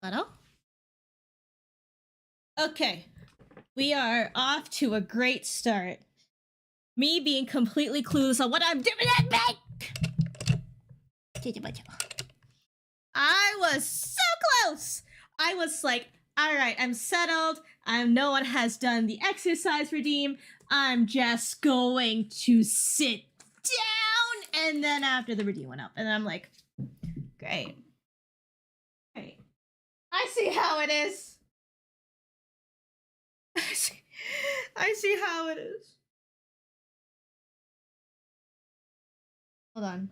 Hello? Okay. We are off to a great start. Me being completely clueless on what I'm doing at bank. I was so close. I was like, all right, I'm settled. No one has done the exercise redeem. I'm just going to sit down. And then after the redeem went up, and I'm like, great. Great. I see how it is. I see how it is. Hold on.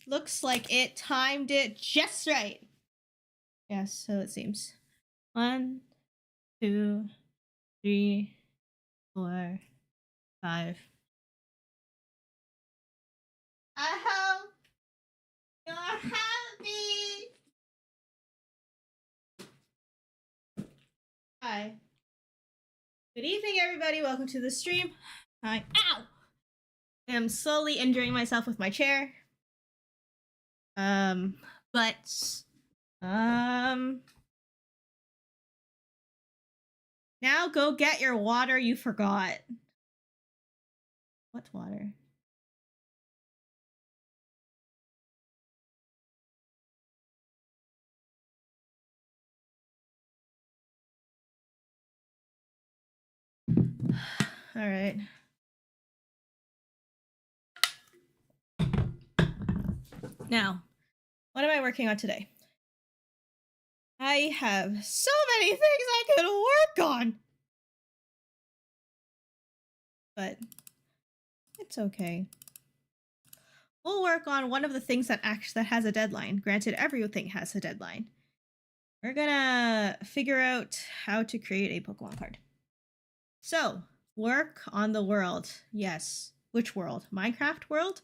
Looks like it timed it just right. Yes, so it seems. 1, 2, 3, 4, 5. I hope you're happy. Hi. Good evening, everybody. Welcome to the stream. Hi. Ow! I am slowly injuring myself with my chair. Now go get your water you forgot. What water? All right. Now, what am I working on today? I have so many things I could work on. But it's okay. We'll work on one of the things that has a deadline. Granted, everything has a deadline. We're gonna figure out how to create a Pokemon card. So, work on the world. Yes. Which world? Minecraft world?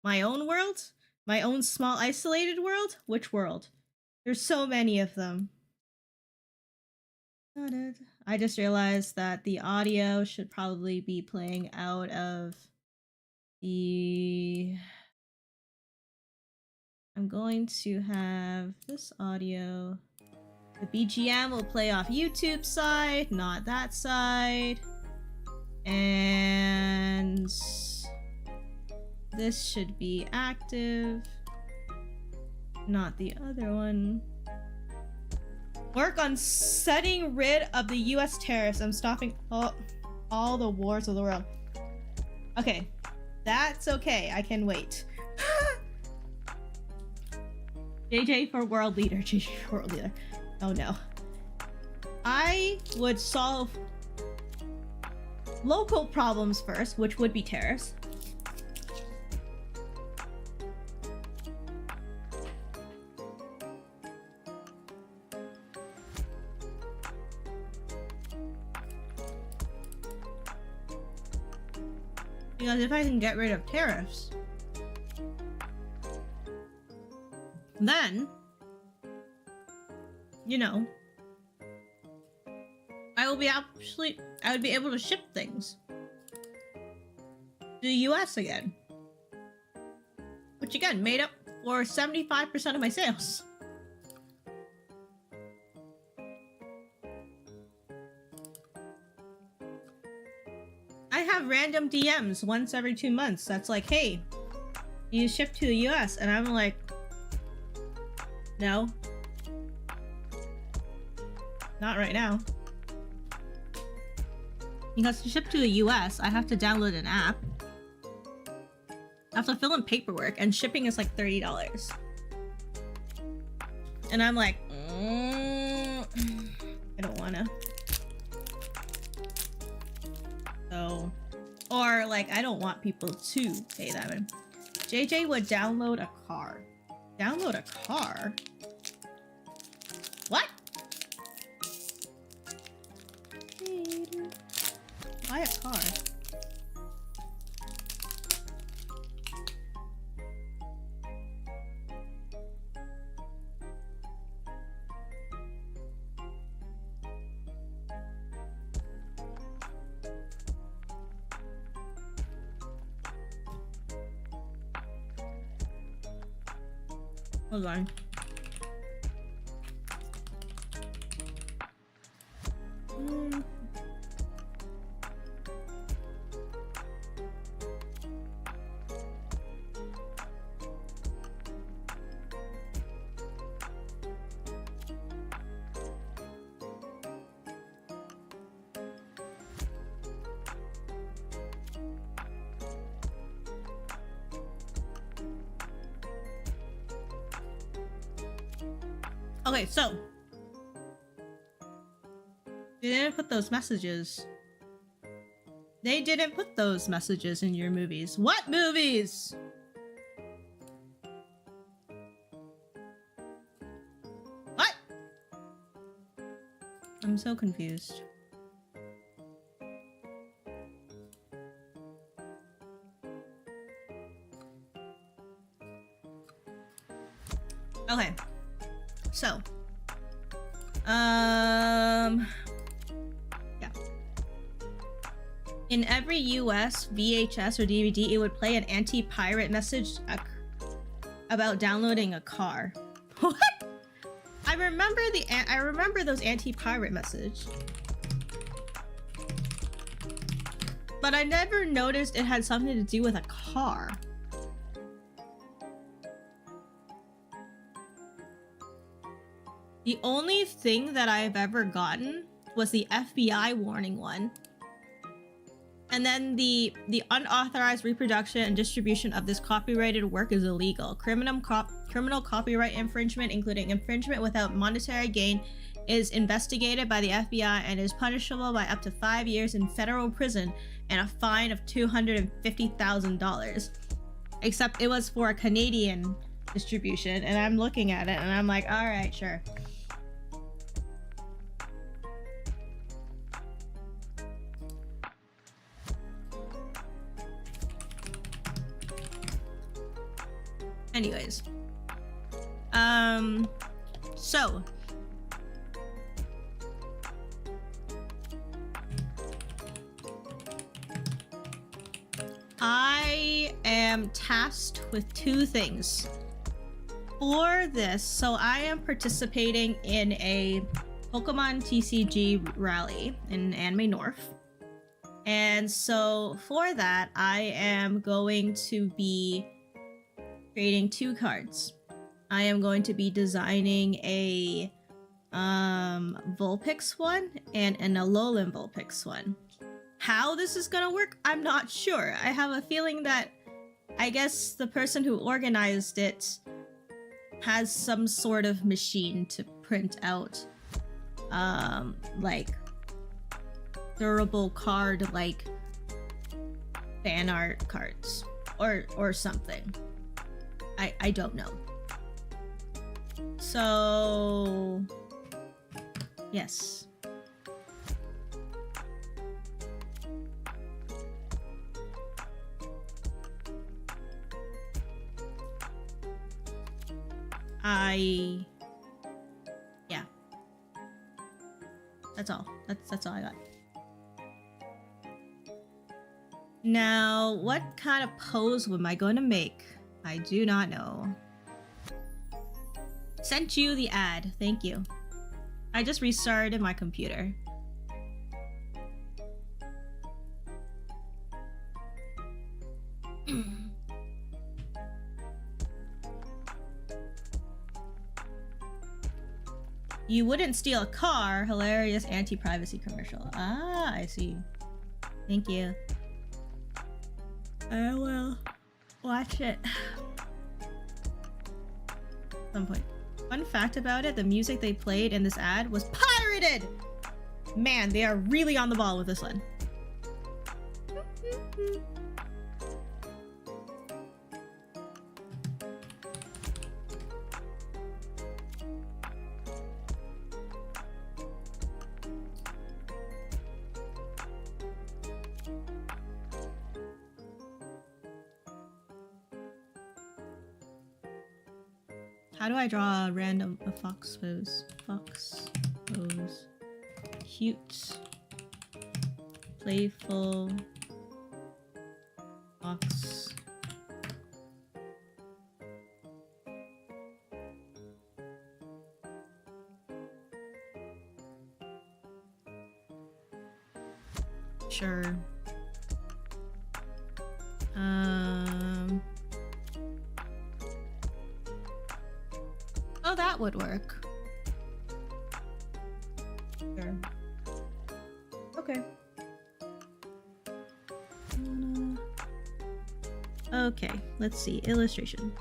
My own world? My own small isolated world? Which world? There's so many of them. I just realized that the audio should probably be playing out of the... I'm going to have this audio. The BGM will play off YouTube side, not that side. And this should be active, not the other one. Work on setting rid of the US tariffs. I'm stopping all the wars of the world. Okay, that's okay. I can wait. JJ for world leader. JJ for world leader. Oh no. I would solve local problems first, which would be tariffs. Because if I can get rid of tariffs, then, you know, I would be able to ship things to the US again. Which again, made up for 75% of my sales. I have random DMs once every 2 months that's like, hey, you ship to the US? And I'm like, no. Not right now. Because to ship to the US, I have to download an app. I have to fill in paperwork, and shipping is like $30. And I'm like, I don't wanna. So, or like, I don't want people to pay that. JJ would download a car. Download a car? What? Buy a car. Hold on. Okay, so they didn't put those messages. They didn't put those messages in your movies. What movies? What? I'm so confused. Okay. So, yeah. In every US VHS or DVD, it would play an anti-pirate message about downloading a car. What? I remember those anti-pirate message, but I never noticed it had something to do with a car. The only thing that I've ever gotten was the FBI warning one. And then the unauthorized reproduction and distribution of this copyrighted work is illegal. Criminal copyright infringement, including infringement without monetary gain, is investigated by the FBI and is punishable by up to 5 years in federal prison and a fine of $250,000. Except it was for a Canadian distribution, and I'm looking at it and I'm like, all right, sure. Anyways, so I am tasked with 2 things for this. So I am participating in a Pokemon TCG rally in Anime North. And so for that, I am going to be creating 2 cards. I am going to be designing a Vulpix one and an Alolan Vulpix one. How this is gonna work, I'm not sure. I have a feeling that I guess the person who organized it has some sort of machine to print out like durable card like fan art cards or something. I don't know. So yes. Yeah. That's all. That's all I got. Now, what kind of pose am I going to make? I do not know. Sent you the ad. Thank you. I just restarted my computer. You wouldn't steal a car. Hilarious anti-privacy commercial. Ah, I see. Thank you. I will watch it. At some point. Fun fact about it, the music they played in this ad was pirated! Man, they are really on the ball with this one. How do I draw a fox pose? Fox pose. Cute. Playful. Fox. Sure. Oh, that would work. Sure. Okay. Okay, let's see. Illustration.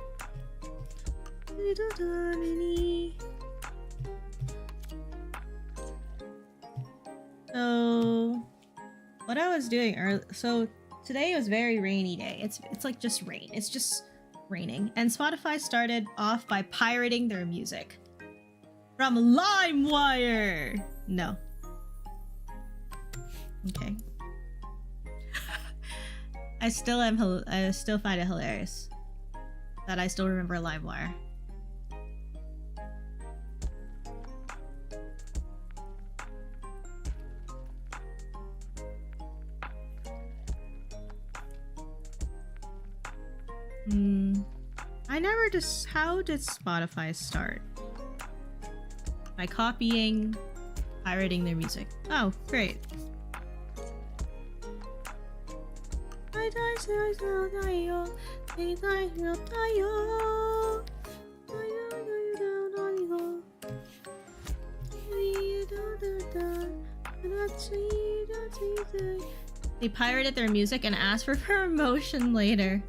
So, what I was doing earlier. So today was a very rainy day. It's like just rain. It's just raining. And Spotify started off by pirating their music from LimeWire. No. Okay. I still find it hilarious that I still remember LimeWire. I never just. How did Spotify start? By copying, pirating their music. Oh, great. They pirated their music and asked for promotion later.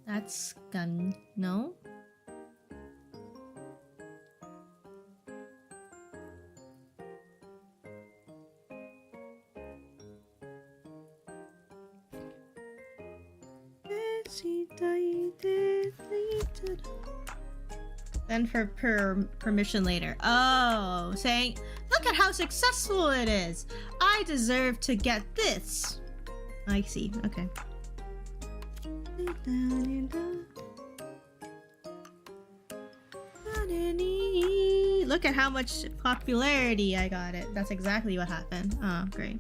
That's gun. No? Then for permission later. Oh, saying, look at how successful it is. I deserve to get this. I see. Okay. Look at how much popularity I got it. That's exactly what happened. Oh, great.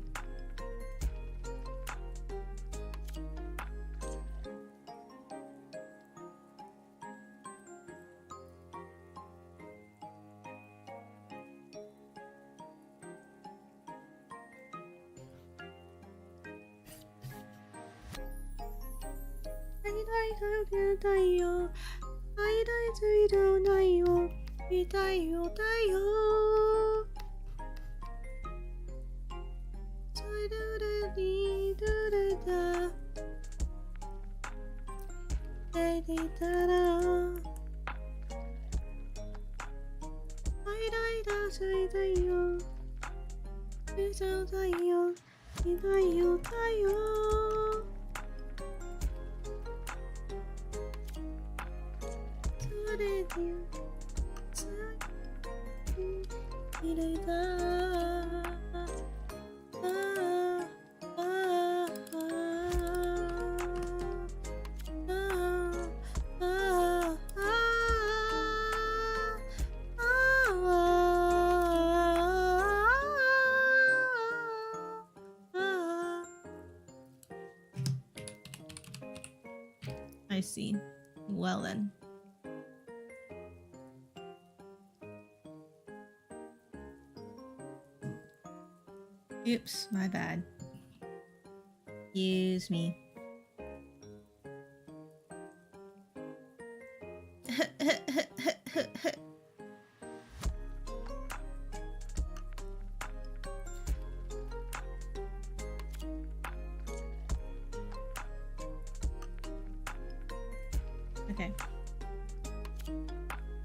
I see. Well then. Oops, my bad. Excuse me. Okay.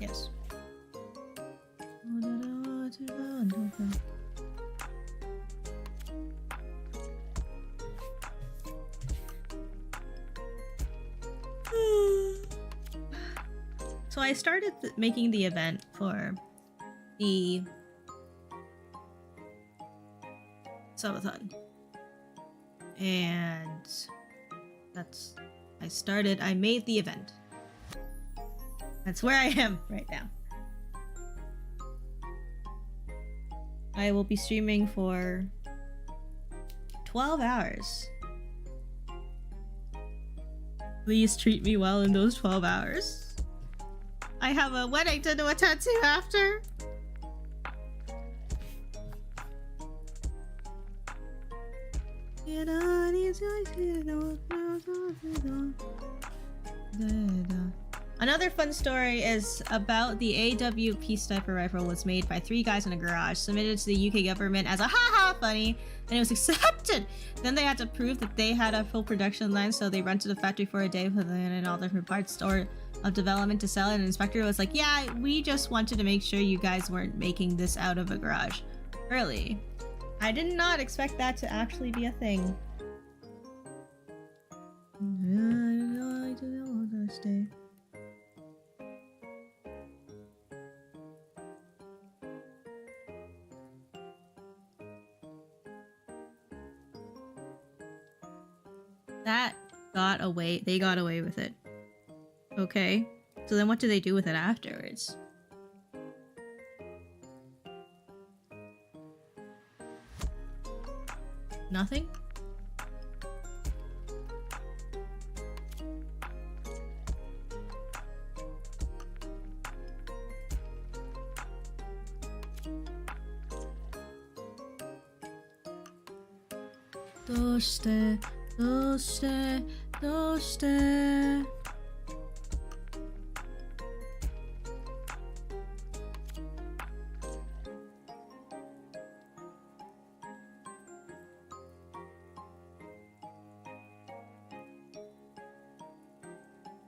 Yes. So I started making the event for the subathon, and I made the event. That's where I am right now. I will be streaming for 12 hours. Please treat me well in those 12 hours. I have a wedding to do attend to after. Another fun story is about the AW Peace Sniper rifle was made by 3 guys in a garage, submitted to the UK government as a haha funny, and it was accepted. Then they had to prove that they had a full production line, so they rented a factory for a day, put in all different parts of development to sell it. And the inspector was like, yeah, we just wanted to make sure you guys weren't making this out of a garage. Really? I did not expect that to actually be a thing. That got away. They got away with it. Okay. So then what do they do with it afterwards? Nothing? Doshite?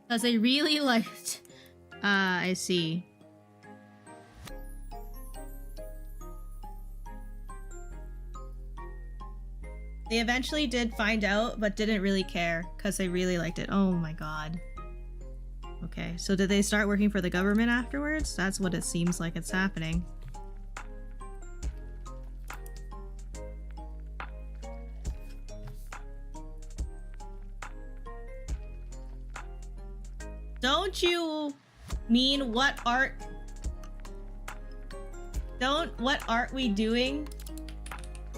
Because they really liked... I see. They eventually did find out, but didn't really care, because they really liked it. Oh my god. Okay, so did they start working for the government afterwards? That's what it seems like it's happening. Don't you mean what art? What art we doing?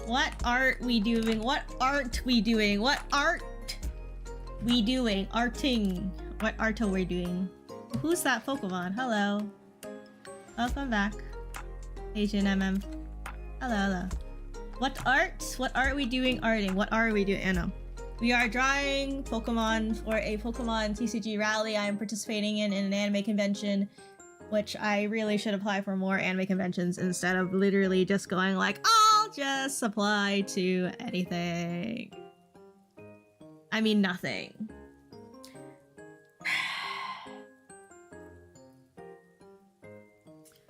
What art we doing? What art we doing? What art we doing? Arting. What art are we doing? Who's that Pokemon? Hello. Welcome back. HNMM. Hello, hello. What art? What are we doing arting? What are we doing? I know. We are drawing Pokemon for a Pokemon TCG rally I am participating in an anime convention, which I really should apply for more anime conventions instead of literally just going like, I'll just apply to anything. I mean, nothing.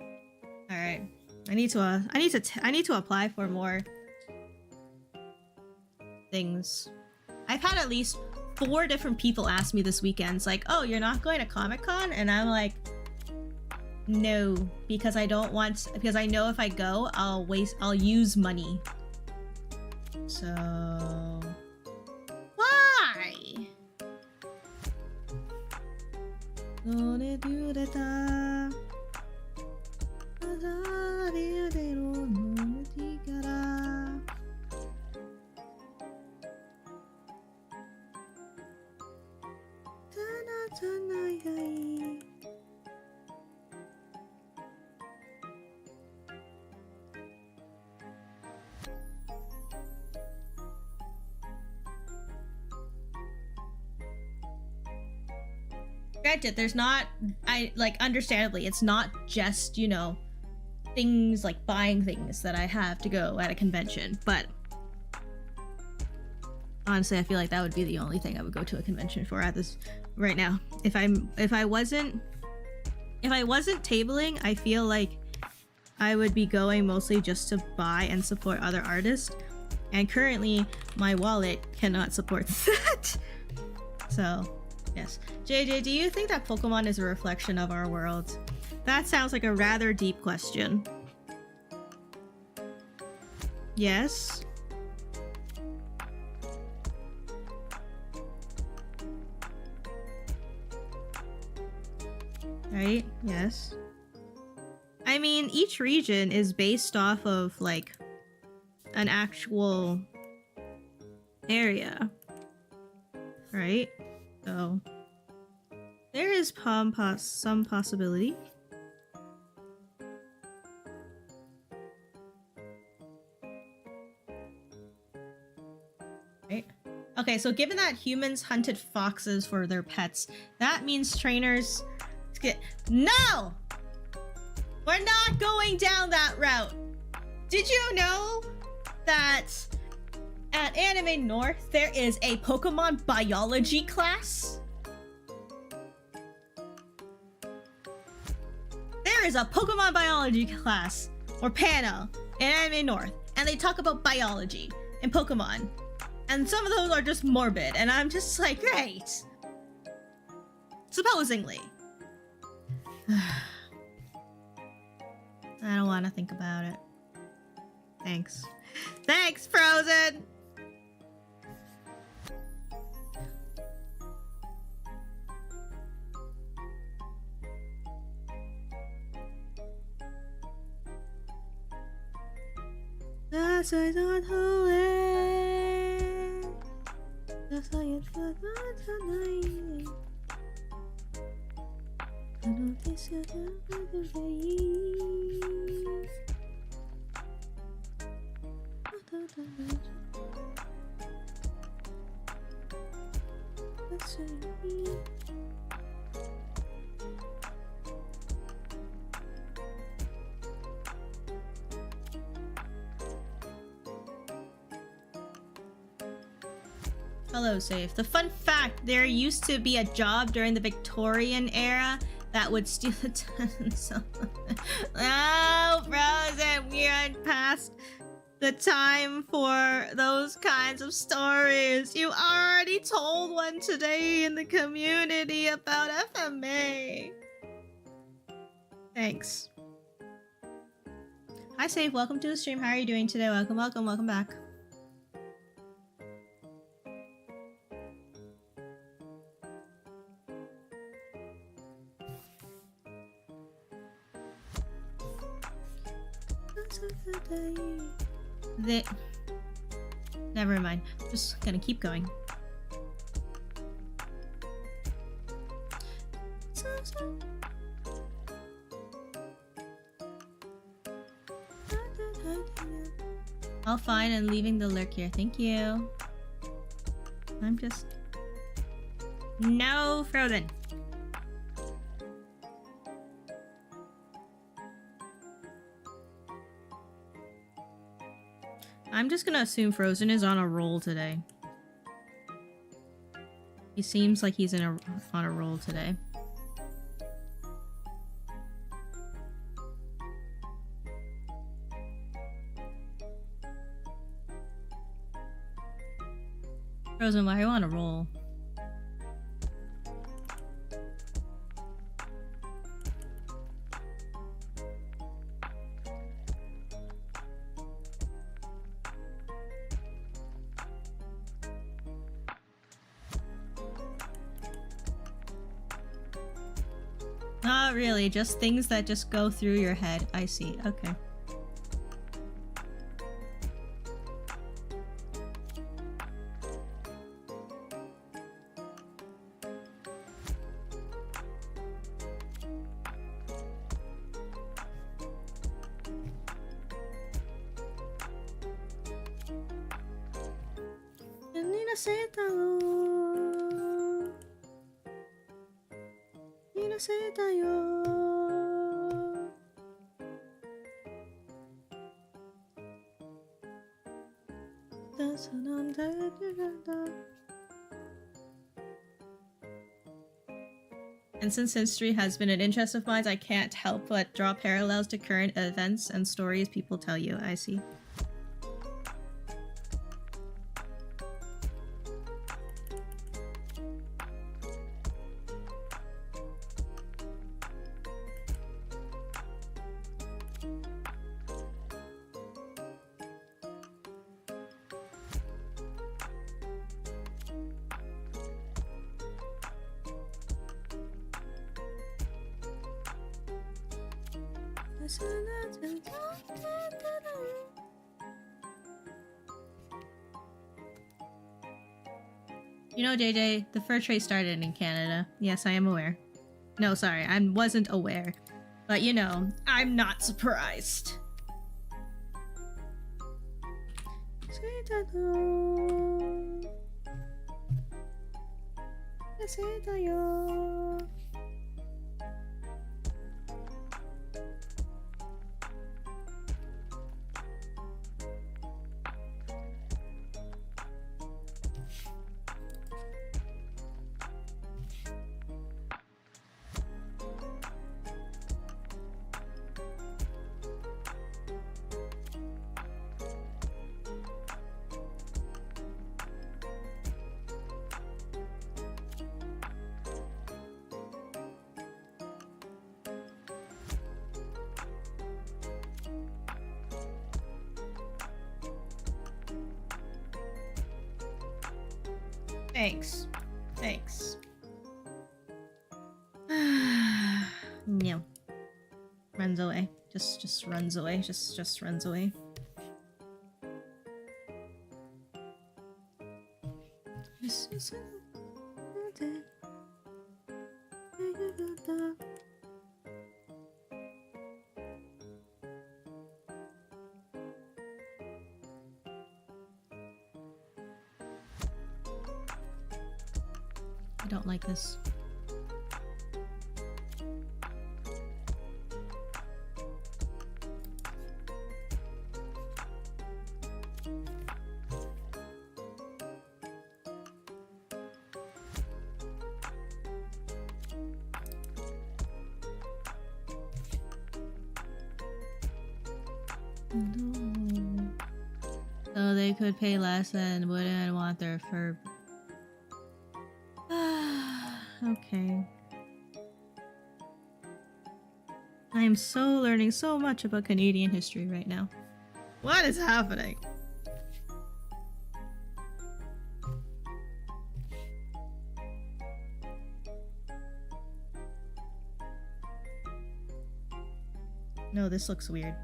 All right, I need to apply for more things. I've had at least 4 different people ask me this weekend. It's like, oh, you're not going to Comic-Con? And I'm like, no, because I don't want, because I know if I go, I'll use money. So why? Granted, there's not, understandably, it's not just, you know, things like buying things that I have to go at a convention, but honestly, I feel like that would be the only thing I would go to a convention for at this right now. If I wasn't tabling, I feel like I would be going mostly just to buy and support other artists, and currently my wallet cannot support that. So yes. JJ, do you think that Pokemon is a reflection of our world? That sounds like a rather deep question. Yes? Right? Yes. I mean, each region is based off of, like, an actual area. Right? So, There is some possibility. Right. Okay, so given that humans hunted foxes for their pets, that means trainers get... No! We're not going down that route. Did you know that at Anime North there is a Pokemon biology class? There is a Pokemon biology class or panel in Anime North, and they talk about biology and Pokemon. And some of those are just morbid, and I'm just like, great. Supposedly. I don't want to think about it. Thanks. Thanks, Frozen! Hello, Safe. The fun fact, there used to be a job during the Victorian era that would steal the tons of... Oh, Frozen, we are past the time for those kinds of stories. You already told one today in the community about FMA. Thanks. Hi, Safe. Welcome to the stream. How are you doing today? Welcome, welcome, welcome back. Never mind. Just gonna keep going. All fine and leaving the lurk here. Thank you. I'm just... No, Frozen. I'm just gonna assume Frozen is on a roll today. He seems like he's on a roll today. Frozen, why are you on a roll? Not really, just things that just go through your head. I see, okay. And since history has been an interest of mine, I can't help but draw parallels to current events and stories people tell you. I see. You know, JJ, the fur trade started in Canada. Yes, I am aware. No, sorry, I wasn't aware. But you know, I'm not surprised. Thanks. Thanks. No. Runs away. Just runs away. Just runs away. I don't like this. No. So they could pay less and wouldn't want their fur. Okay. I am so learning so much about Canadian history right now. What is happening? No, this looks weird.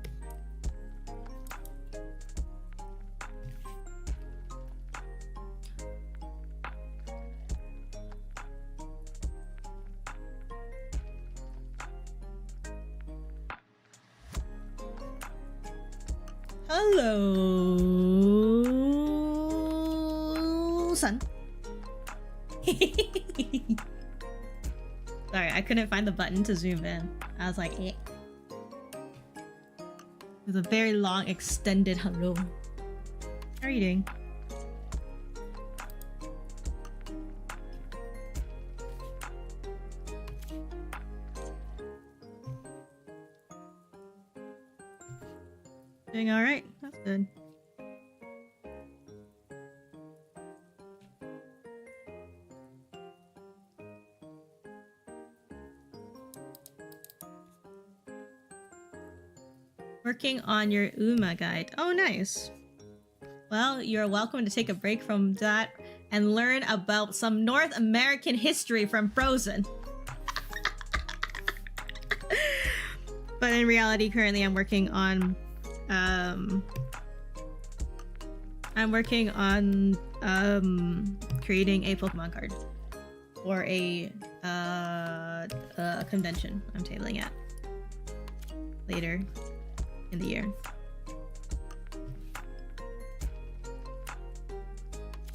Hello, son. Sorry, I couldn't find the button to zoom in. I was like, eh. It was a very long, extended hello. How are you doing? Doing alright? That's good. Working on your UMA guide. Oh, nice. Well, you're welcome to take a break from that and learn about some North American history from Frozen. But in reality, currently I'm working on creating a Pokemon card for a convention I'm tabling at later in the year.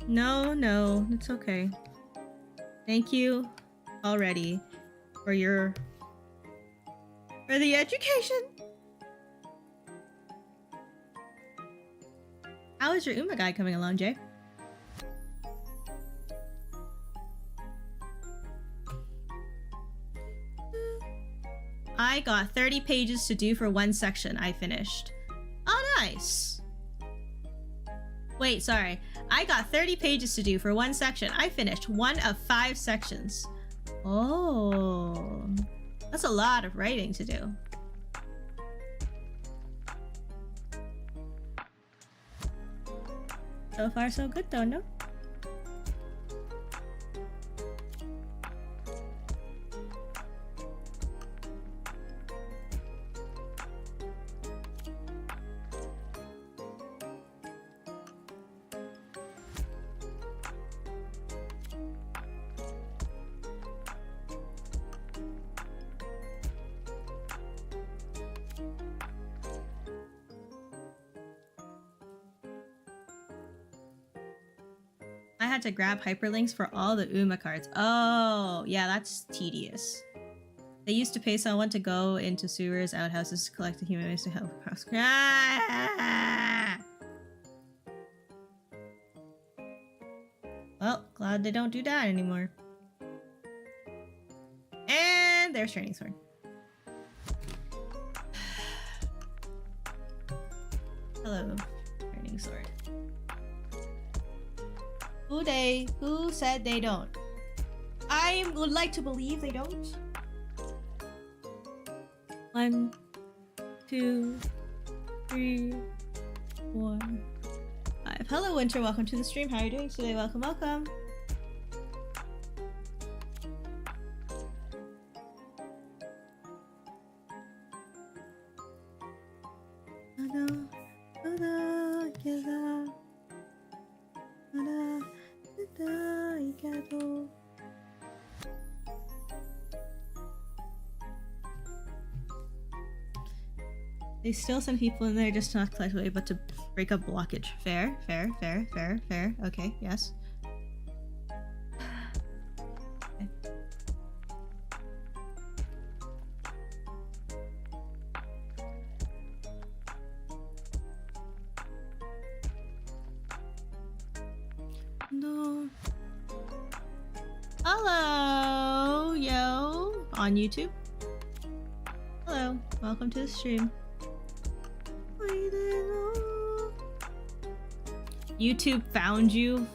No, it's okay. Thank you already for the education. How is your UMA guide coming along, Jay? I got 30 pages to do for one section I finished. Oh, nice. Wait, sorry. I got 30 pages to do for one section. I finished 1 of 5 sections. Oh. That's a lot of writing to do. So far, so good though, no? I had to grab hyperlinks for all the UMA cards. Oh, yeah, that's tedious. They used to pay someone to go into sewers, outhouses, to collect the human waste to help across. Well, glad they don't do that anymore. And there's Training Sword. Hello, Training Sword. Who said they don't? I would like to believe they don't. 1, 2, 3, 1, 5. Hello, Winter. Welcome to the stream. How are you doing today? Welcome, welcome. They still send people in there just to not collect away, but to break up blockage. Fair, fair, fair, fair, fair. Okay, yes. Okay. No. Hello, yo, on YouTube. Hello, welcome to the stream. YouTube found you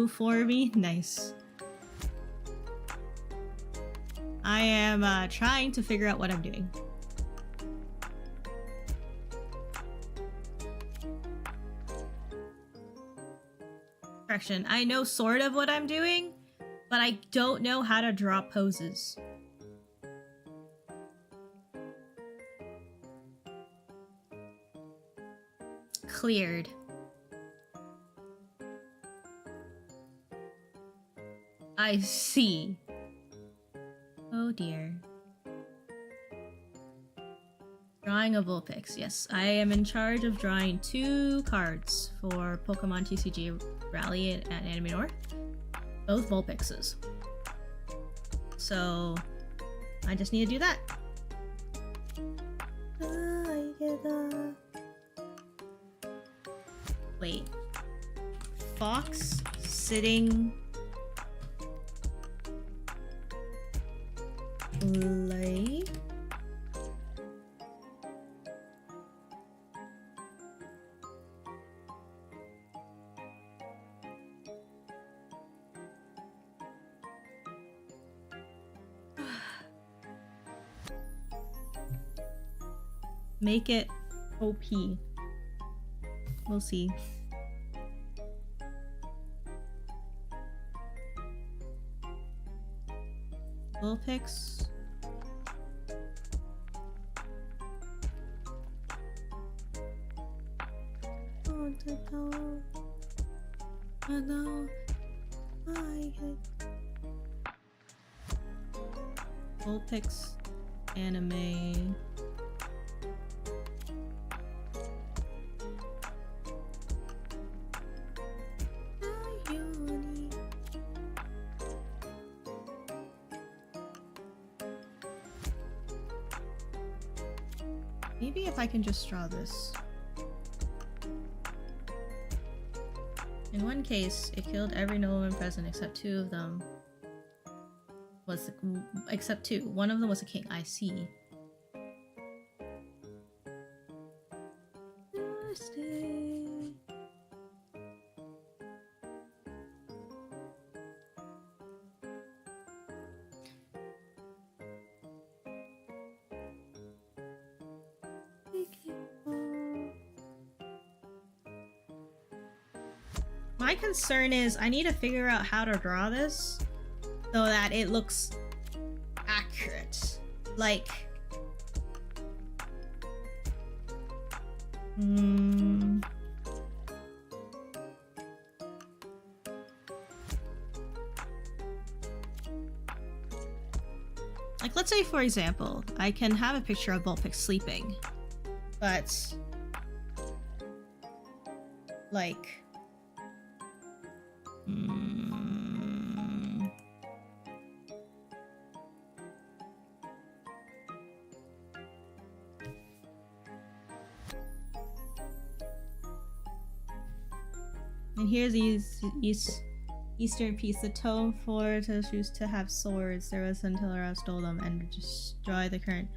for me. Nice. I am trying to figure out what I'm doing. Correction. I know sort of what I'm doing, but I don't know how to draw poses. Cleared. I see. Oh dear. Drawing of Vulpix. Yes, I am in charge of drawing 2 cards for Pokemon TCG Rally and Anime North. Both Vulpixes. So I just need to do that. Wait. Fox sitting lay. Make it OP. We'll see. Vulpix. Vulpix anime. Maybe if I can just draw this. In one case, it killed every nobleman present except 2 of them. Except 2. One of them was a king. I see. My concern is I need to figure out how to draw this so that it looks accurate. Like, like, let's say, for example, I can have a picture of Vulpix sleeping, but like Mm. And here's the eastern piece. The Tome Fortress used to have swords. There was until Ra stole them and destroy the current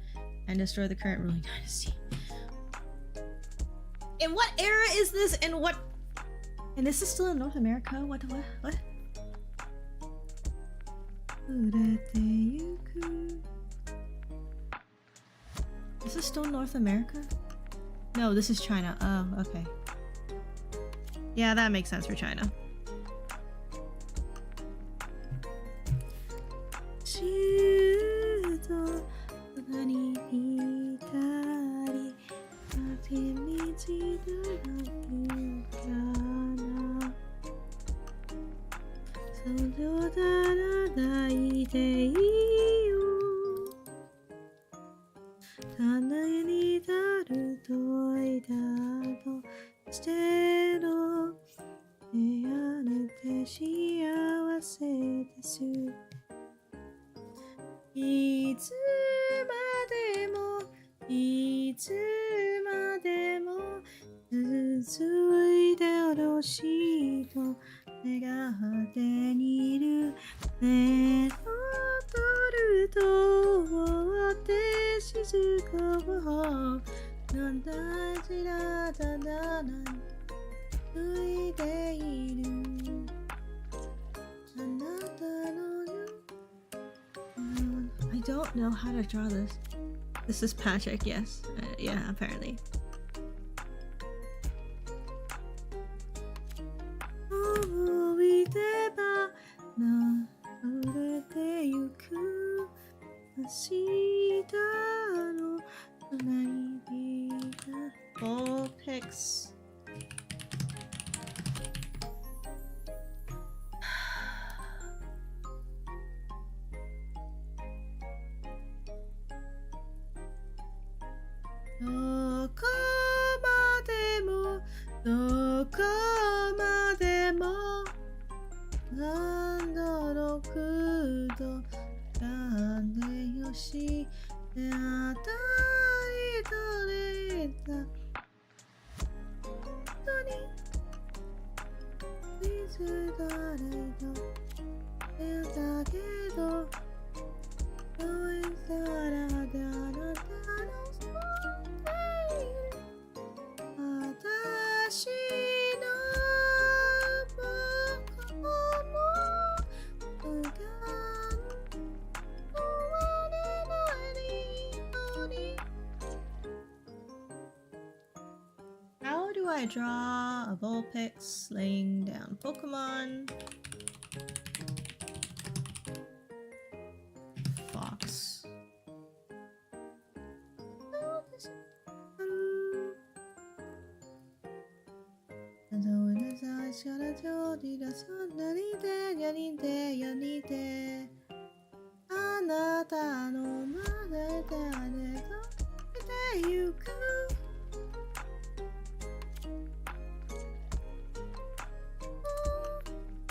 ruling dynasty. In what era is this? And what? And this is still in North America? What? Is this still North America? No, this is China. Oh, okay. Yeah, that makes sense for China. I don't know how to draw this. This is Patrick, yes. Yeah, apparently. Vulpix. How do I draw a Vulpix laying down Pokemon? Fox.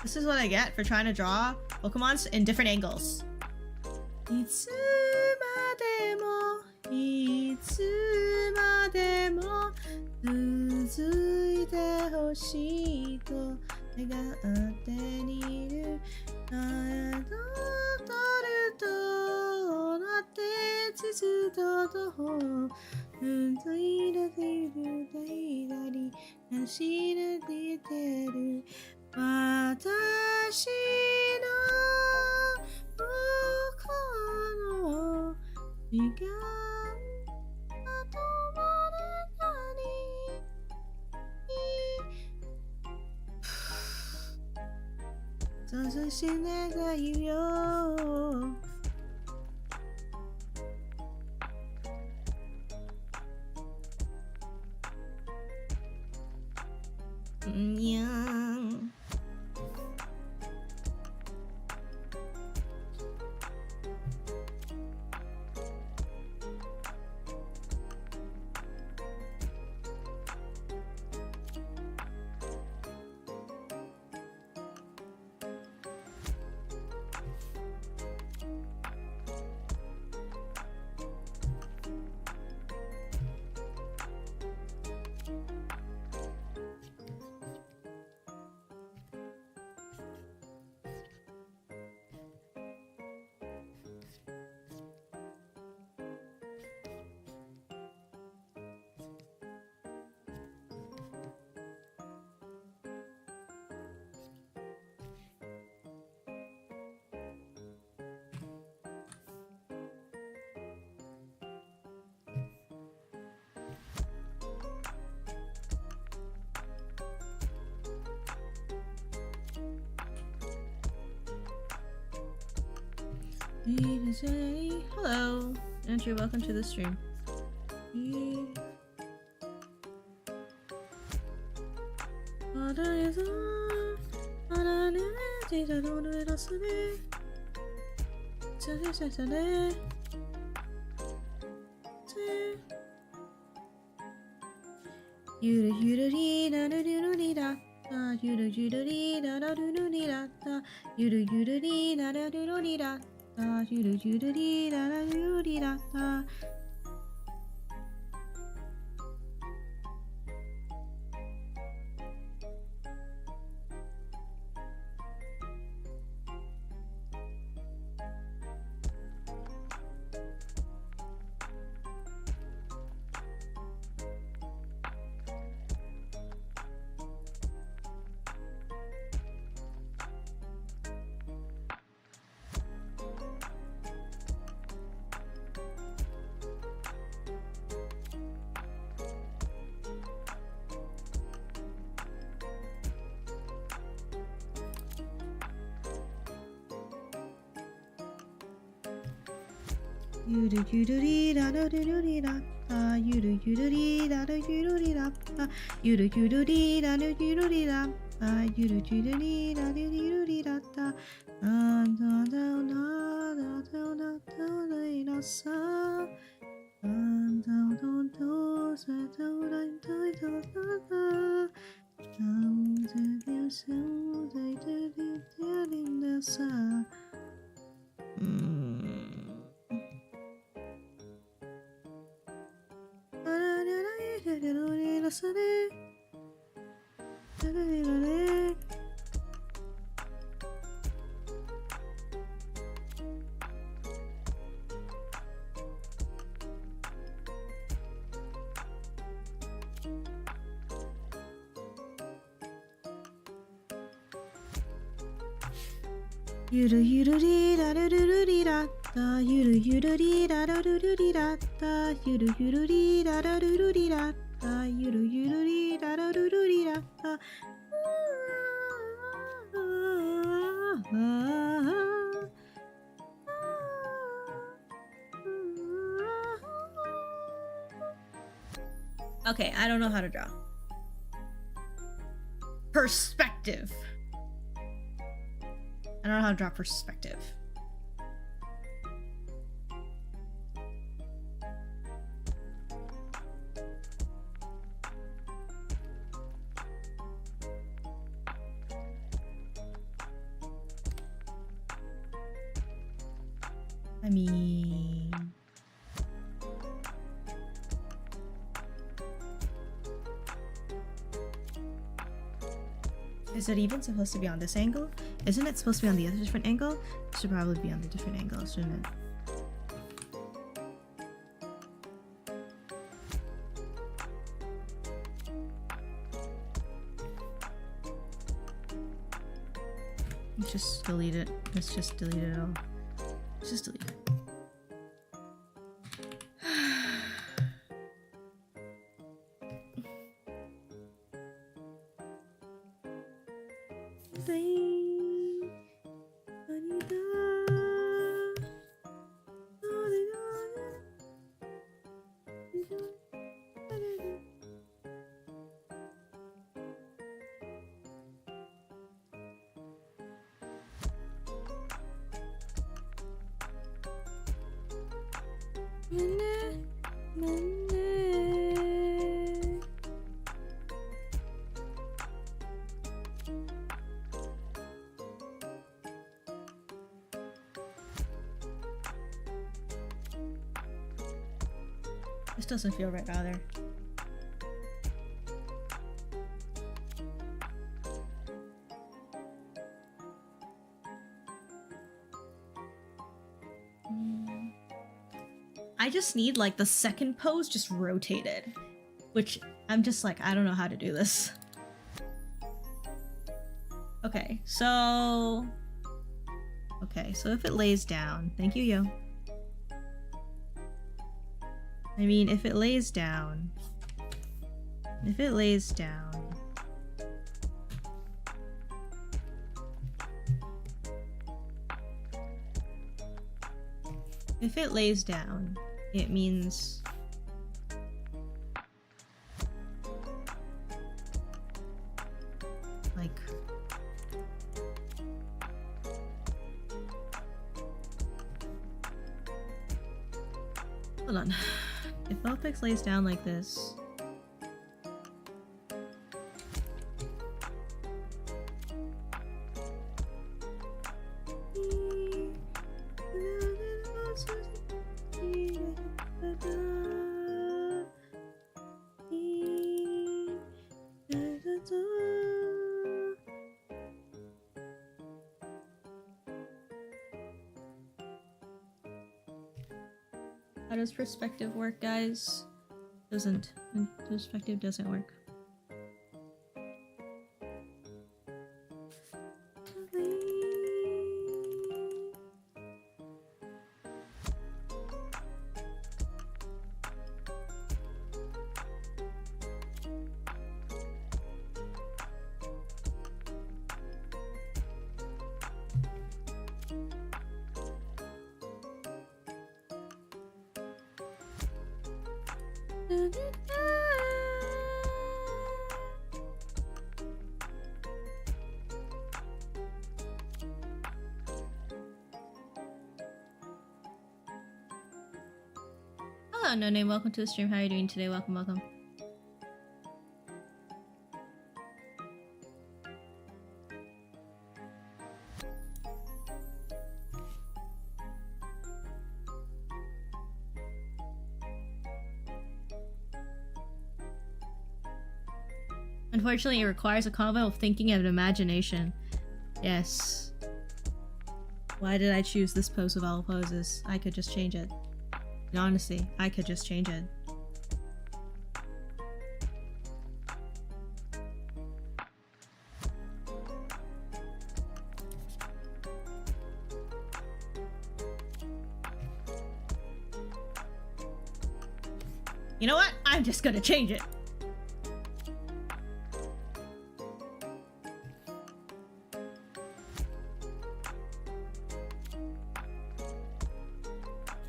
This is what I get for trying to draw Pokemons in different angles. Yeah. Hello, Andrew. Welcome to the stream. Okay, I don't know how to draw. Perspective. I don't know how to draw perspective. I mean... Is it even supposed to be on this angle? Isn't it supposed to be on the other different angle? It should probably be on the different angle, shouldn't it? Let's just delete it. Let's just delete it all. Let's just delete it. This doesn't feel right either. I just need like the second pose just rotated, which I'm just like, I don't know how to do this. Okay, so if it lays down, thank you, yo. I mean, if it lays down, If it lays down, it means... like... Hold on. If Vulpix lays down like this... How does perspective work, guys? Doesn't. Perspective doesn't work. Hello, No Name. Welcome to the stream. How are you doing today? Welcome, welcome. Unfortunately, it requires a combo of thinking and imagination. Yes. Why did I choose this pose of all poses? I could just change it. In honesty, I could just change it. You know what? I'm just gonna change it.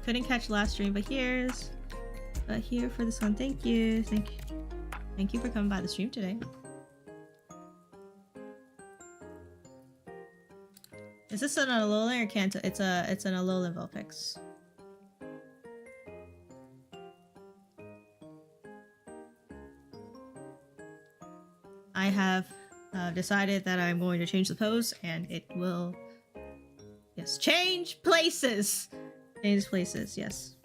Couldn't catch last stream, but here for this one. Thank you. Thank you for coming by the stream today. Is this an Alolan or Kanto? It's an Alolan Vulpix. I have decided that I'm going to change the pose, and it will, yes, change places. Change places, yes.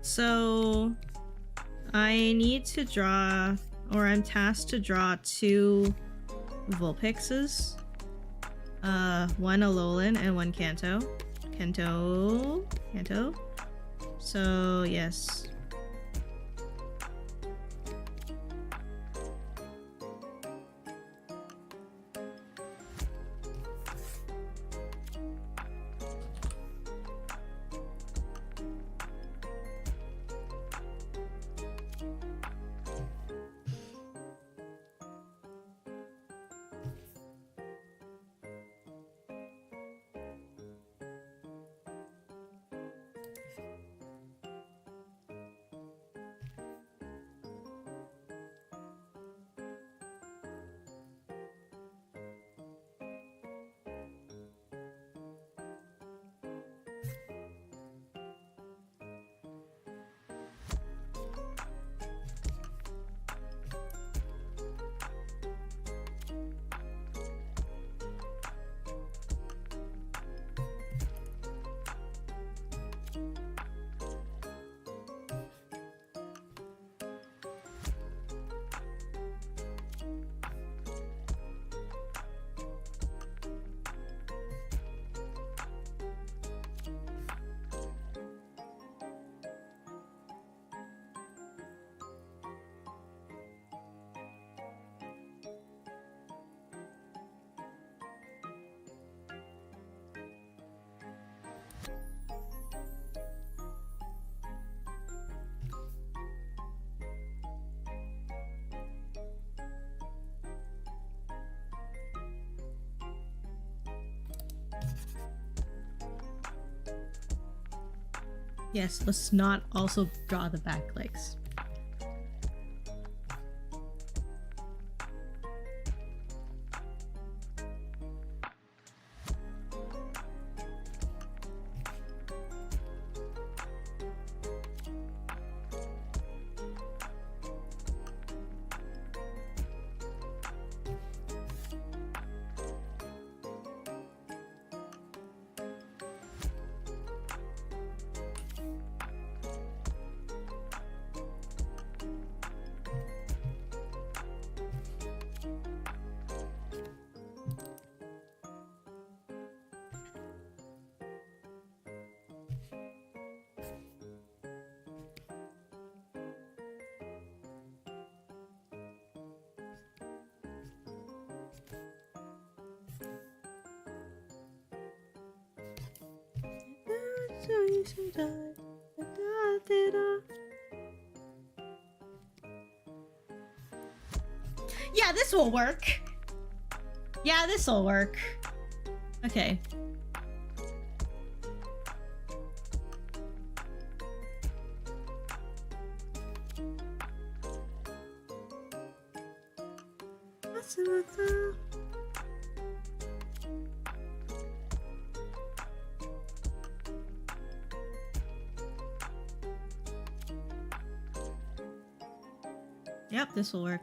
So I need to draw, or I'm tasked to draw 2 Vulpixes. One Alolan and one Kanto. Kanto. So yes. Yes, let's not also draw the back legs. Yeah, this will work. Yeah, this will work. Okay. Yep, this will work.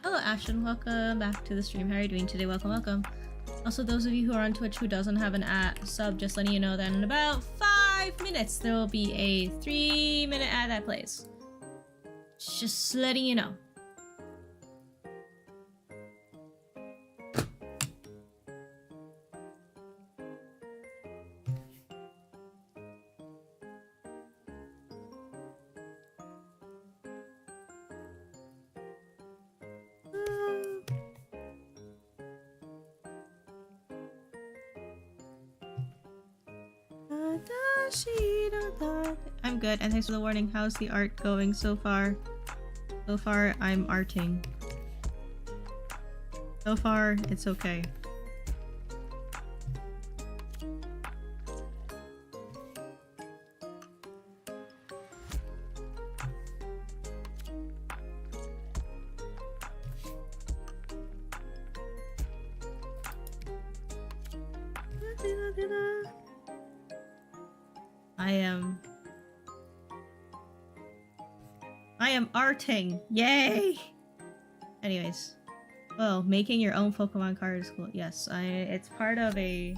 Hello Ashton, welcome back to the stream. How are you doing today? Welcome, welcome. Also, those of you who are on Twitch who doesn't have an sub, just letting you know that in about 5 minutes there will be a 3-minute ad that plays. Just letting you know. I'm good, and thanks for the warning. How's the art going so far? So far, I'm arting. So far, it's okay. I am arting. Yay! Anyways. Well, making your own Pokemon card is cool. Yes, it's part of a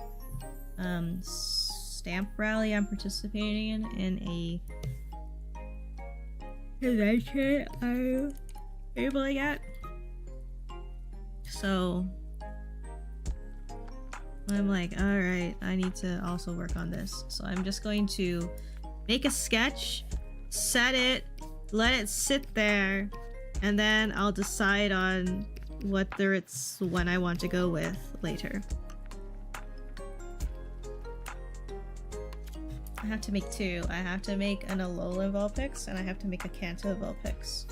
stamp rally I'm participating in a convention I'm abling at. So I'm like, alright, I need to also work on this. So I'm just going to make a sketch, set it, let it sit there, and then I'll decide on whether it's one I want to go with later. I have to make two. I have to make an Alolan Vulpix and I have to make a Kanto Vulpix.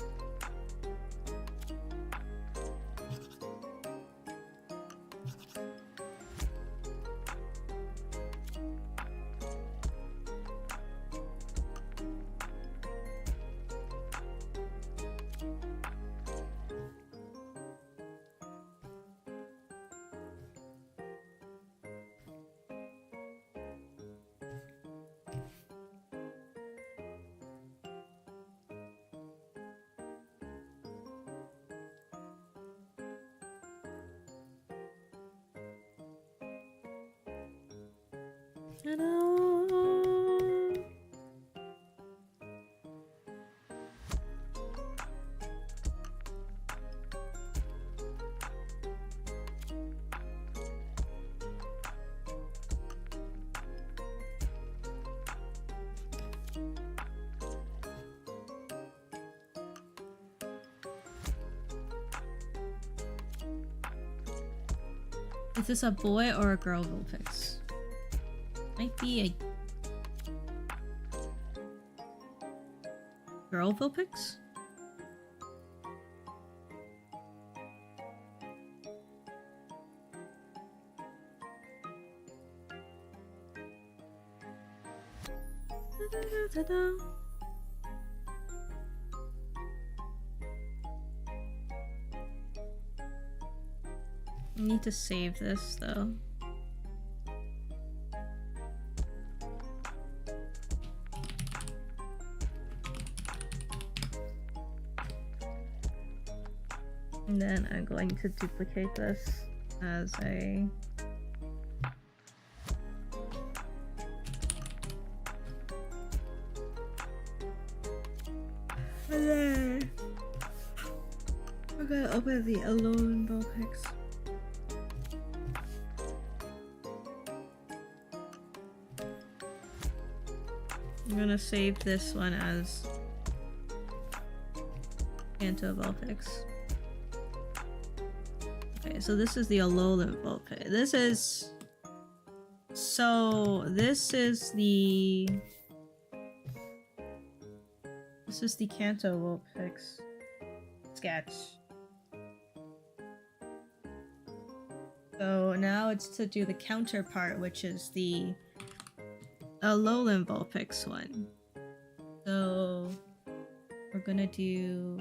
Ta-da. Is this a boy or a girl Vulpix? Might be a girl Vulpix? Ta-da. I need to save this though. And then I'm going to duplicate this as a and then we're gonna open the Alolan Vulpix. I'm gonna save this one as Kanto Vulpix. Okay, so this is the Alolan Vulpix. This is the Kanto Vulpix sketch. So now it's to do the counterpart, which is the Alolan Vulpix one. So we're gonna do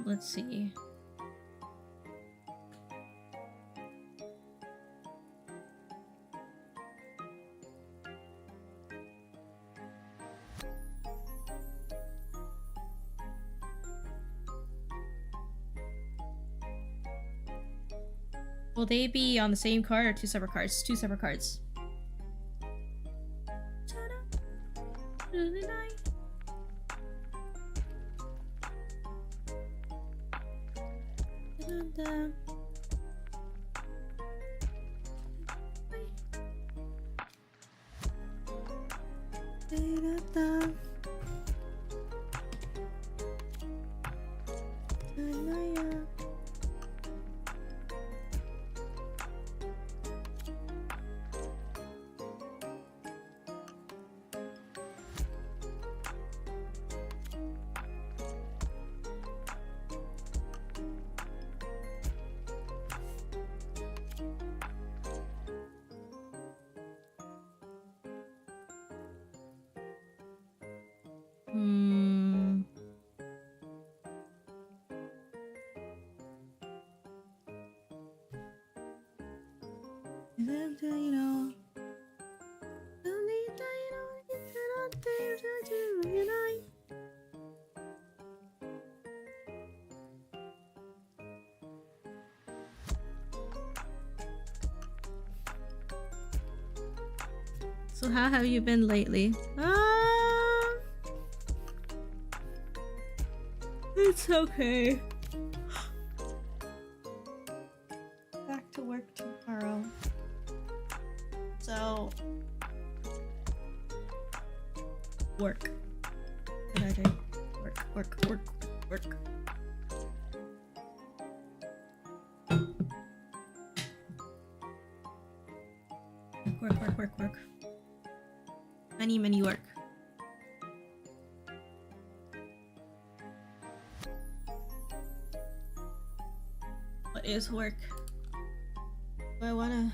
let's see. Will they be on the same card or two separate cards? Two separate cards. So how have you been lately? It's okay. Back to work tomorrow. So work. What did I do? Work. Work. Many work. What is work? Do I wanna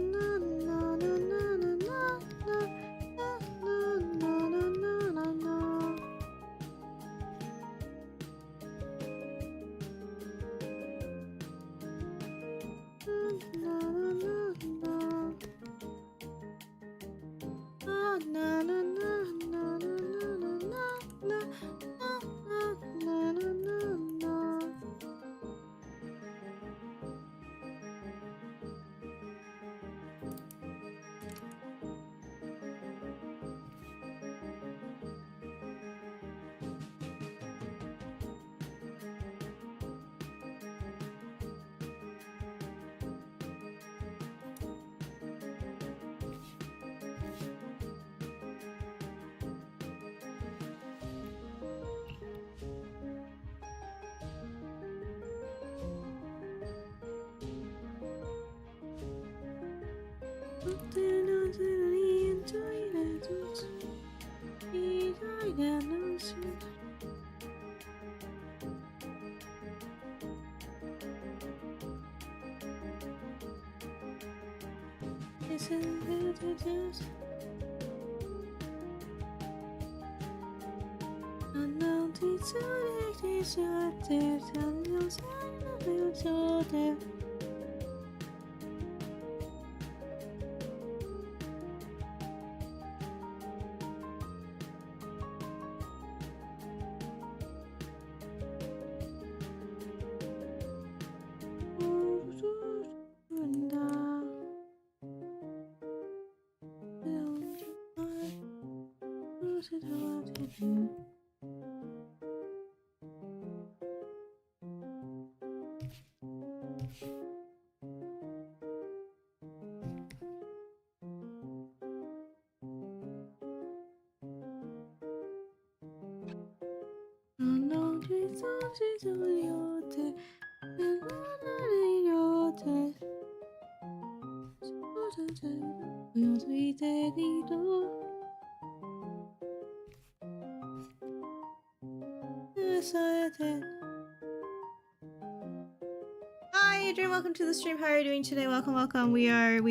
Hi, Adrian. Welcome to the stream. How are you doing today? Welcome, welcome. We are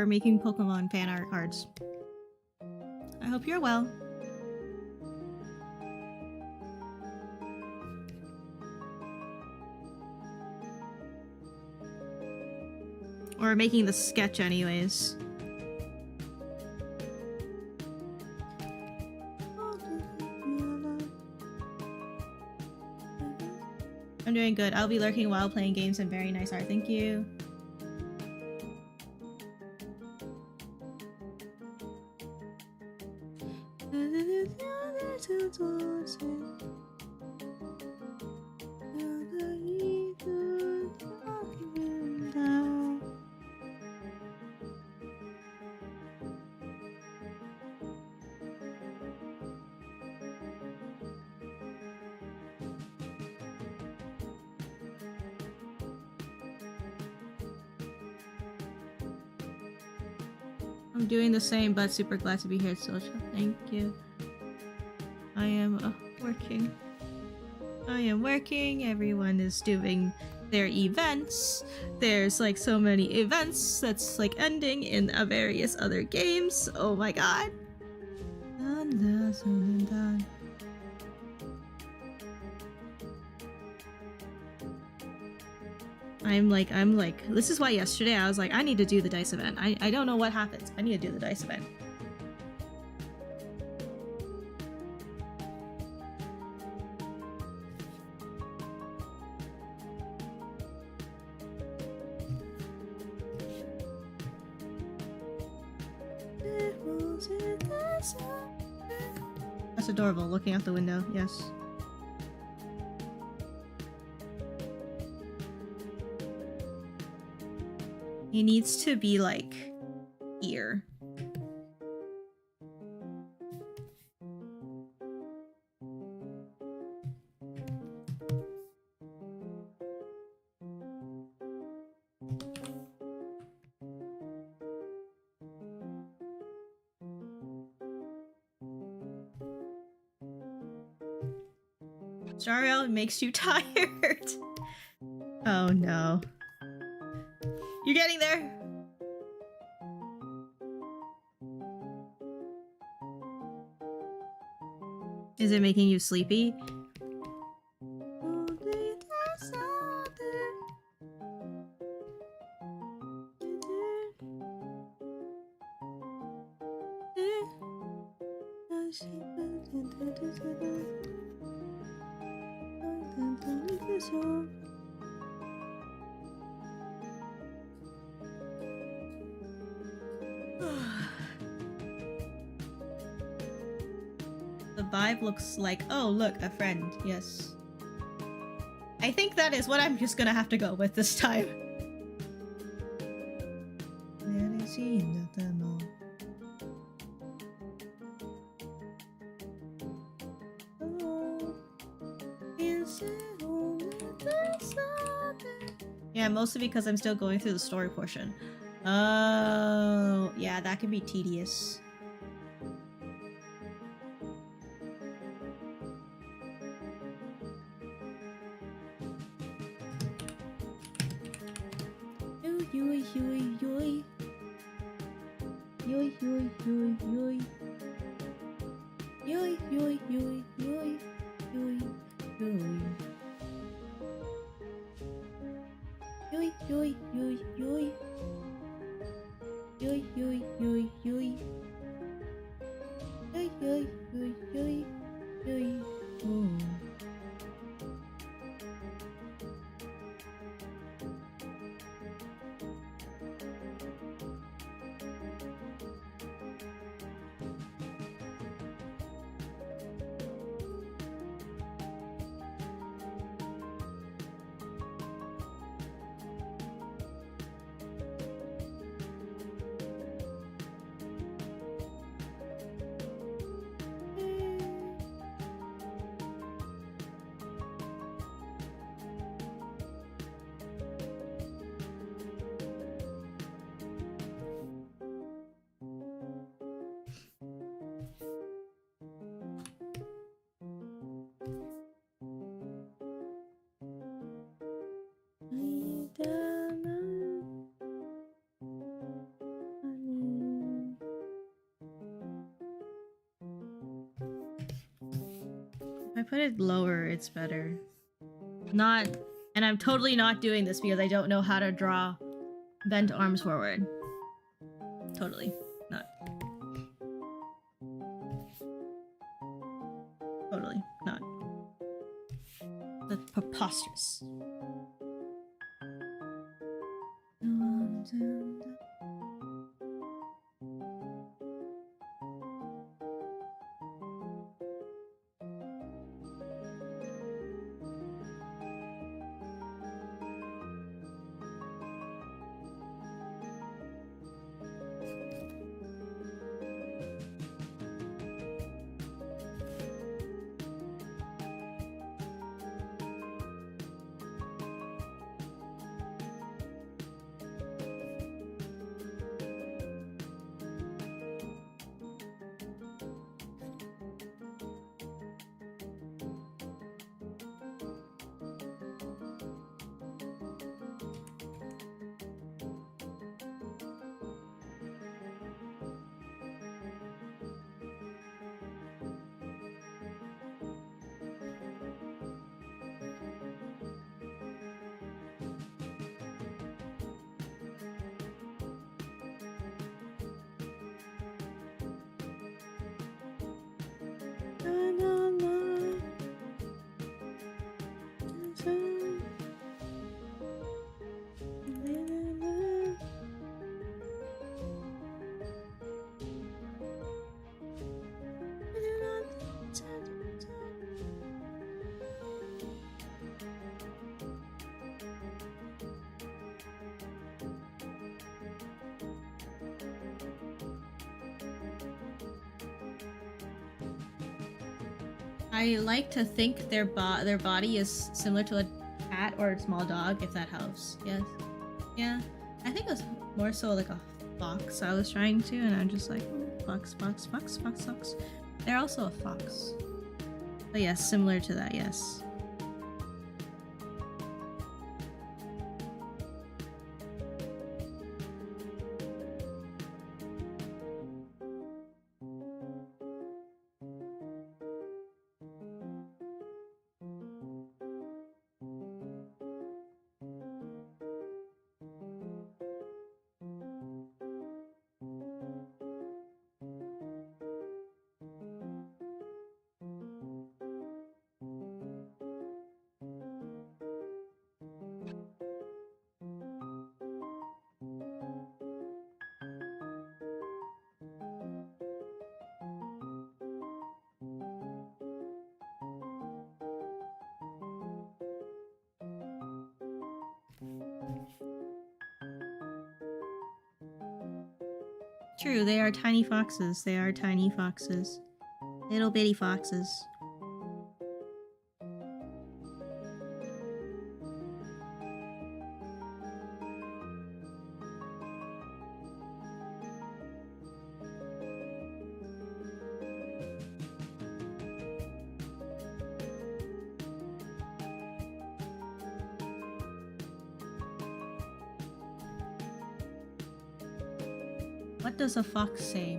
making Pokemon fan art cards. I hope you're well. Or making the sketch, anyways. I'm doing good. I'll be lurking while playing games and very nice art. Thank you. I'm doing the same, but super glad to be here, Social. Thank you. I am working. I am working. Everyone is doing their events. There's like so many events that's like ending in various other games. Oh my god. I'm like, this is why yesterday I was like, I need to do the dice event. I don't know what happens. I need to do the dice event. That's adorable, looking out the window, yes. He needs to be like here. Jariel makes you tired. Oh no. You're getting there. Is it making you sleepy? The vibe looks like, oh look, a friend, yes. I think that is what I'm just gonna have to go with this time. Yeah, mostly because I'm still going through the story portion. Oh, yeah, that can be tedious. Yoy, yoy, yoy. Yoy, yoy, yoy, yoy. Yoy, yoy, yoy, yoy. Yoy, yoy. Yoy, yoy, yoy, yoy. Yoy, yoy, yoy, yoy. Yoy, yoy, yoy, yoy. Yoy. Oh. If I put it lower, it's better. Not, and I'm totally not doing this because I don't know how to draw bent arms forward. Totally not. Totally not. That's preposterous. I like to think their body is similar to a cat or a small dog, if that helps. Yes. Yeah. I think it was more so like a fox I was trying to, and I'm just like, fox, fox, fox, fox, fox. They're also a fox. But yes, similar to that, yes. True, they are tiny foxes. They are tiny foxes. Little bitty foxes. What does a fox say?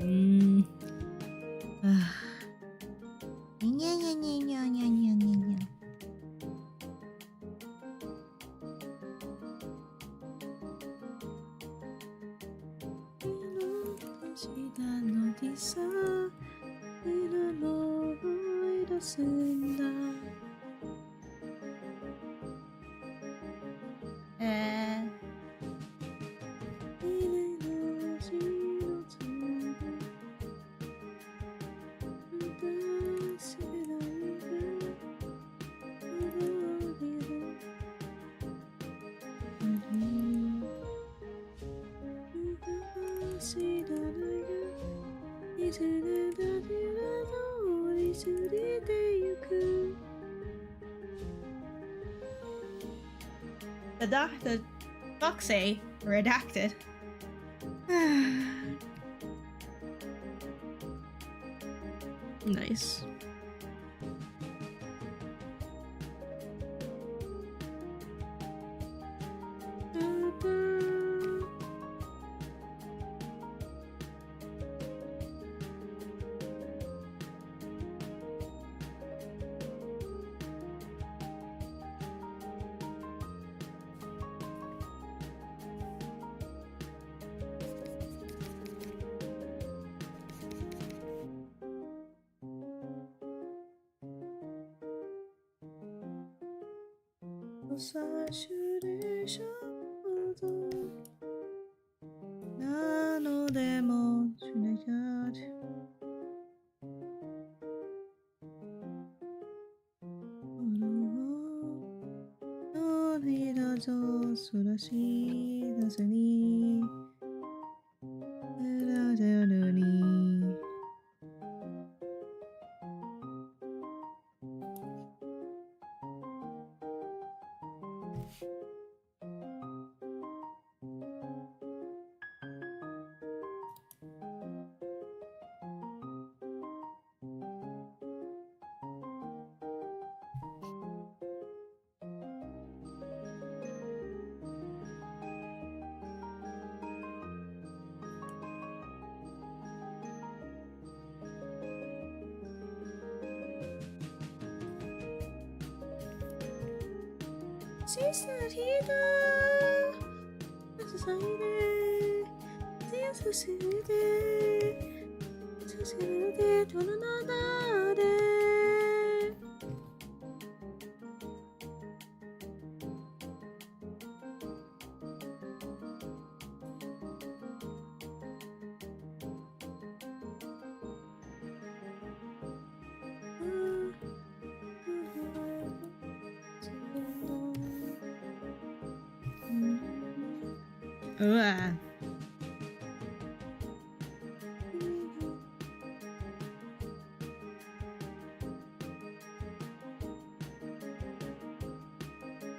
The fox say redacted. Nice.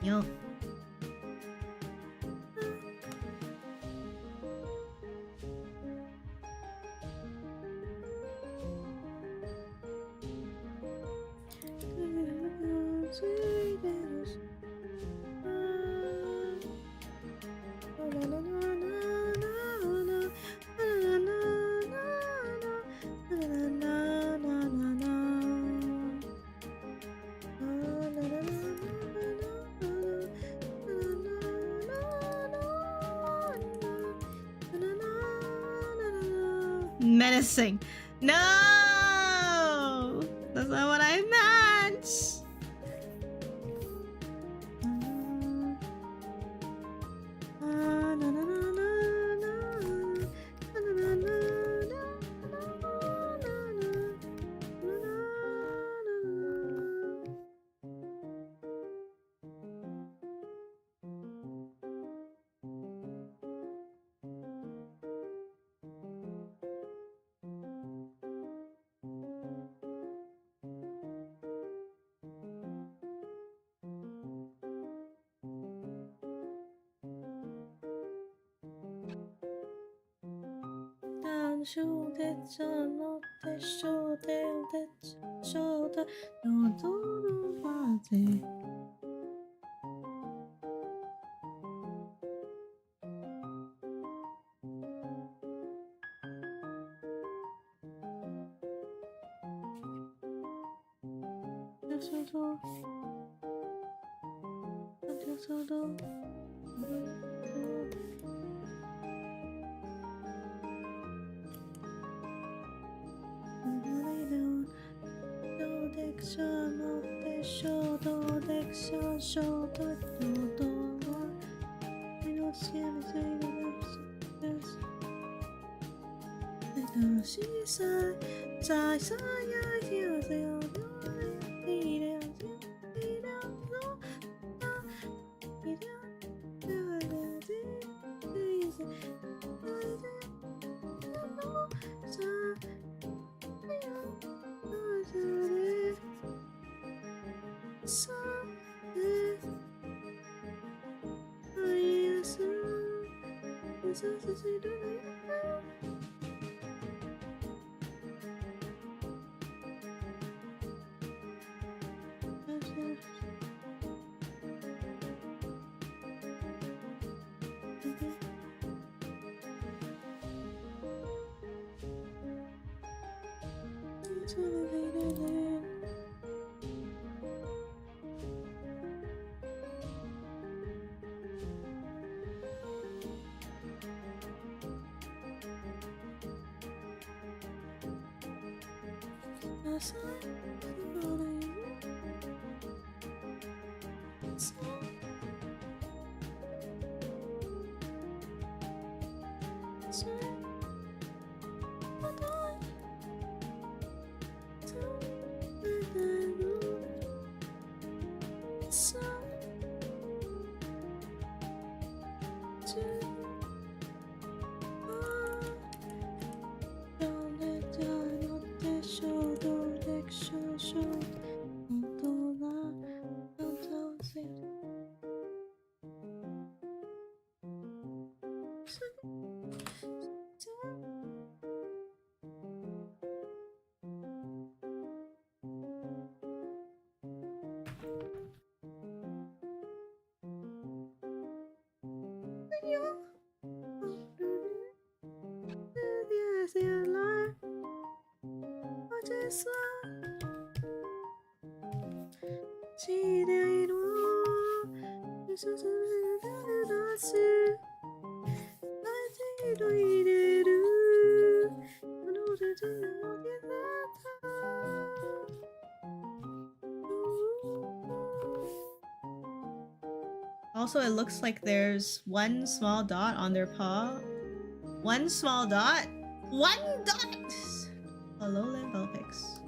Yo. Menacing. No! That's not what I meant! Also, it looks like there's one small dot on their paw. One small dot? One dot! Alolan Vulpix.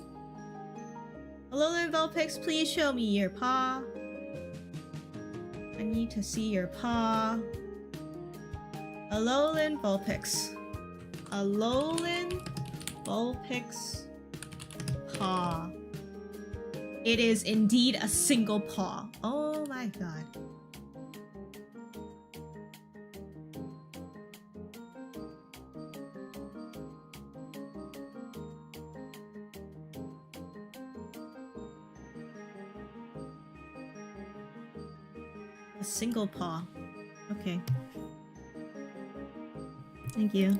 Alolan Vulpix, please show me your paw. I need to see your paw. Alolan Vulpix. Alolan Vulpix paw. It is indeed a single paw. Oh my god. A single paw. Okay. Thank you.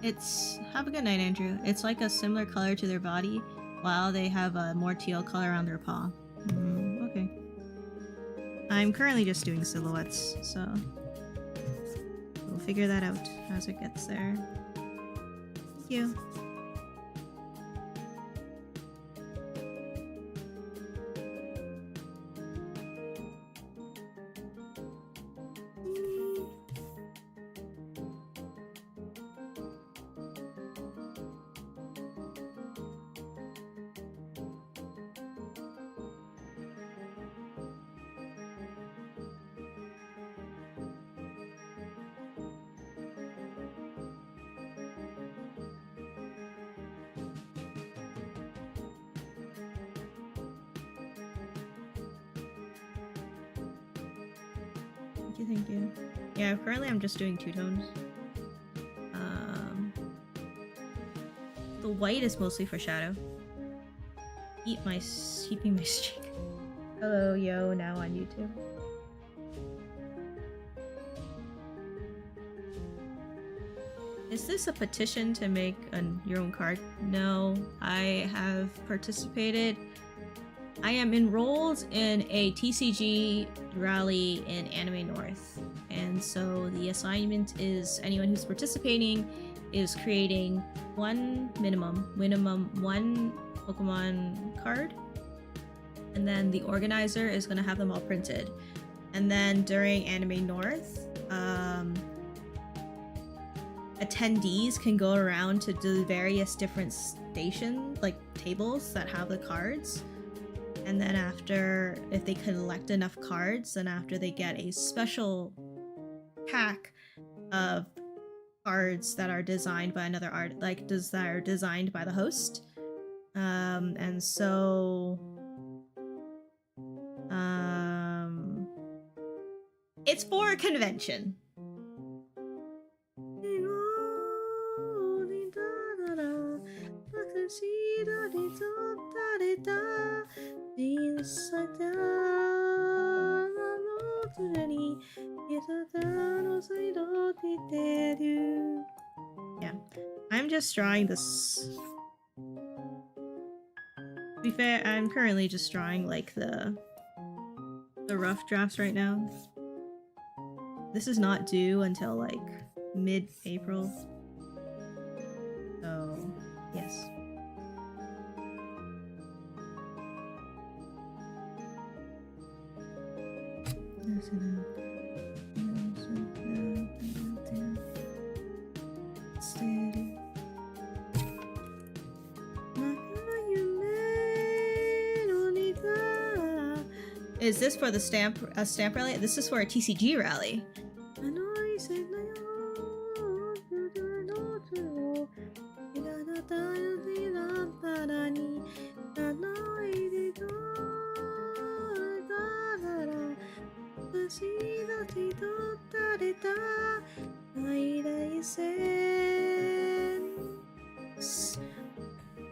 It's have a good night, Andrew. It's like a similar color to their body, while they have a more teal color on their paw. Okay. I'm currently just doing silhouettes, so we'll figure that out as it gets there. Thank you. Thank you. Yeah, currently I'm just doing two tones. The white is mostly for shadow. Keeping my streak. Hello, yo, now on YouTube. Is this a petition to make your own card? No, I have participated. I am enrolled in a TCG rally in Anime North, and so the assignment is anyone who's participating is creating minimum one Pokemon card, and then the organizer is going to have them all printed, and then during Anime North, attendees can go around to the various different stations, like tables that have the cards. And then after, if they collect enough cards, then after they get a special pack of cards that are designed by another that are designed by the host. And so, it's for a convention. Yeah, I'm just drawing this. To be fair, I'm currently just drawing like the rough drafts right now. This is not due until like mid-April. So, yes. Is this for the stamp rally? This is for a TCG rally.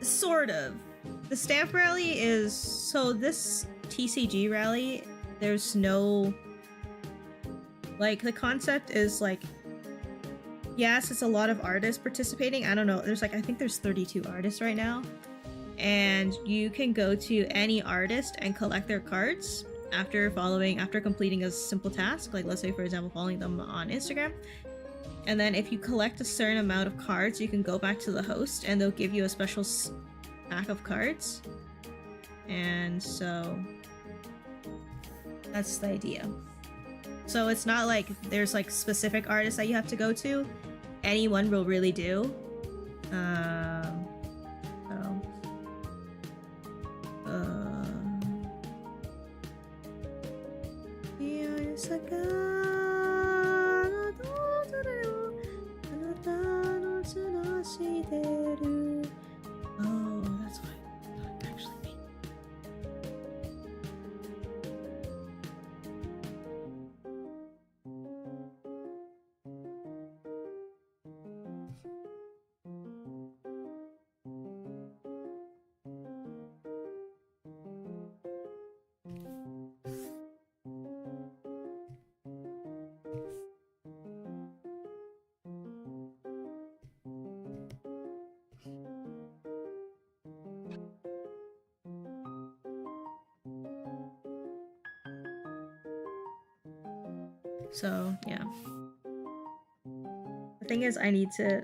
Sort of. The stamp rally is so this TCG rally, there's no like the concept is like yes, it's a lot of artists participating. I don't know. There's like I think there's 32 artists right now. And you can go to any artist and collect their cards after completing a simple task, like let's say for example following them on Instagram. And then if you collect a certain amount of cards, you can go back to the host and they'll give you a special pack of cards. And so that's the idea. So it's not like there's like specific artists that you have to go to. Anyone will really do. Oh, that's why. Actually, me. So yeah. The thing is, I need to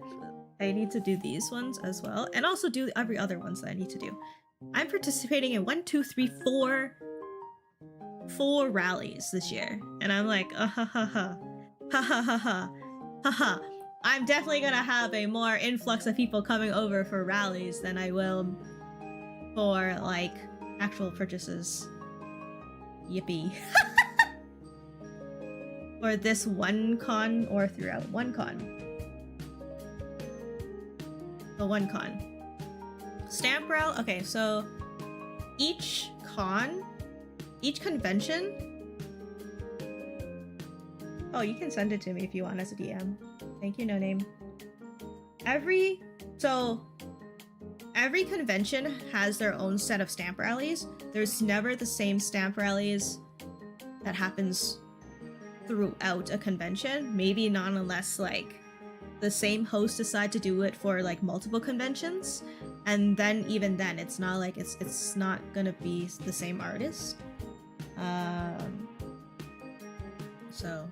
do these ones as well, and also do every other ones that I need to do. I'm participating in 4 rallies this year, and I'm like, ha ha ha ha ha ha ha ha ha. I'm definitely gonna have a more influx of people coming over for rallies than I will for like actual purchases. Yippee. Or this one con or throughout one con. The one con. Stamp rally. Okay, so each convention. Oh, you can send it to me if you want as a DM. Thank you, No Name. Every convention has their own set of stamp rallies. There's never the same stamp rallies that happens throughout a convention. Maybe not unless like the same host decide to do it for like multiple conventions, and then even then it's not like it's not gonna be the same artist. So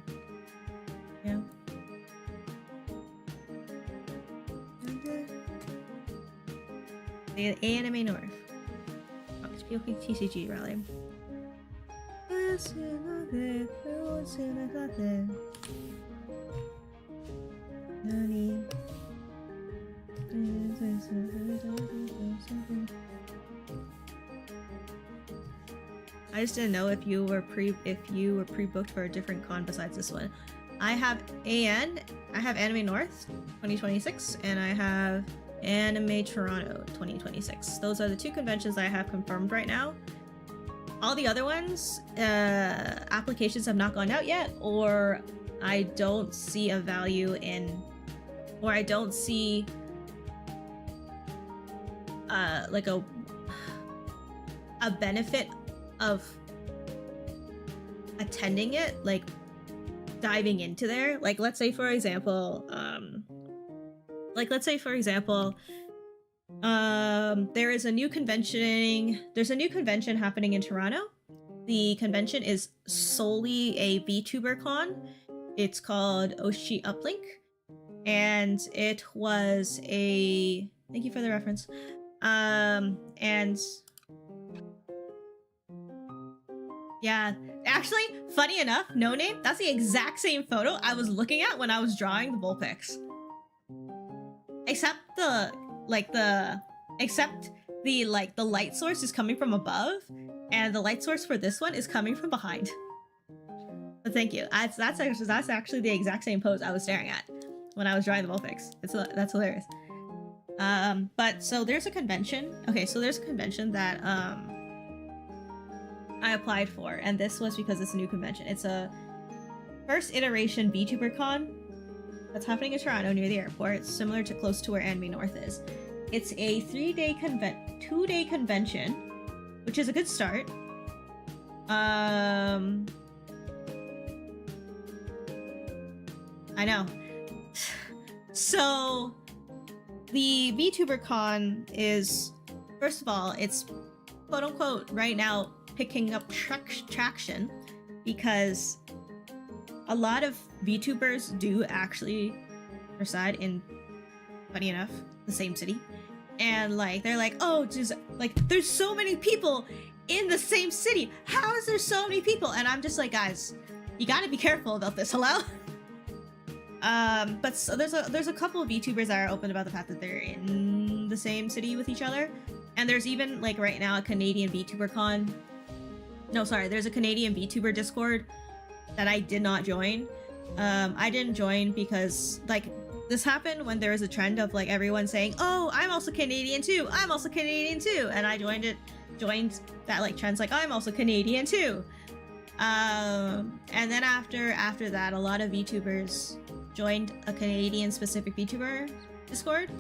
yeah. The Anime North. Oh, it's POP TCG rally. Nani? I just didn't know if you were pre-booked for a different con besides this one. I have Anime North 2026, and I have Anime Toronto 2026. Those are the 2 conventions I have confirmed right now. All the other ones, applications have not gone out yet, or I don't see a value in, or I don't see like a benefit of attending it, like diving into there. Like let's say for example, there's a new convention happening in Toronto. The convention is solely a VTuber con. It's called Oshi Uplink, and it was a, thank you for the reference. And yeah, actually, funny enough, No Name, that's the exact same photo I was looking at when I was drawing the Vulpix. Except the light source is coming from above, and the light source for this one is coming from behind. But thank you. That's actually the exact same pose I was staring at when I was drawing the Vulpix. That's hilarious. But so there's a convention. Okay, so there's a convention that I applied for, and this was because it's a new convention. It's a first iteration VTuber con that's happening in Toronto near the airport. It's similar to close to where Anime North is. It's a 2-day convention, which is a good start. I know. So the VTuber con is, first of all, it's quote unquote right now picking up traction because a lot of VTubers do actually reside in, funny enough, the same city. And like they're like, oh, just like there's so many people in the same city. How is there so many people? And I'm just like, guys, you gotta be careful about this, hello? But so there's a couple of VTubers that are open about the fact that they're in the same city with each other. And there's even like right now a Canadian VTuber con. No, sorry, there's a Canadian VTuber Discord that I did not join. I didn't join because like this happened when there was a trend of like everyone saying, oh, I'm also Canadian too, I'm also Canadian too, and I joined that like trends like, I'm also Canadian too. And then after that, a lot of VTubers joined a Canadian specific VTuber Discord.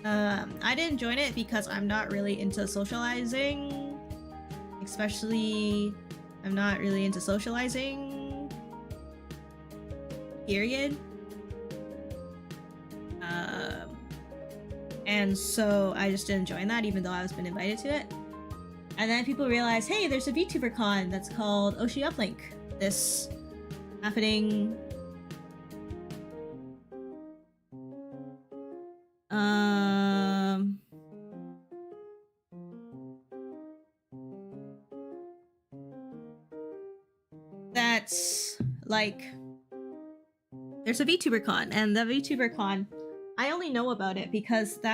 I didn't join it because I'm not really into socializing. Especially, I'm not really into socializing. Period. And so I just didn't join that, even though I was been invited to it. And then people realized, hey, there's a VTuber con that's called Oshi Uplink this happening. That's like, there's a VTuberCon, and the VTuberCon, I only know about it because in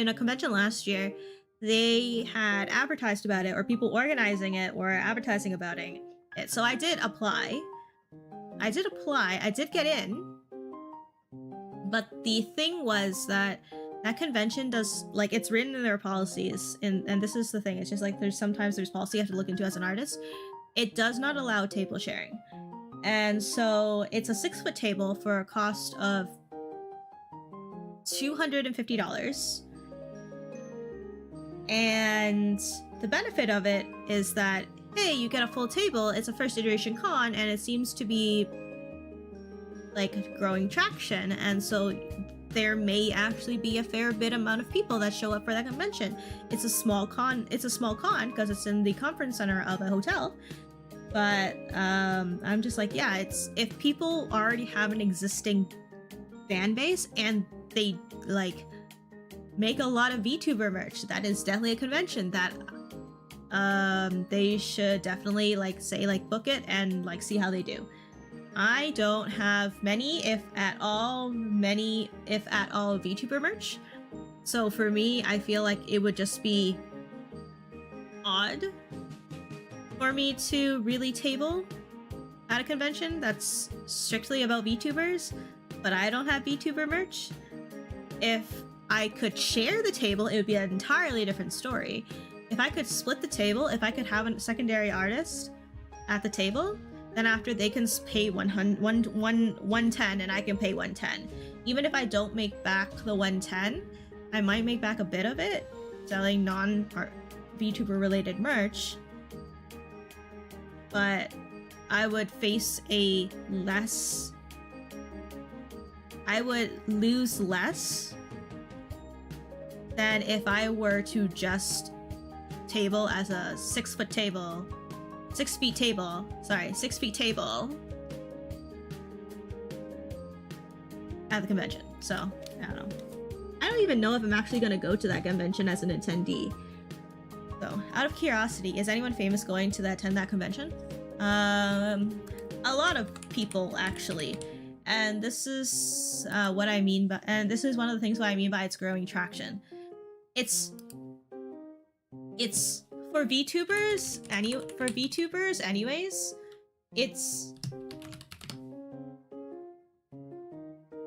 a convention last year, they had advertised about it, or people organizing it were advertising about it. So I did apply. I did get in. But the thing was that convention does, like, it's written in their policies, and this is the thing, it's just like sometimes there's policy you have to look into as an artist. It does not allow table sharing. And so it's a 6-foot table for a cost of $250. And the benefit of it is that, hey, you get a full table, it's a first iteration con, and it seems to be like growing traction, and so there may actually be a fair bit amount of people that show up for that convention. It's a small con because it's in the conference center of a hotel. But I'm just like, yeah, it's, if people already have an existing fan base and they like make a lot of VTuber merch, that is definitely a convention that they should definitely like say like book it and like see how they do. I don't have many, if at all, VTuber merch. So for me, I feel like it would just be odd for me to really table at a convention that's strictly about VTubers, but I don't have VTuber merch. If I could share the table, it would be an entirely different story. If I could split the table, if I could have a secondary artist at the table, then after they can pay 110 and I can pay 110. Even if I don't make back the 110, I might make back a bit of it selling non-VTuber related merch, but I would lose less than if I were to just table as a 6 feet table at the convention. So I don't know. I don't even know if I'm actually gonna go to that convention as an attendee. So, out of curiosity, is anyone famous going to attend that convention? A lot of people actually, and this is what I mean by, and this is one of the things what I mean by it's growing traction. It's for VTubers anyways. It's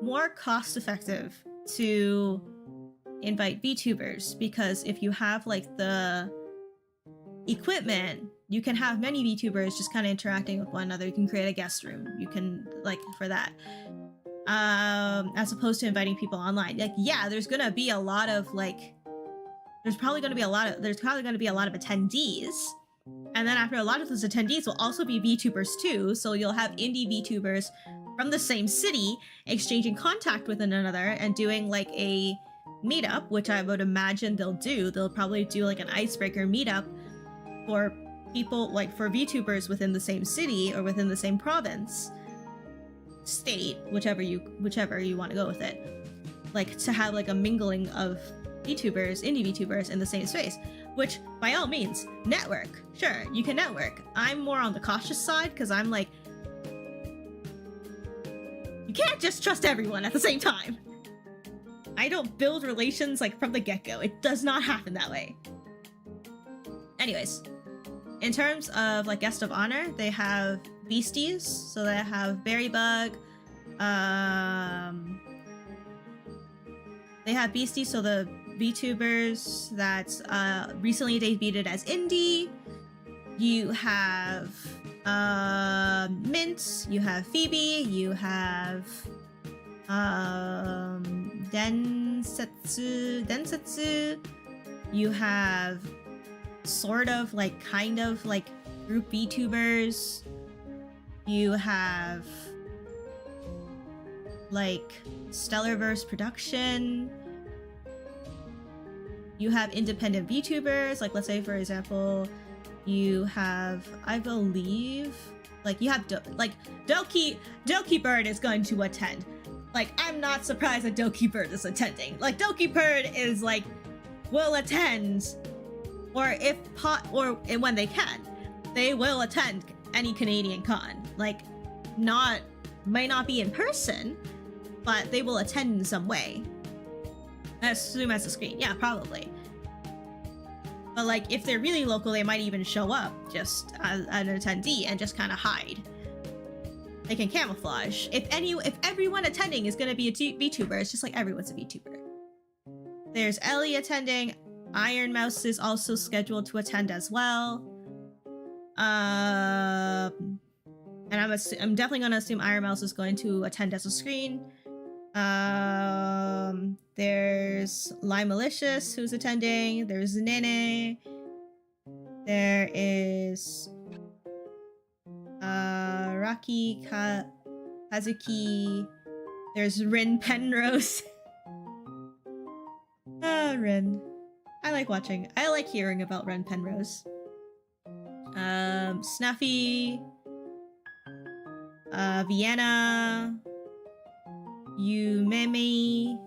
more cost effective to invite VTubers, because if you have like the equipment, you can have many VTubers just kind of interacting with one another. You can create a guest room, you can like for that, as opposed to inviting people online. Like, yeah, there's probably gonna be a lot of attendees, and then after a lot of those attendees will also be VTubers too, so you'll have indie VTubers from the same city exchanging contact with one another and doing like a meetup, which I would imagine they'll probably do like an icebreaker meetup for people, like for VTubers within the same city or within the same province, state, whichever you want to go with it, like to have like a mingling of indie VTubers in the same space, which by all means, network. Sure, you can network. I'm more on the cautious side because I'm like, you can't just trust everyone at the same time. I don't build relations like from the get-go. It does not happen that way. Anyways, in terms of like guest of honor, they have Beasties, so they have Berrybug. They have Beasties, so the VTubers that recently debuted as indie. You have Mint, you have Phoebe, you have Densetsu, you have sort of like kind of like group VTubers, you have like Stellarverse Production, you have independent VTubers, like let's say for example You have, I believe, like you have Doki Bird is going to attend. Like, I'm not surprised that Doki Bird is attending. Like, Doki Bird is like will attend, or when they can, they will attend any Canadian con. Like, may not be in person, but they will attend in some way. I assume as a screen. Yeah, probably. But like, if they're really local, they might even show up just as an attendee and just kind of hide. They can camouflage. If everyone attending is going to be a VTuber, it's just like everyone's a VTuber. There's Ellie attending. Iron Mouse is also scheduled to attend as well. And I'm definitely going to assume Iron Mouse is going to attend as a screen. There's Lime Malicious who's attending. There's Nene. There is Raki Kazuki. There's Rin Penrose. Rin. I like hearing about Rin Penrose. Snuffy. Vienna. Yumemi.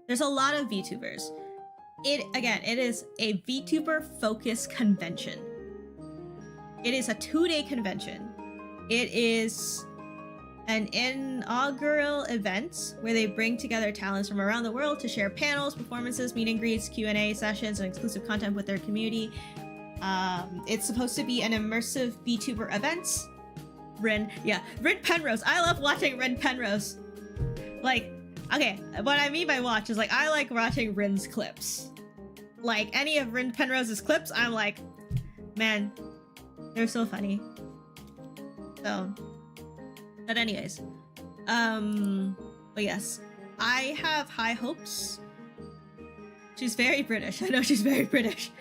There's a lot of VTubers. It is a VTuber focused convention. It is a 2-day convention. It is an inaugural event where they bring together talents from around the world to share panels, performances, meet and greets, Q&A sessions, and exclusive content with their community. It's supposed to be an immersive VTuber event. Rin Penrose. I love watching Rin Penrose. Like, okay, what I mean by watch is like, I like watching Rin's clips. Like, any of Rin Penrose's clips, I'm like, man, they're so funny. So, but anyways, but yes, I have high hopes. She's very British. I know she's very British.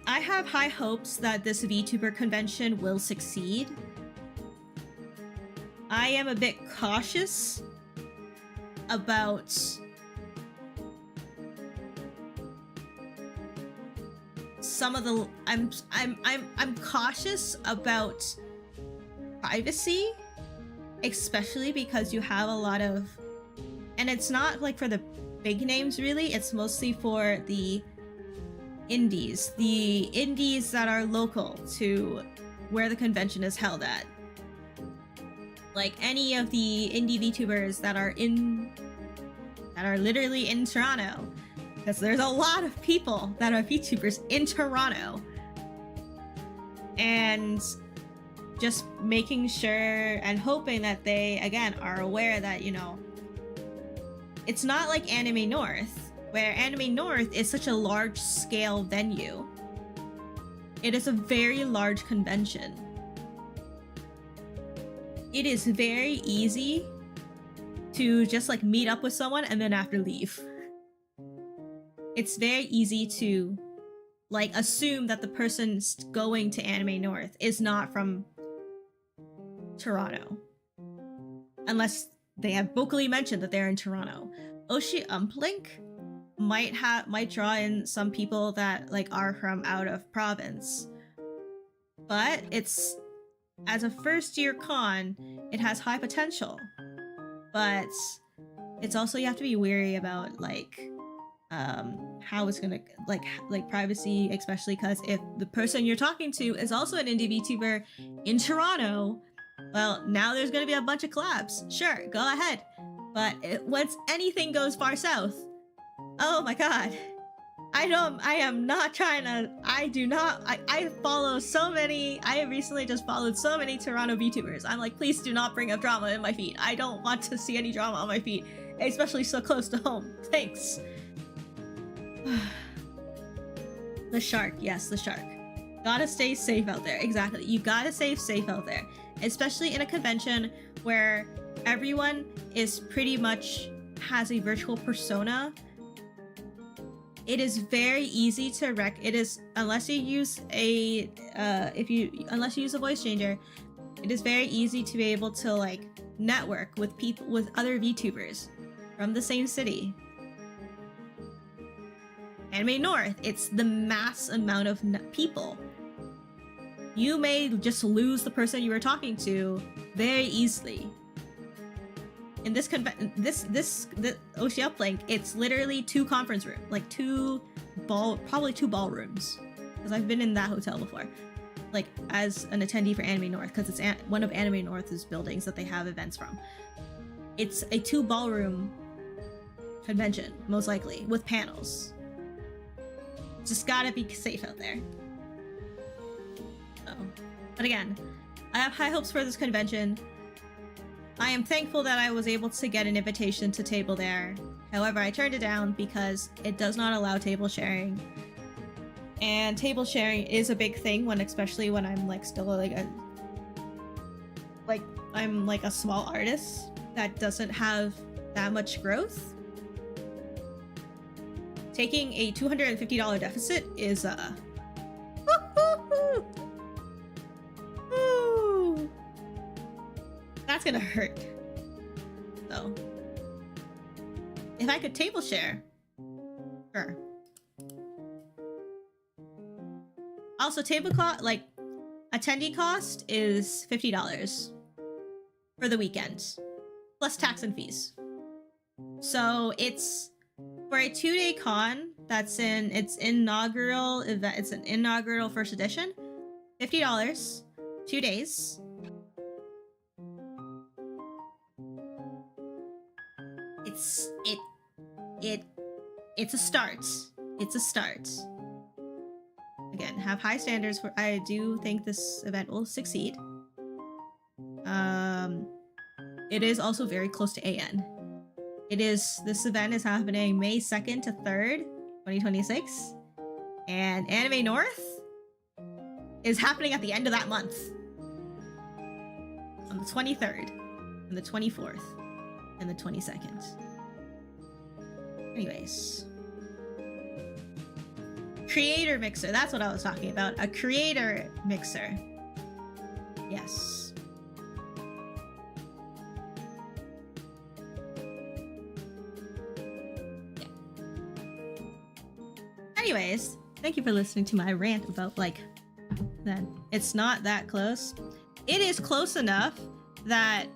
I have high hopes that this VTuber convention will succeed. I am a bit cautious about some of the I'm cautious about privacy, especially because you have a lot of, and it's not like for the big names really, it's mostly for the indies that are local to where the convention is held at. Like any of the indie VTubers that are literally in Toronto, because there's a lot of people that are VTubers in Toronto, and just making sure and hoping that they again are aware that, you know, it's not like Anime North, where Anime North is such a large scale venue. It is a very large convention. It is very easy to just like meet up with someone and then after leave. It's very easy to like assume that the person going to Anime North is not from Toronto, unless they have vocally mentioned that they're in Toronto. Oshi Umplink might draw in some people that like are from out of province, but it's, as a first year con, it has high potential, but it's also, you have to be wary about like how it's gonna like privacy, especially because if the person you're talking to is also an indie VTuber in Toronto, well, now there's gonna be a bunch of collabs. Sure, go ahead, but once anything goes far south, oh my god, I follow so many. I recently just followed so many Toronto VTubers. I'm like, please do not bring up drama in my feed. I don't want to see any drama on my feed, especially so close to home. Thanks. The shark. Yes, the shark. Gotta stay safe out there. Exactly. You gotta stay safe out there. Especially in a convention where everyone is pretty much has a virtual persona. It is very easy to it is, unless you use a unless you use a voice changer, it is very easy to be able to like network with other VTubers from the same city. Anime North, it's the mass amount of people. You may just lose the person you were talking to very easily. In this Oshi Uplink, it's literally 2 conference rooms, like probably 2 ballrooms, because I've been in that hotel before, like as an attendee for Anime North, because it's one of Anime North's buildings that they have events from. It's a 2 ballroom convention, most likely, with panels. Just gotta be safe out there. So, but again, I have high hopes for this convention. I am thankful that I was able to get an invitation to table there. However, I turned it down because it does not allow table sharing. And table sharing is a big thing especially when I'm like still I'm like a small artist that doesn't have that much growth. Taking a $250 deficit is that's gonna hurt. So if I could table share, sure. Also, table cost, like attendee cost, is $50 for the weekend, plus tax and fees. So it's for a 2-day con that's its inaugural event. It's an inaugural first edition. $50, 2 days. It's a start. It's a start. Again, have high standards for. I do think this event will succeed. It is also very close to AN. This event is happening May 2nd to 3rd, 2026. And Anime North is happening at the end of that month. On the 23rd, and the 24th, and the 22nd. Anyways. Creator mixer, that's what I was talking about. A creator mixer. Yes. Yeah. Anyways, thank you for listening to my rant about that it's not that close. It is close enough that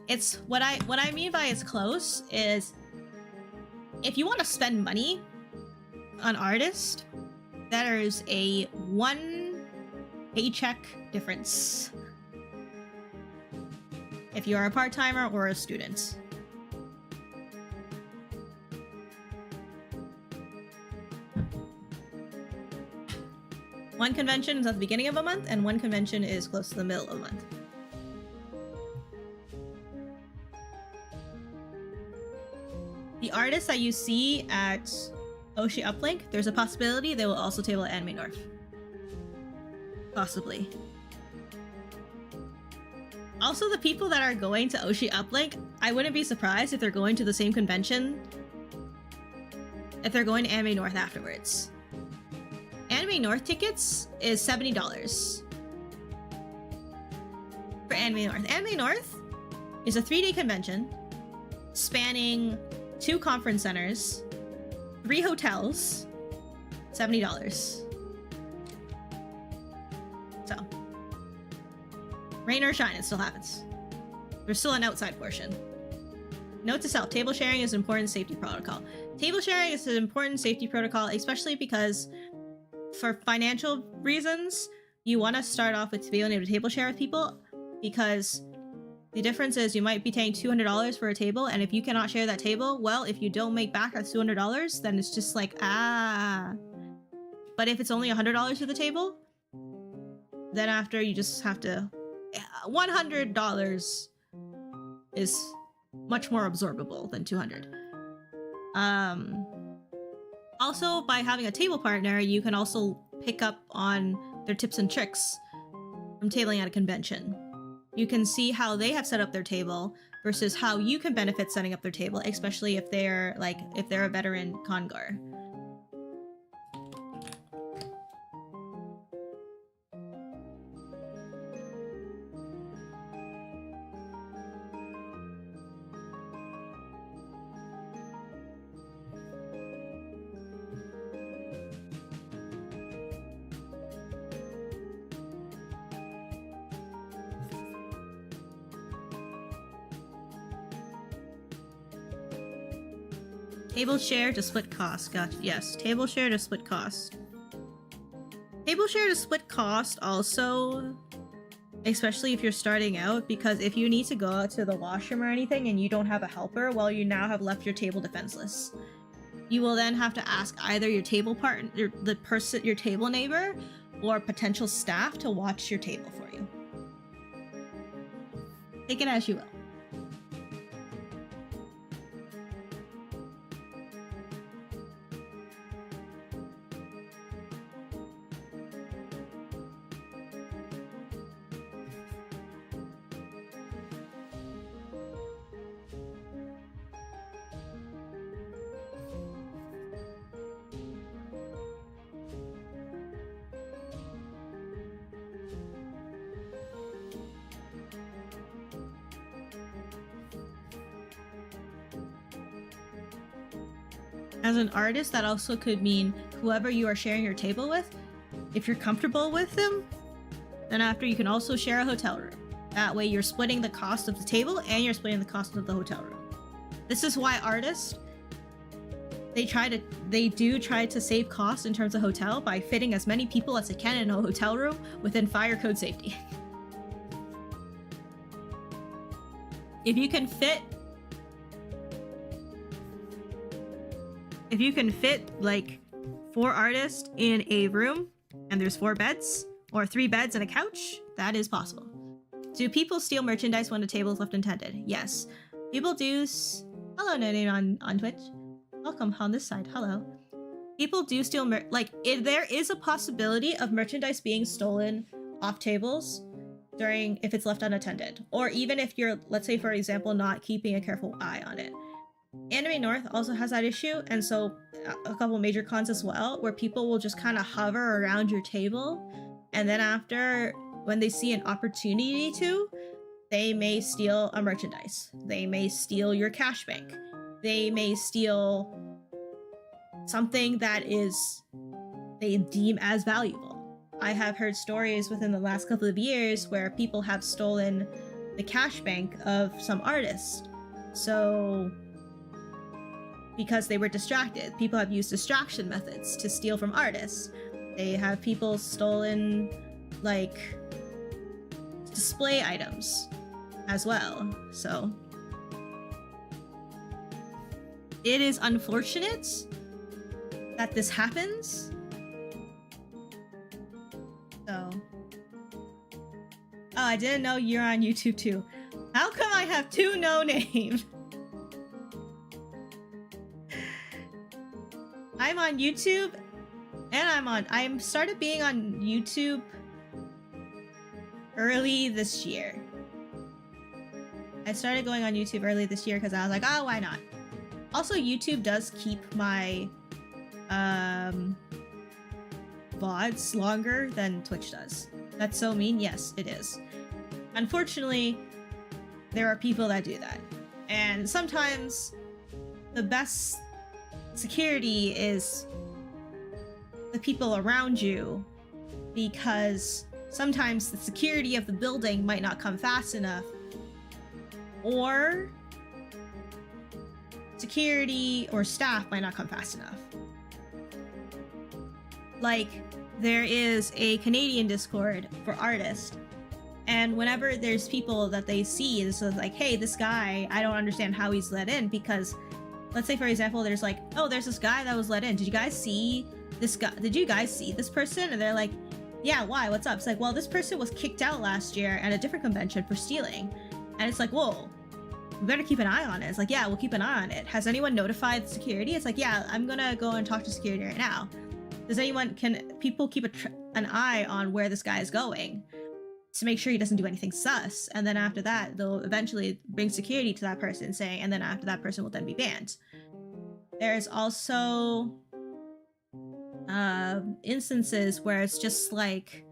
it's what I mean by it's close is if you want to spend money on artist, there is a 1 paycheck difference if you're a part-timer or a student. One convention is at the beginning of a month, and one convention is close to the middle of the month. The artists that you see at Oshi Uplink, there's a possibility they will also table at Anime North. Possibly. Also, the people that are going to Oshi Uplink, I wouldn't be surprised if they're going to the same convention if they're going to Anime North afterwards. Anime North tickets is $70 for Anime North. Anime North is a 3-day convention spanning 2 conference centers, 3 hotels, $70. So, rain or shine, it still happens. There's still an outside portion. Note to self, table sharing is an important safety protocol. Table sharing is an important safety protocol, especially because for financial reasons, you want to start off with being able to table share with people, because the difference is you might be paying $200 for a table, and if you cannot share that table, well, if you don't make back that $200, then it's just like, But if it's only $100 for the table, then after you just have to... $100 is much more absorbable than $200. Also, by having a table partner, you can also pick up on their tips and tricks from tabling at a convention. You can see how they have set up their table versus how you can benefit setting up their table, especially if they're a veteran congar. Table share to split cost. Gotcha. Yes, table share to split cost. Table share to split cost also, especially if you're starting out, because if you need to go out to the washroom or anything and you don't have a helper, well, you now have left your table defenseless. You will then have to ask either your table partner, your table neighbor, or potential staff to watch your table for you. Take it as you will. As an artist, that also could mean whoever you are sharing your table with, if you're comfortable with them, then after you can also share a hotel room. That way you're splitting the cost of the table and you're splitting the cost of the hotel room. This is why artists, they do try to save costs in terms of hotel by fitting as many people as they can in a hotel room within fire code safety. If you can fit like 4 artists in a room and there's 4 beds or 3 beds and a couch, that is possible. Do people steal merchandise when a table is left untended? Yes. People do. Hello, Nene on Twitch. Welcome on this side. Hello. People do steal if there is a possibility of merchandise being stolen off tables if it's left unattended, or even if you're, let's say for example, not keeping a careful eye on it. Anime North also has that issue, and so a couple major cons as well, where people will just kind of hover around your table, and then after, when they see an opportunity to, they may steal a merchandise. They may steal your cash bank. They may steal something that they deem as valuable. I have heard stories within the last couple of years where people have stolen the cash bank of some artists. So, because they were distracted, people have used distraction methods to steal from artists. They have people stolen, like, display items as well. So, it is unfortunate that this happens. So, oh, I didn't know you're on YouTube too. How come I have 2 no names? I'm on YouTube, and I started being on YouTube early this year. I started going on YouTube early this year because I was like, oh, why not? Also, YouTube does keep my VODs longer than Twitch does. That's so mean? Yes, it is. Unfortunately, there are people that do that. And sometimes the best security is the people around you, because sometimes the security of the building might not come fast enough, or security or staff might not come fast enough. Like, there is a Canadian Discord for artists, and whenever there's people that they see, this is like, hey, this guy, I don't understand how he's let in, because let's say, for example, there's like, oh, there's this guy that was let in. Did you guys see this guy? Did you guys see this person? And they're like, yeah, why? What's up? It's like, well, this person was kicked out last year at a different convention for stealing. And it's like, whoa, we better keep an eye on it. It's like, yeah, we'll keep an eye on it. Has anyone notified security? It's like, yeah, I'm gonna go and talk to security right now. Can people keep an eye on where this guy is going to make sure he doesn't do anything sus? And then after that, they'll eventually bring security to that person saying, and then after that person will then be banned. There's also instances where it's just like,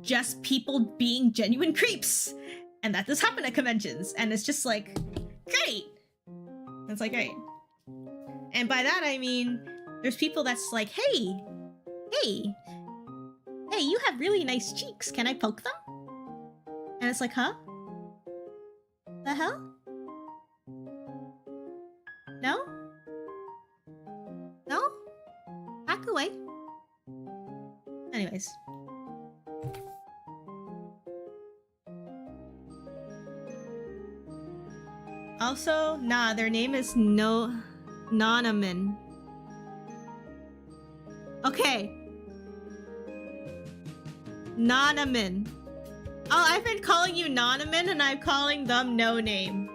just people being genuine creeps. And that does happen at conventions. And it's just like, great. It's like, great. And by that, I mean, there's people that's like, hey, you have really nice cheeks. Can I poke them? And it's like, huh? The hell? No? Also, nah, their name is Nonamin. Okay. Nonamin. Oh, I've been calling you Nonamin and I'm calling them No Name.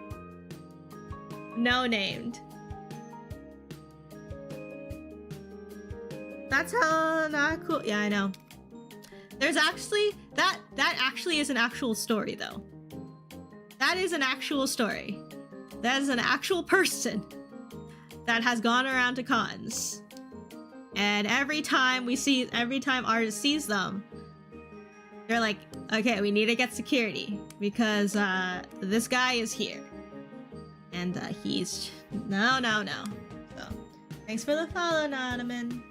No named. That's how not cool. Yeah, I know. There's actually that actually is an actual story though. That is an actual story. That is an actual person that has gone around to cons. And every time artists sees them, they're like, okay, we need to get security because this guy is here. And he's no. So thanks for the follow, Nonamin.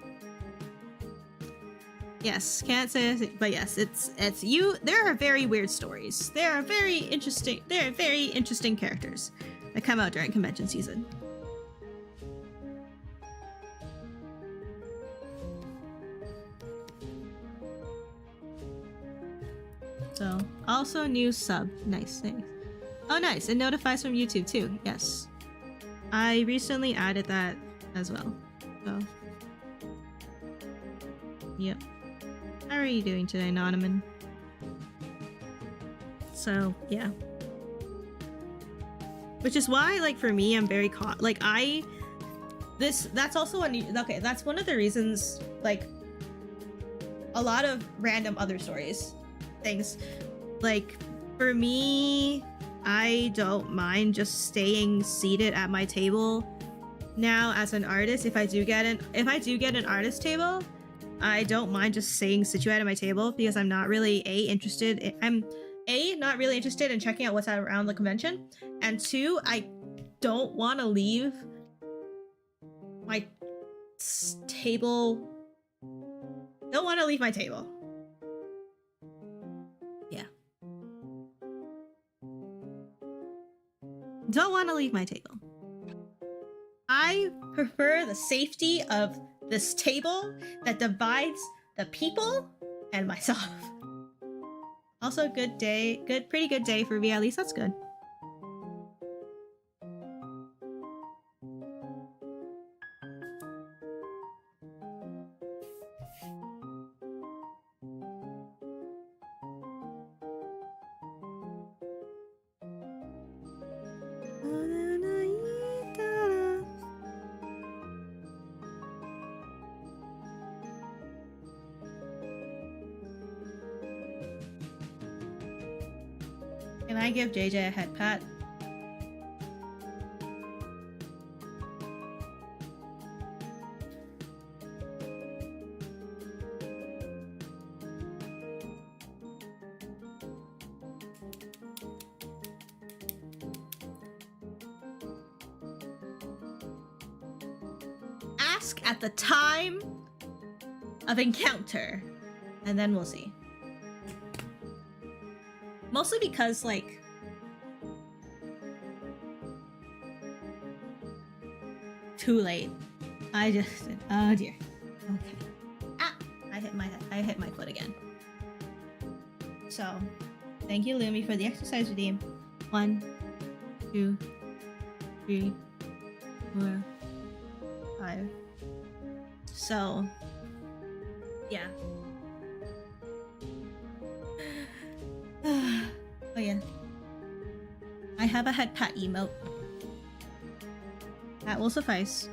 Yes, can't say anything, but yes, it's you. There are very weird stories. There are very interesting characters that come out during convention season. So, also new sub. Nice. Oh, nice. It notifies from YouTube too. Yes. I recently added that as well. So, yep. How are you doing today, Nonamin? So, yeah. Which is why, like, for me, I'm very that's also that's one of the reasons, like, a lot of random other things. Like, for me, I don't mind just staying seated at my table now as an artist. If I do get an artist table, I don't mind just staying situated at my table because I'm not really not really interested in checking out what's around the convention, and 2, I don't want to leave my table. Don't want to leave my table. Yeah. Don't want to leave my table. I prefer the safety of this table that divides the people and myself. Also, pretty good day for me, at least that's good. Can I give JJ a head pat? Ask at the time of encounter, and then we'll see. Mostly because, like, too late. I just did. Oh dear. Okay. Ah! I hit my foot again. So, thank you, Lumi, for the exercise redeem. 1, 2, 3, 4, 5. So, yeah. Oh yeah. I have a head pat emote. That will suffice.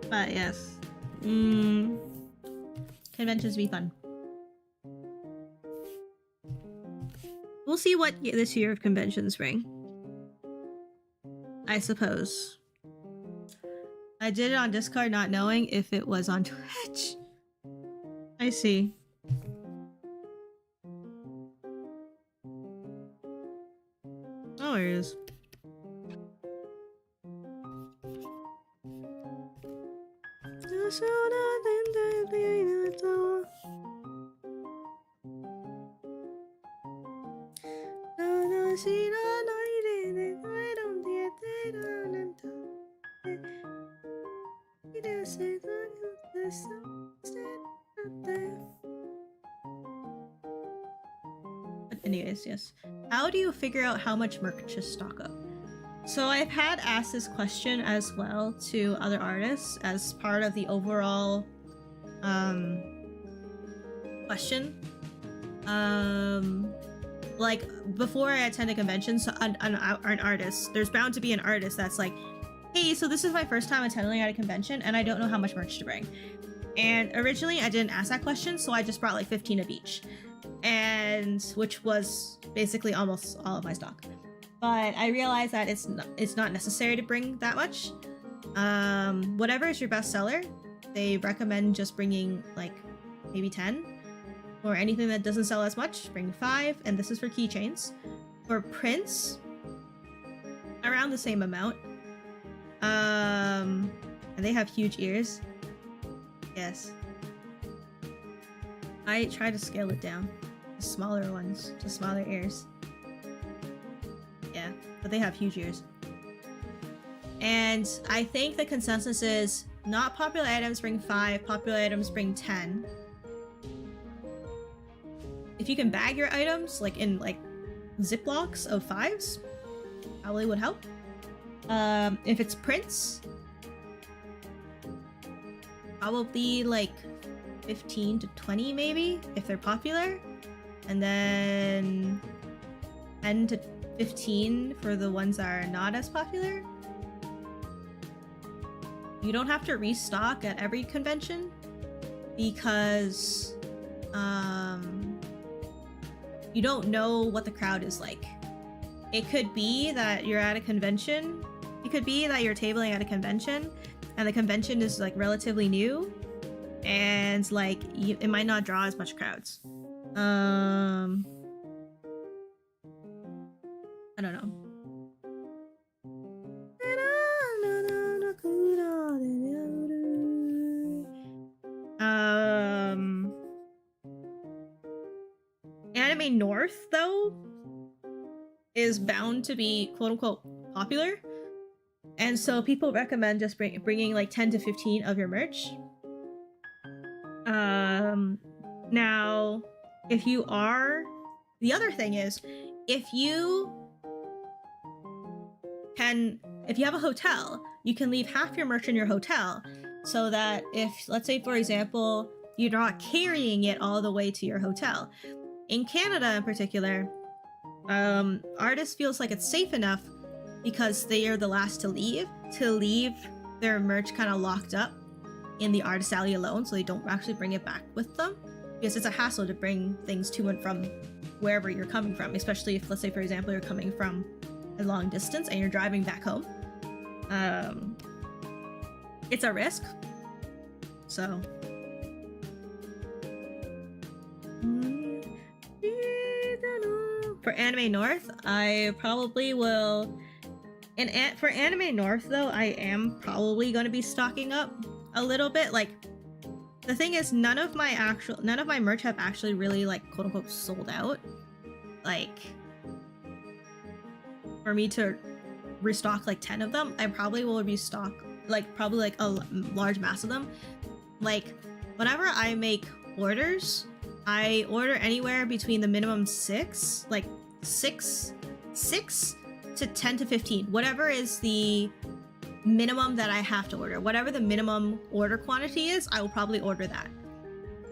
But yes. Conventions be fun. We'll see what this year of conventions bring. I suppose. I did it on Discord not knowing if it was on Twitch. I see. noise? But anyways, yes. How do you figure out how much merch to stock up? So I've had asked this question as well to other artists as part of the overall question. Like before I attend a convention, so an artist, there's bound to be an artist that's like, hey, so this is my first time attending at a convention and I don't know how much merch to bring. And originally I didn't ask that question, so I just brought like 15 of each, and which was basically almost all of my stock. But I realized that it's not necessary to bring that much. Whatever is your best seller, they recommend just bringing like maybe 10, or anything that doesn't sell as much, bring 5. And this is for keychains. For prints, around the same amount. And they have huge ears. Yes. I try to scale it down. The smaller ones, to smaller ears. Yeah, but they have huge ears. And I think the consensus is not popular items bring 5, popular items bring 10. If you can bag your items like in like Ziplocs of 5s, probably would help. If it's prints, probably like 15 to 20 maybe, if they're popular. And then 10 to 15 for the ones that are not as popular. You don't have to restock at every convention because you don't know what the crowd is like. It could be that you're at a convention. It could be that you're tabling at a convention and the convention is like relatively new and like it might not draw as much crowds. I don't know. Anime North, though, is bound to be quote-unquote popular. And so people recommend just bringing like 10 to 15 of your merch. Now, if you are... The other thing is, if you have a hotel, you can leave half your merch in your hotel so that if, let's say, for example, you're not carrying it all the way to your hotel. In Canada in particular, artists feels like it's safe enough because they are the last to leave their merch kind of locked up in the artist alley alone, so they don't actually bring it back with them because it's a hassle to bring things to and from wherever you're coming from, especially if, let's say, for example, you're coming from a long distance and you're driving back home. It's a risk. So for Anime North, I probably will. For Anime North, though, I am probably going to be stocking up a little bit. Like, the thing is, none of my merch have actually really, like, quote unquote sold out. Like, for me to restock like 10 of them, I probably will restock like a large mass of them. Like, whenever I make orders, I order anywhere between the minimum 6 to 10 to 15, whatever is the minimum that I have to order. Whatever the minimum order quantity is, I will probably order that.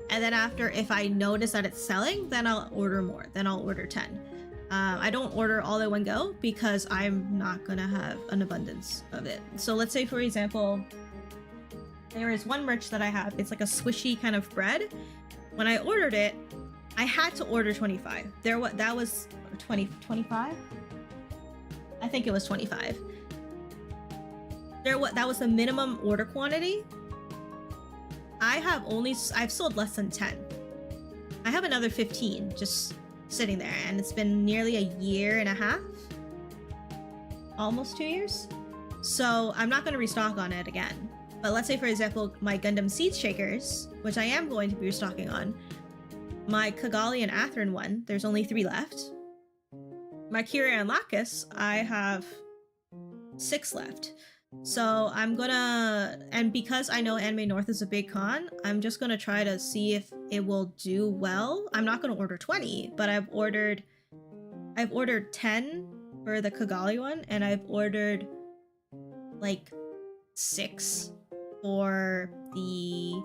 And then after, if I notice that it's selling, then I'll order more. Then I'll order 10. I don't order all in one go because I'm not gonna have an abundance of it. So let's say, for example, there is one merch that I have. It's like a squishy kind of bread. When I ordered it, I had to order 25. That was 25? I think it was 25. That was the minimum order quantity. I've sold less than 10. I have another 15 just sitting there, and it's been nearly a year and a half. almost 2 years. So I'm not going to restock on it again. But let's say, for example, my Gundam Seed Shakers, which I am going to be restocking on, my Kigali and Atherin one, there's only 3 left. My Kira and Lacus, I have 6 left. So I'm gonna, and because I know Anime North is a big con, I'm just gonna try to see if it will do well. I'm not gonna order 20, but I've ordered 10 for the Kigali one, and I've ordered like 6 for the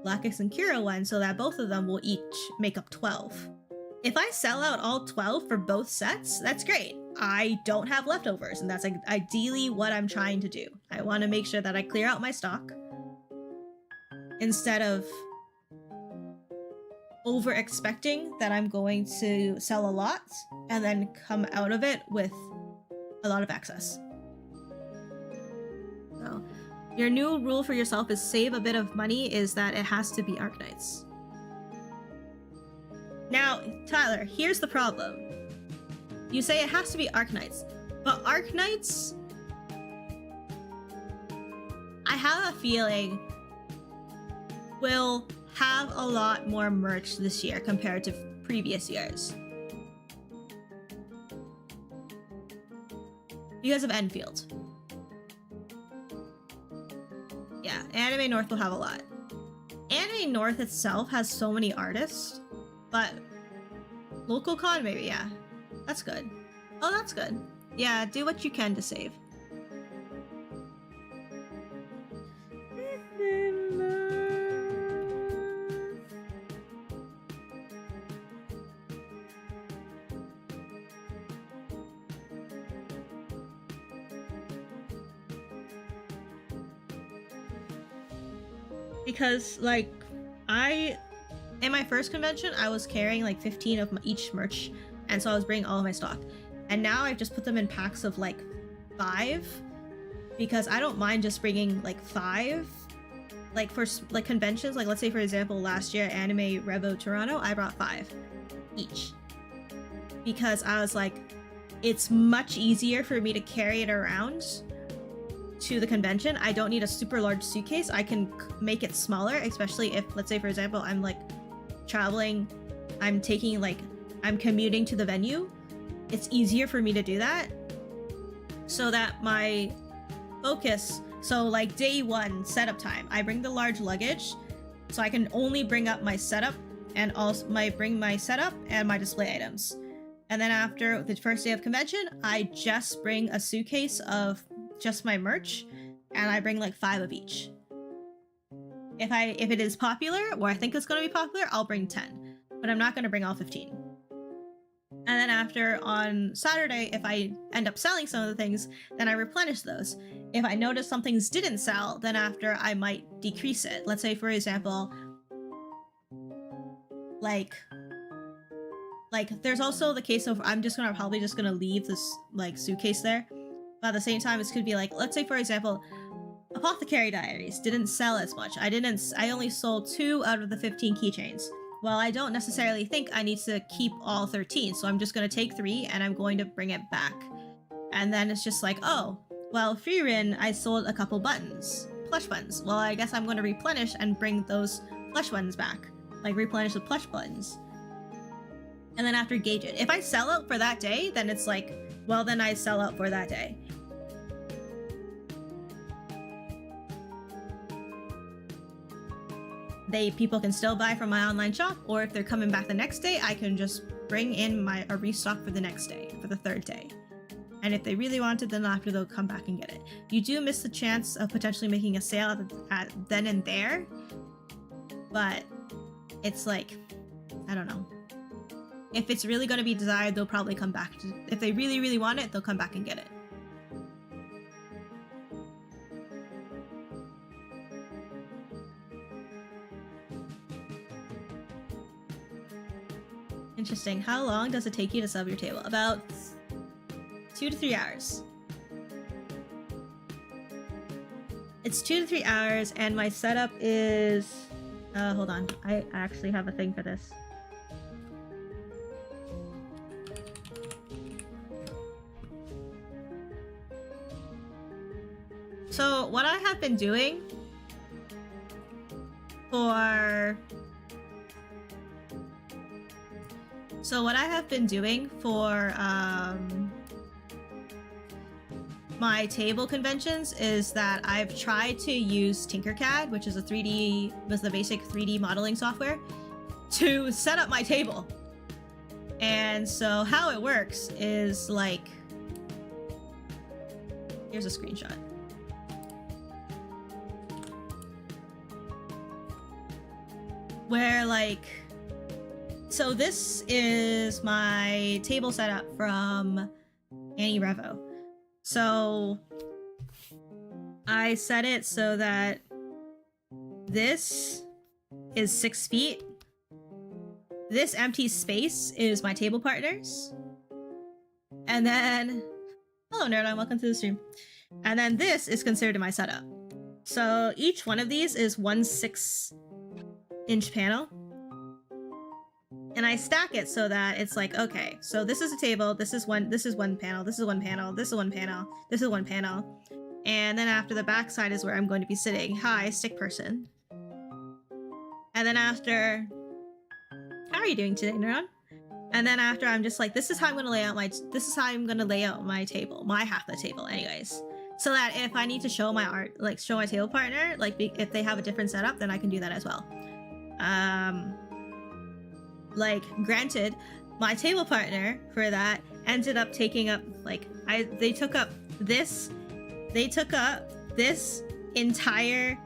Lacus and Kira one, so that both of them will each make up 12. If I sell out all 12 for both sets, that's great. I don't have leftovers, and that's like ideally what I'm trying to do. I want to make sure that I clear out my stock instead of over expecting that I'm going to sell a lot and then come out of it with a lot of excess. So your new rule for yourself is save a bit of money, is that it has to be Arknights. Now, Tyler, here's the problem. You say it has to be Arknights, but Arknights, I have a feeling, will have a lot more merch this year compared to previous years. Because of Enfield. Yeah, Anime North will have a lot. Anime North itself has so many artists, but local con maybe, yeah. That's good. Oh, that's good. Yeah, do what you can to save. Because, like, in my first convention, I was carrying like 15 of each merch, and so I was bringing all of my stock. And now I've just put them in packs of like 5, because I don't mind just bringing like 5. Like for like conventions, like let's say for example last year Anime Revo Toronto, I brought 5 each. Because I was like, it's much easier for me to carry it around to the convention. I don't need a super large suitcase. I can make it smaller, especially if, let's say for example, I'm like traveling, I'm commuting to the venue. It's easier for me to do that, so that my focus, so like day 1 setup time, I bring the large luggage, so I can only bring up my setup and also bring my setup and my display items. And then after the first day of convention, I just bring a suitcase of just my merch, and I bring like 5 of each. If it is popular, or I think it's going to be popular, I'll bring 10, but I'm not going to bring all 15. And then after on Saturday, if I end up selling some of the things, then I replenish those. If I notice some things didn't sell, then after I might decrease it. Let's say for example, like there's also the case of I'm probably just gonna leave this like suitcase there. But at the same time, it could be like, let's say for example, Apothecary Diaries didn't sell as much. I only sold 2 out of the 15 keychains. Well, I don't necessarily think I need to keep all 13, so I'm just going to take 3 and I'm going to bring it back. And then it's just like, oh, well, Frieren, I sold a couple buttons, plush buttons. Well, I guess I'm going to replenish and bring those plush buttons back. Like, replenish the plush buttons. And then after gauge it. If I sell out for that day, then it's like, well, then I sell out for that day. People can still buy from my online shop, or if they're coming back the next day, I can just bring in a restock for the next day, for the 3rd day. And if they really want it, then after they'll come back and get it. You do miss the chance of potentially making a sale at then and there, but it's like, I don't know. If it's really going to be desired, they'll probably come back. If they really, really want it, they'll come back and get it. Interesting. How long does it take you to sub your table? About 2 to 3 hours. It's 2 to 3 hours, and my setup is... hold on. I actually have a thing for this. So what I have been doing for my table conventions is that I've tried to use Tinkercad, which is the basic 3D modeling software, to set up my table. And so how it works is like, here's a screenshot. Where like, so this is my table setup from Annie Revo. So I set it so that this is 6 feet. This empty space is my table partners. And then, hello Nerdon, welcome to the stream. And then this is considered my setup. So each one of these is 1 6-inch panel. And I stack it so that it's like, okay, so this is a table, this is one panel, this is one panel, this is one panel, this is one panel. And then after the back side is where I'm going to be sitting. Hi, stick person. And then after, how are you doing today, Neuron? And then after I'm just like, this is how I'm gonna lay out my table, my half of the table anyways. So that if I need to show my art, like show my table partner, like if they have a different setup, then I can do that as well. Like, granted, my table partner for that ended up taking up, like, they took up this entire,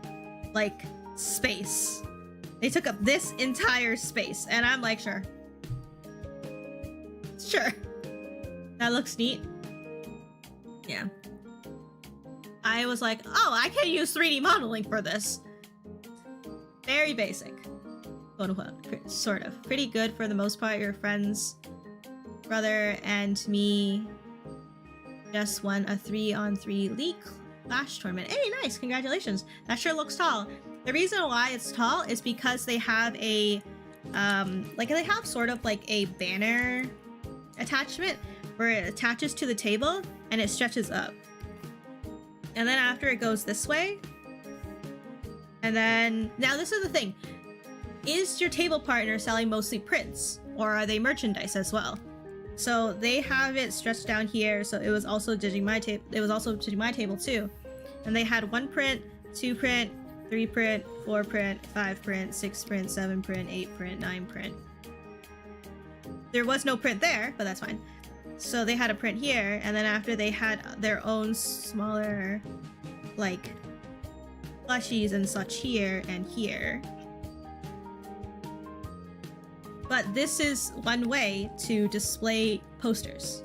like, space. They took up this entire space, and I'm like, sure. Sure. That looks neat. Yeah. I was like, oh, I can use 3D modeling for this. Very basic. Quote unquote, sort of. Pretty good for the most part. Your friend's brother and me just won a 3-on-3 League Clash tournament. Hey, nice! Congratulations. That sure looks tall. The reason why it's tall is because they have a, they have sort of like a banner attachment where it attaches to the table and it stretches up. And then after it goes this way. And then, now this is the thing. Is your table partner selling mostly prints, or are they merchandise as well? So they have it stretched down here, so it was also judging my table. It was also judging my table too, and they had 1 print, 2 print, 3 print, 4 print, 5 print, 6 print, 7 print, 8 print, 9 print. There was no print there, but that's fine. So they had a print here, and then after they had their own smaller, like, plushies and such here and here. But this is one way to display posters.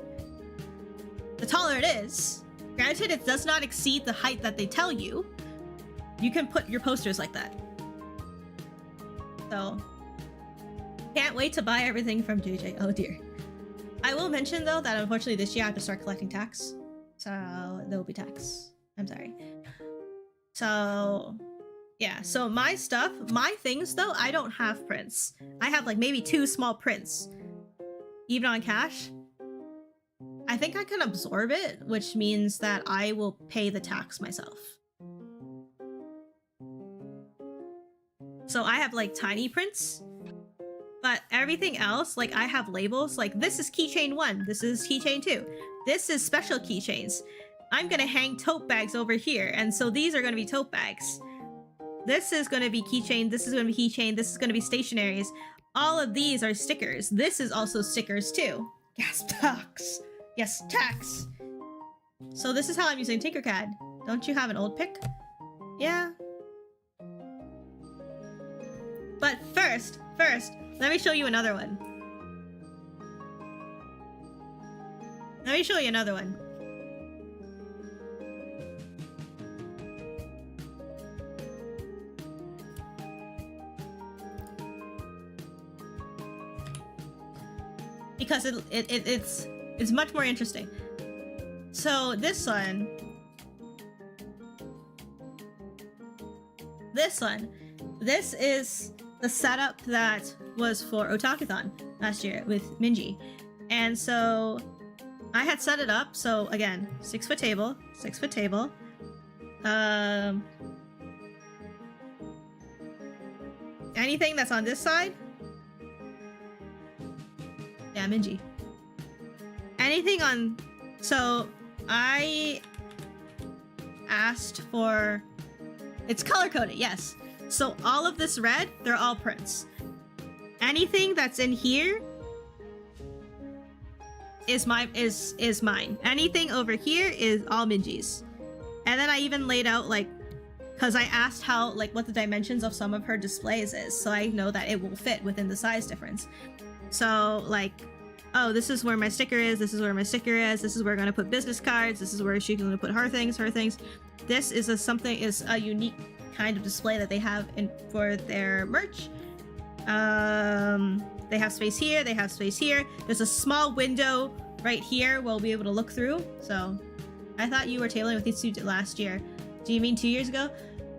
The taller it is, granted it does not exceed the height that they tell you, you can put your posters like that. So, can't wait to buy everything from JJ. Oh dear. I will mention though that unfortunately this year I have to start collecting tax. So there will be tax. I'm sorry. So yeah, so my stuff, my things though, I don't have prints. I have like maybe 2 small prints. Even on cash. I think I can absorb it, which means that I will pay the tax myself. So I have like tiny prints, but everything else, like I have labels, like this is keychain 1, this is keychain 2, this is special keychains. I'm gonna hang tote bags over here, and so these are gonna be tote bags. This is going to be keychain, this is going to be keychain, this is going to be stationaries. All of these are stickers. This is also stickers too. Yes, tax. Yes, tax. So this is how I'm using Tinkercad. Don't you have an old pic? Yeah. But first, let me show you another one. Let me show you another one. Because it's much more interesting. So this one, this is the setup that was for Otakuthon last year with Minji, and so I had set it up. So again, 6-foot table, Anything that's on this side? Yeah, Minji. Anything on... So, I asked for... It's color-coded, yes. So all of this red, they're all prints. Anything that's in here is mine. Anything over here is all Minji's. And then I even laid out, like, because I asked how, like, what the dimensions of some of her displays is, so I know that it will fit within the size difference. So, like, oh, this is where my sticker is, this is where my sticker is, this is where we're gonna put business cards, this is where she's gonna put her things. This is a unique kind of display that they have for their merch. They have space here, they have space here. There's a small window right here we'll be able to look through. So, I thought you were tabling with Hitsu last year. Do you mean 2 years ago?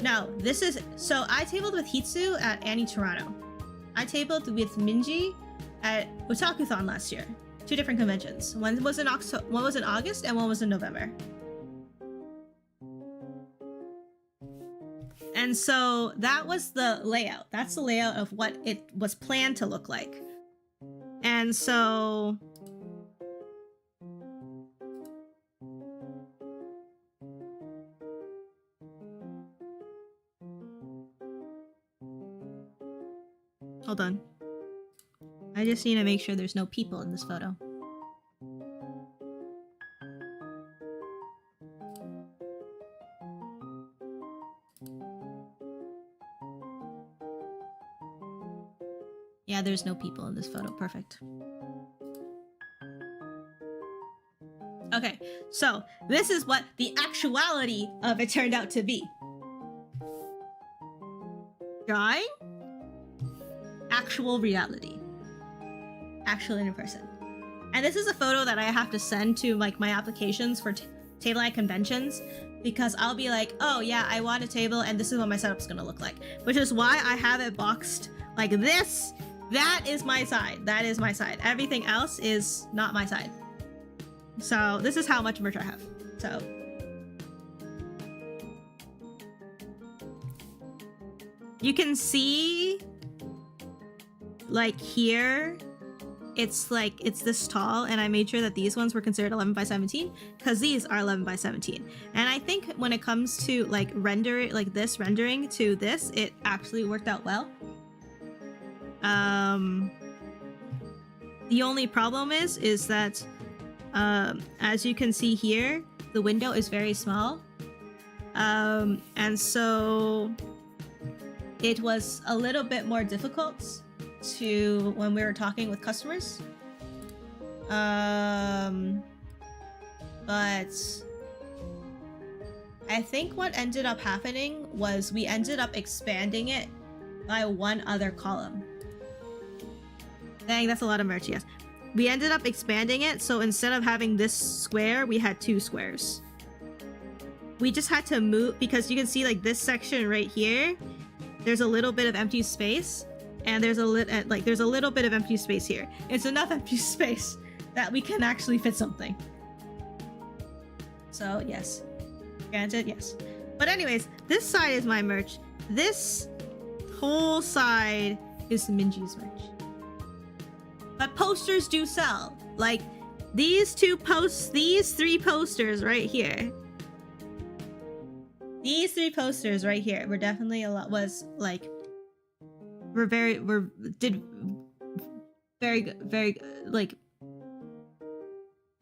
No, this is... So, I tabled with Hitsu at Annie Toronto. I tabled with Minji at Otakuthon last year. 2 different conventions. One was in August and one was in November. And so that was the layout. That's the layout of what it was planned to look like. And so... Hold on. I just need to make sure there's no people in this photo. Yeah, there's no people in this photo. Perfect. Okay, so this is what the actuality of it turned out to be. Drawing? Actual reality. Actual in person. And this is a photo that I have to send to like my applications for tabling conventions, because I'll be like, oh yeah, I want a table and this is what my setup's gonna look like. Which is why I have it boxed like this. That is my side. That is my side. Everything else is not my side. So this is how much merch I have. So you can see like here it's this tall, and I made sure that these ones were considered 11 by 17 because these are 11 by 17. And I think when it comes to like rendering to this, it actually worked out well. The only problem is that as you can see here, the window is very small, and so it was a little bit more difficult to when we were talking with customers, but I think what ended up happening was we ended up expanding it by one other column. Dang, that's a lot of merch, yes. We ended up expanding it, so instead of having this square, we had 2 squares. We just had to move, because you can see like this section right here, there's a little bit of empty space, and there's a little bit of empty space here. It's enough empty space that we can actually fit something. So yes, granted, yes. But anyways, this side is my merch. This whole side is Minji's merch. But posters do sell. Like these 3 posters right here. These 3 posters right here were definitely did very good, like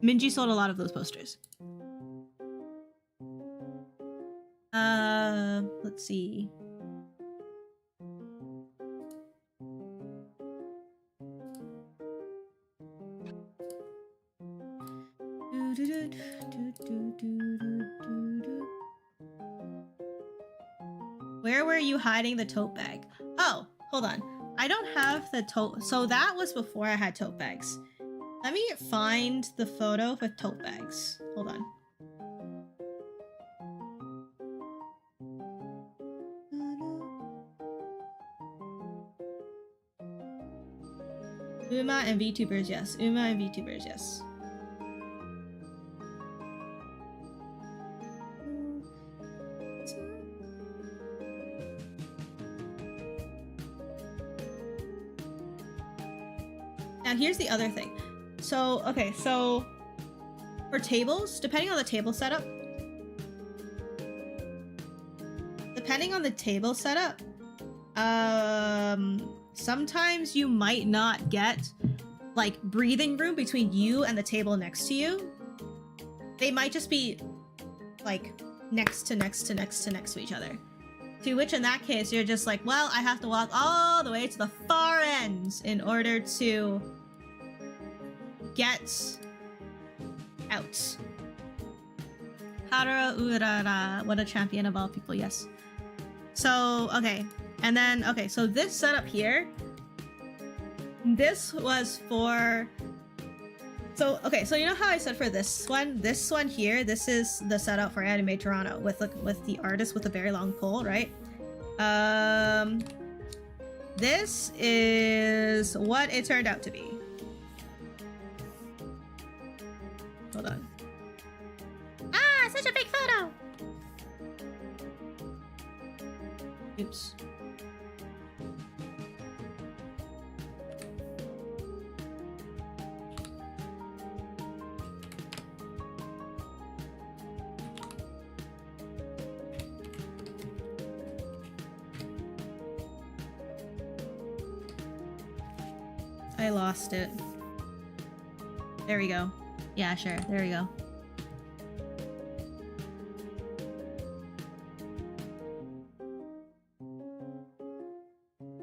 Minji sold a lot of those posters. Let's see. Where were you hiding the tote bag? Oh, hold on. I don't have the tote. So that was before I had tote bags. Let me find the photo with tote bags. Hold on. Uma and VTubers, yes. Uma and VTubers, yes. here's the other thing. So, okay, so for tables, depending on the table setup, sometimes you might not get like breathing room between you and the table next to you. They might just be like next to each other. To which in that case, you're just like, well, I have to walk all the way to the far end in order to get out. Hara Urara, what a champion of all people, yes. So, okay. And then, okay, so this setup here, this was for... So, okay, so you know how I said for this one here, this is the setup for Anime Toronto with the artist with a very long pole, right? This is what it turned out to be. Hold on. Ah, such a big photo! Oops. I lost it. There we go. Yeah, sure. There we go.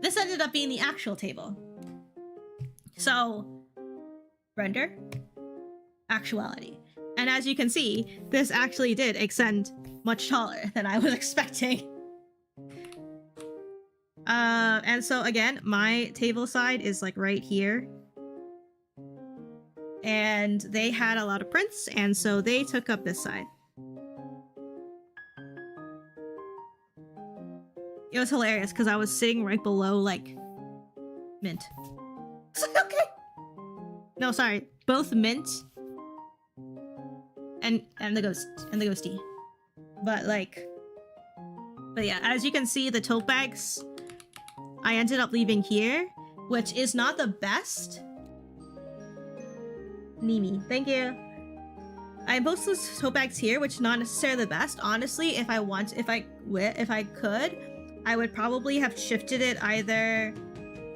This ended up being the actual table. So, render, actuality. And as you can see, this actually did extend much taller than I was expecting. And so again, my table side is like right here. And they had a lot of prints, and so they took up this side. It was hilarious because I was sitting right below like Mint. Okay. No, sorry. Both Mint and the ghosty. But yeah, as you can see, the tote bags I ended up leaving here, which is not the best. Nimi, thank you. I posted those tote bags here, which is not necessarily the best. Honestly, if I could, I would probably have shifted it either.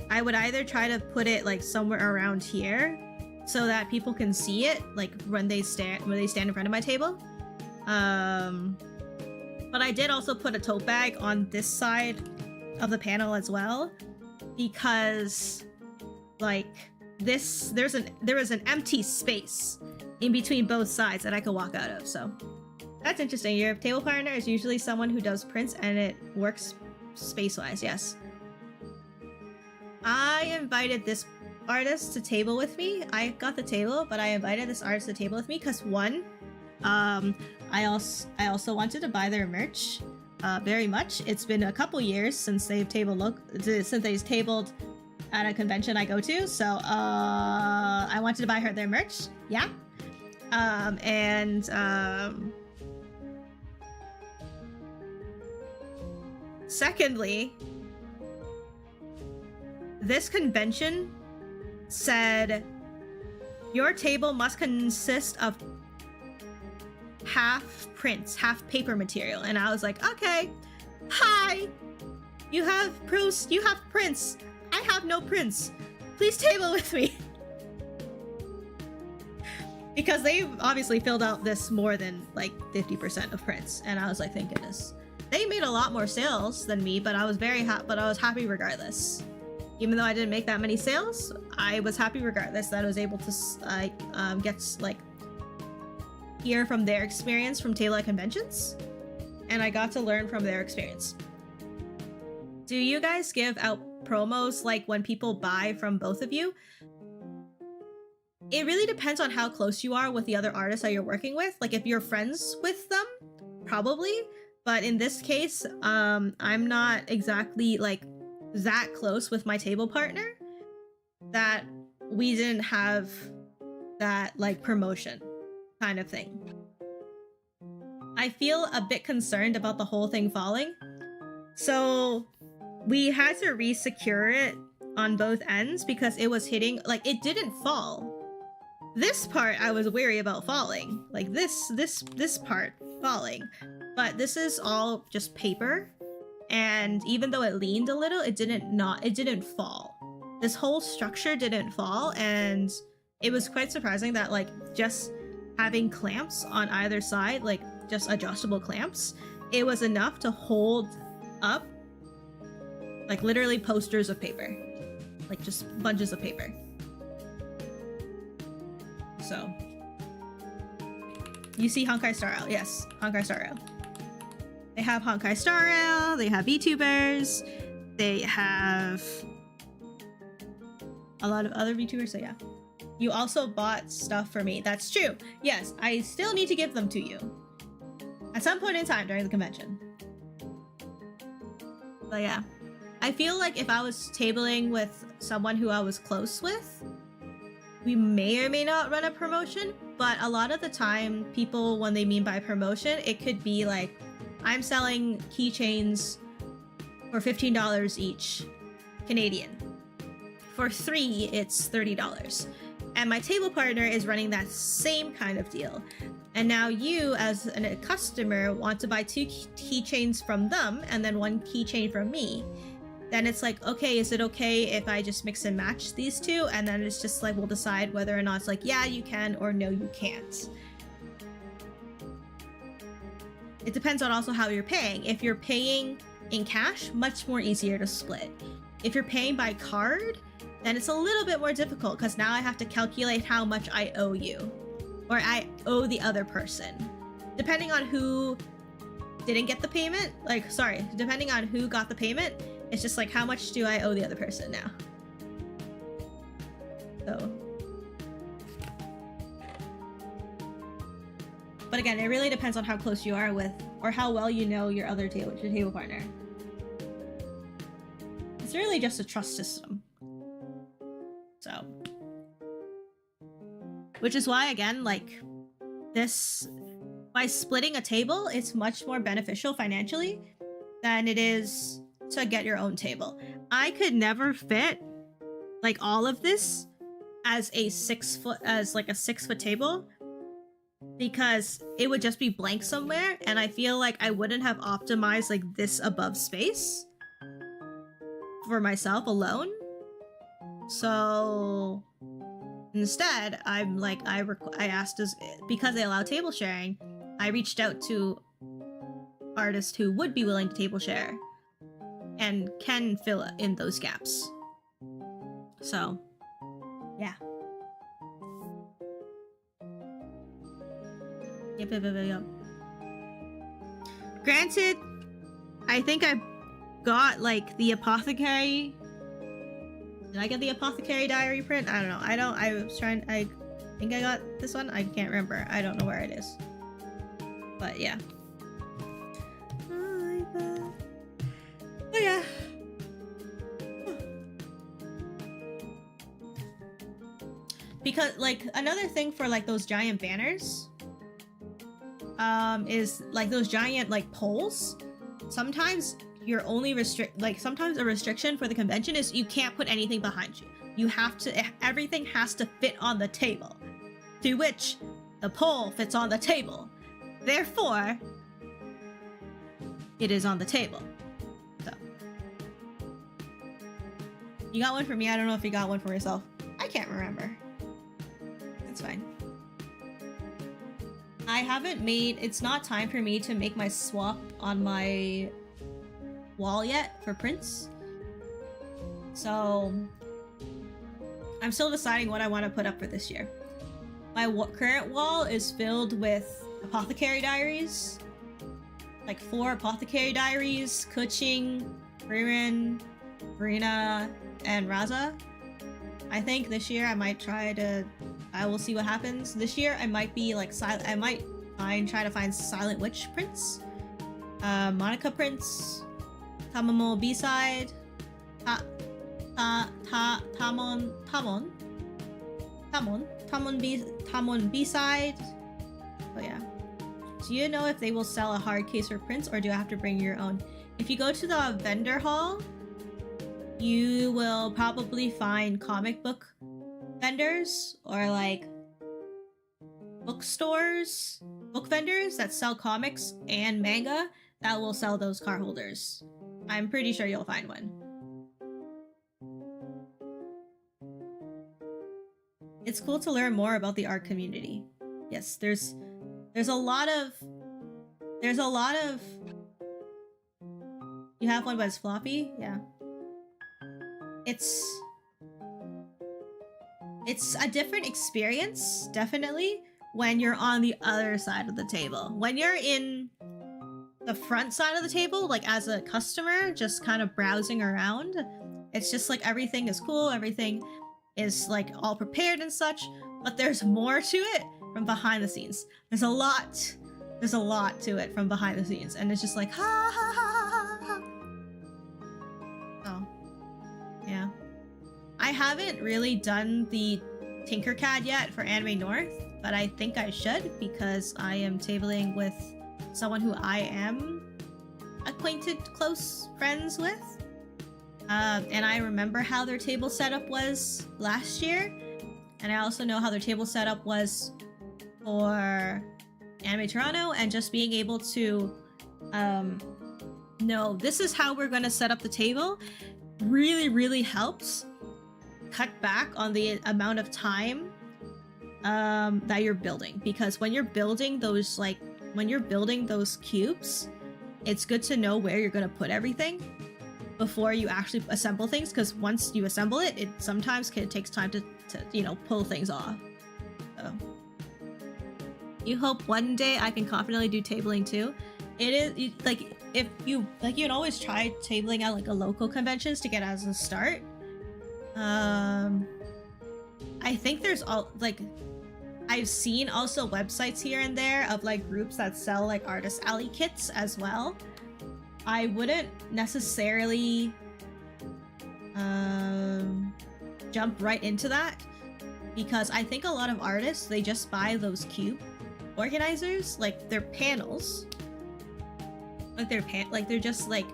I would either try to put it like somewhere around here, so that people can see it, like when they stand in front of my table. But I did also put a tote bag on this side of the panel as well, because like there is an empty space in between both sides that I could walk out of. So that's interesting. Your table partner is usually someone who does prints, and it works space-wise. Yes. I invited this artist to table with me. I got the table, but I invited this artist to table with me because one, I also wanted to buy their merch very much. It's been a couple years since they've tabled at a convention I go to, so I wanted to buy their merch. Yeah. Secondly, this convention said your table must consist of half prints, half paper material, and I was like, okay, hi, you have prints. I have no prints. Please table with me. Because they obviously filled out this more than like 50% of prints, and I was like, thank goodness. They made a lot more sales than me, but I was happy regardless. Even though I didn't make that many sales, I was happy regardless that I was able to get hear from their experience from table at conventions, and I got to learn from their experience. Do you guys give out promos like when people buy from both of you? It really depends on how close you are with the other artists that you're working with. Like if you're friends with them, probably. But in this case, I'm not exactly like that close with my table partner that we didn't have that like promotion kind of thing. I feel a bit concerned about the whole thing falling. So we had to re-secure it on both ends because it was hitting, like, it didn't fall. This part I was wary about falling, like this part falling, but this is all just paper, and even though it leaned a little, it didn't fall. This whole structure didn't fall, and it was quite surprising that, like, just having clamps on either side, like just adjustable clamps, it was enough to hold up, like, literally posters of paper, like just bunches of paper. So, you see Honkai Star Rail. Yes, Honkai Star Rail. They have Honkai Star Rail, they have VTubers, they have a lot of other VTubers, so yeah. You also bought stuff for me. That's true. Yes, I still need to give them to you at some point in time during the convention. But yeah, I feel like if I was tabling with someone who I was close with, we may or may not run a promotion, but a lot of the time, people, when they mean by promotion, it could be like, I'm selling keychains for $15 each, Canadian. For 3, it's $30. And my table partner is running that same kind of deal. And now you, as a customer, want to buy 2 keychains from them, and then 1 keychain from me. Then it's like, okay, is it okay if I just mix and match these 2? And then it's just like, we'll decide whether or not it's like, yeah, you can, or no, you can't. It depends on also how you're paying. If you're paying in cash, much more easier to split. If you're paying by card, then it's a little bit more difficult because now I have to calculate how much I owe you, or I owe the other person. Depending on who didn't get the payment, depending on who got the payment, it's just like, how much do I owe the other person now? So. But again, it really depends on how close you are with, or how well you know your table partner. It's really just a trust system. So. Which is why, again, like, this, by splitting a table, it's much more beneficial financially than it is to get your own table. I could never fit like all of this as a 6 foot table because it would just be blank somewhere, and I feel like I wouldn't have optimized like this above space for myself alone. So instead, I'm like, I asked us, because they allow table sharing, I reached out to artists who would be willing to table share and can fill in those gaps. So, yeah. Yep. Granted, I think I got like the Apothecary. Did I get the Apothecary Diary print? I don't know. I think I got this one. I can't remember. I don't know where it is. But yeah. Oh yeah. Because like another thing for like those giant banners is like those giant like poles. Sometimes you're only sometimes a restriction for the convention is you can't put anything behind you. You have to, everything has to fit on the table, to which the pole fits on the table. Therefore, it is on the table. So, you got one for me. I don't know if you got one for yourself. I can't remember. It's fine. I haven't made, it's not time for me to make my swap on my wall yet for prints. So I'm still deciding what I want to put up for this year. My current wall is filled with Apothecary Diaries. Like 4 Apothecary Diaries, Keqing, Frieren, Furina, and Raza. I think this year I might I will see what happens. This year I might be like I might try to find Silent Witch prints, Monica prints, Tamamo B-side, Tamon B-side. Oh yeah. Do you know if they will sell a hard case for prints, or do I have to bring your own? If you go to the vendor hall, you will probably find comic book vendors or like bookstores, book vendors that sell comics and manga that will sell those card holders. I'm pretty sure you'll find one. It's cool to learn more about the art community. Yes, there's a lot of you have one but it's floppy? Yeah. It's a different experience, definitely, when you're on the other side of the table. When you're in the front side of the table, like as a customer, just kind of browsing around, it's just like everything is cool, everything is like all prepared and such, but there's more to it from behind the scenes. There's a lot to it from behind the scenes, and it's just like ha ha ha ha ha. So yeah, I haven't really done the Tinkercad yet for Anime North, but I think I should because I am tabling with someone who I am acquainted, close friends with. And I remember how their table setup was last year. And I also know how their table setup was for Anime Toronto, and just being able to know this is how we're going to set up the table really helps cut back on the amount of time that you're building. Because when you're building those cubes, it's good to know where you're going to put everything before you actually assemble things, because once you assemble it, it sometimes takes time to pull things off. So you hope one day I can confidently do tabling too. It is like if you can always try tabling at like a local conventions to get as a start. I think there's I've seen also websites here and there of like groups that sell like Artist Alley kits as well. I wouldn't necessarily jump right into that, because I think a lot of artists, they just buy those cube organizers, like they're panels, they're just like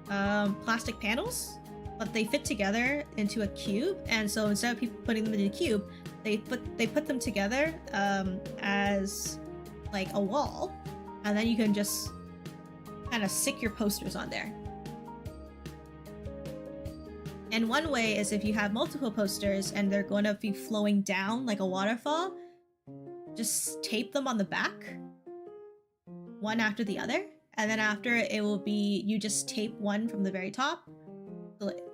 plastic panels, but they fit together into a cube. And so instead of people putting them in a cube, they put them together as like a wall, and then you can just kind of stick your posters on there. And one way is if you have multiple posters and they're going to be flowing down like a waterfall, just tape them on the back, one after the other, and then after it will be, you just tape one from the very top,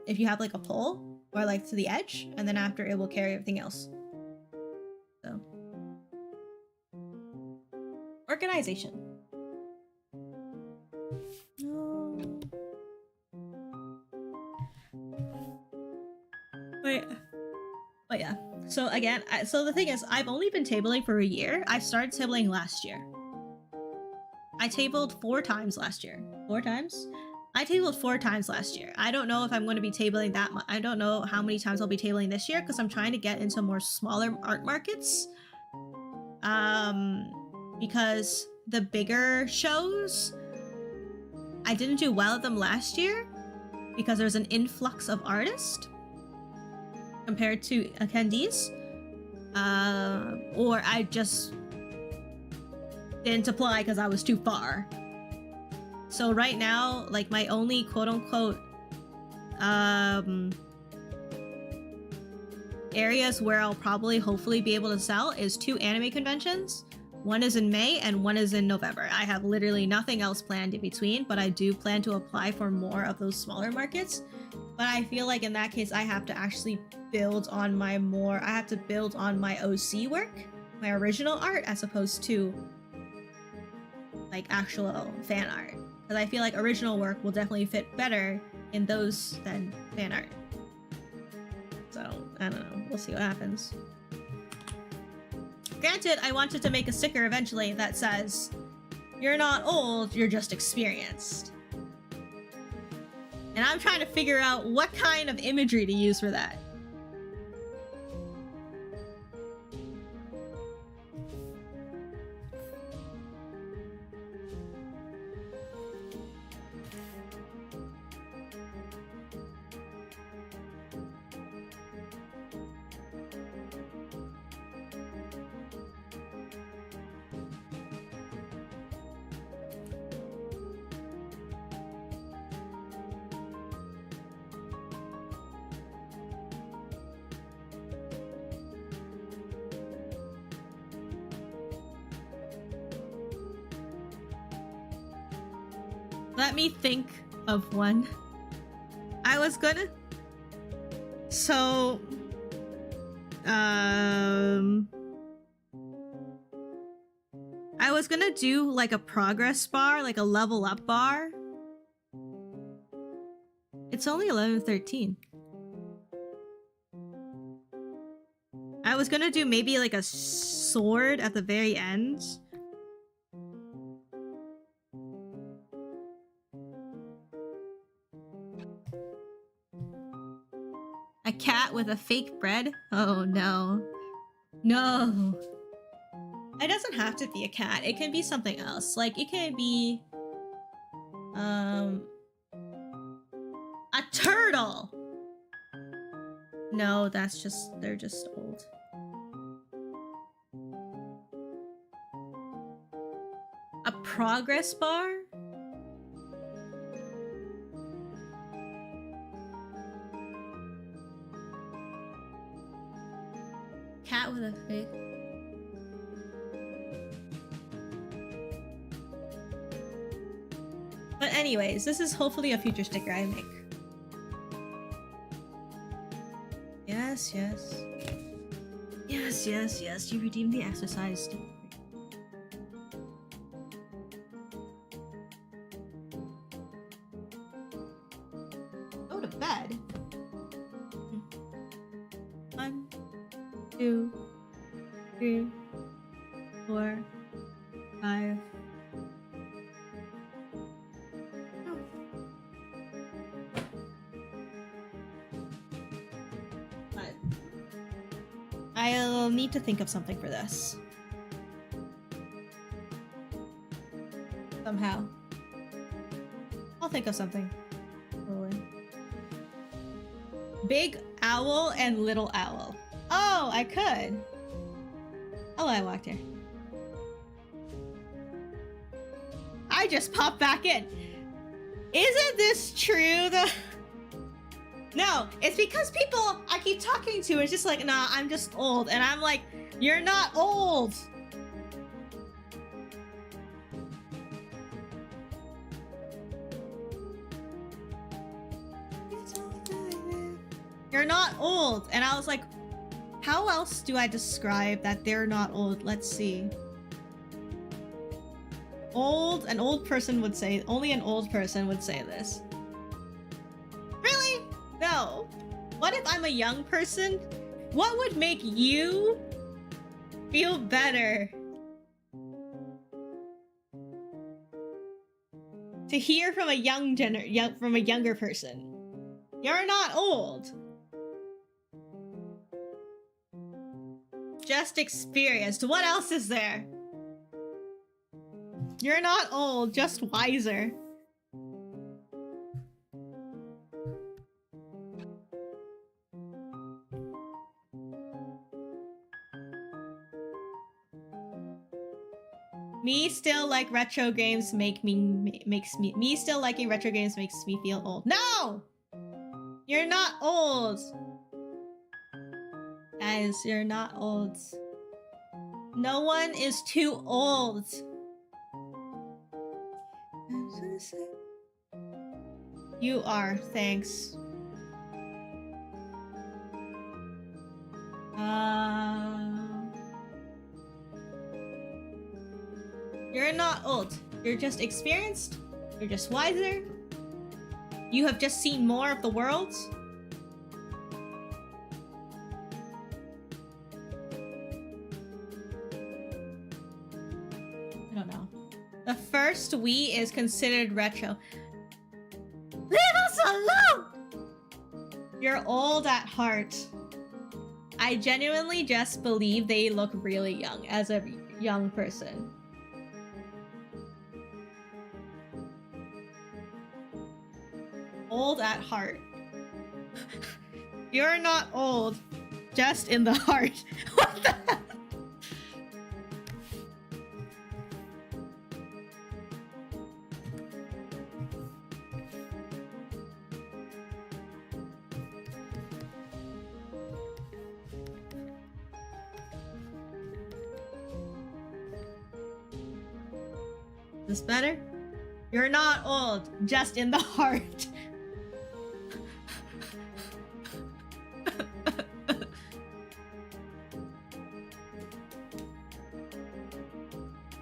if you have like a pole, or like to the edge, and then after it will carry everything else. So, organization. No. Wait. But yeah. So again, so the thing is, I've only been tabling for a year. I started tabling last year. I tabled 4 times last year. 4 times? I tabled 4 times last year. I don't know if I'm going to be tabling that much. I don't know how many times I'll be tabling this year, because I'm trying to get into more smaller art markets. Because the bigger shows, I didn't do well at them last year because there's an influx of artists compared to attendees. Or I just didn't apply because I was too far. So right now, like my only quote-unquote areas where I'll probably hopefully be able to sell is 2 anime conventions. One is in May and one is in November. I have literally nothing else planned in between, but I do plan to apply for more of those smaller markets. But I feel like in that case, I have to actually build on my OC work, my original art, as opposed to like actual fan art. Because I feel like original work will definitely fit better in those than fan art. So, I don't know. We'll see what happens. Granted, I wanted to make a sticker eventually that says, "You're not old, you're just experienced." And I'm trying to figure out what kind of imagery to use for that. Let me think of one. I was gonna... So... I was gonna do like a progress bar, like a level up bar. It's only 11:13. I was gonna do maybe like a sword at the very end. A cat with a fake bread? Oh no. No. It doesn't have to be a cat. It can be something else. Like it can be a turtle. No, that's just they're just old. A progress bar? Cat with a fake. But anyways, this is hopefully a future sticker I make. Yes, yes. Yes, yes, yes. You redeemed the exercise. Go to bed. 1, 2, 3, 4, 5. I'll need to think of something for this. Somehow. I'll think of something. Totally. Big owl and little owl. Oh, I could. Oh, I walked here. I just popped back in. Isn't this true though? No, it's because people I keep talking to is just like, nah, I'm just old. And I'm like, you're not old. You're not old. And I was like, how else do I describe that they're not old? Let's see. Old, an old person would say, only an old person would say this. Really? No. What if I'm a young person? What would make you feel better? To hear from a younger person. You're not old. Just experienced. What else is there? You're not old, just wiser. Me still like retro games makes me still liking retro games makes me feel old. No! You're not old. Guys, you're not old. No one is too old. You are, thanks. You're not old. You're just experienced. You're just wiser. You have just seen more of the world. I don't know. The first Wii is considered retro. Leave us alone! You're old at heart. I genuinely just believe they look really young as a young person. Old at heart. You're not old, just in the heart. What the hell? Is this better? You're not old, just in the heart.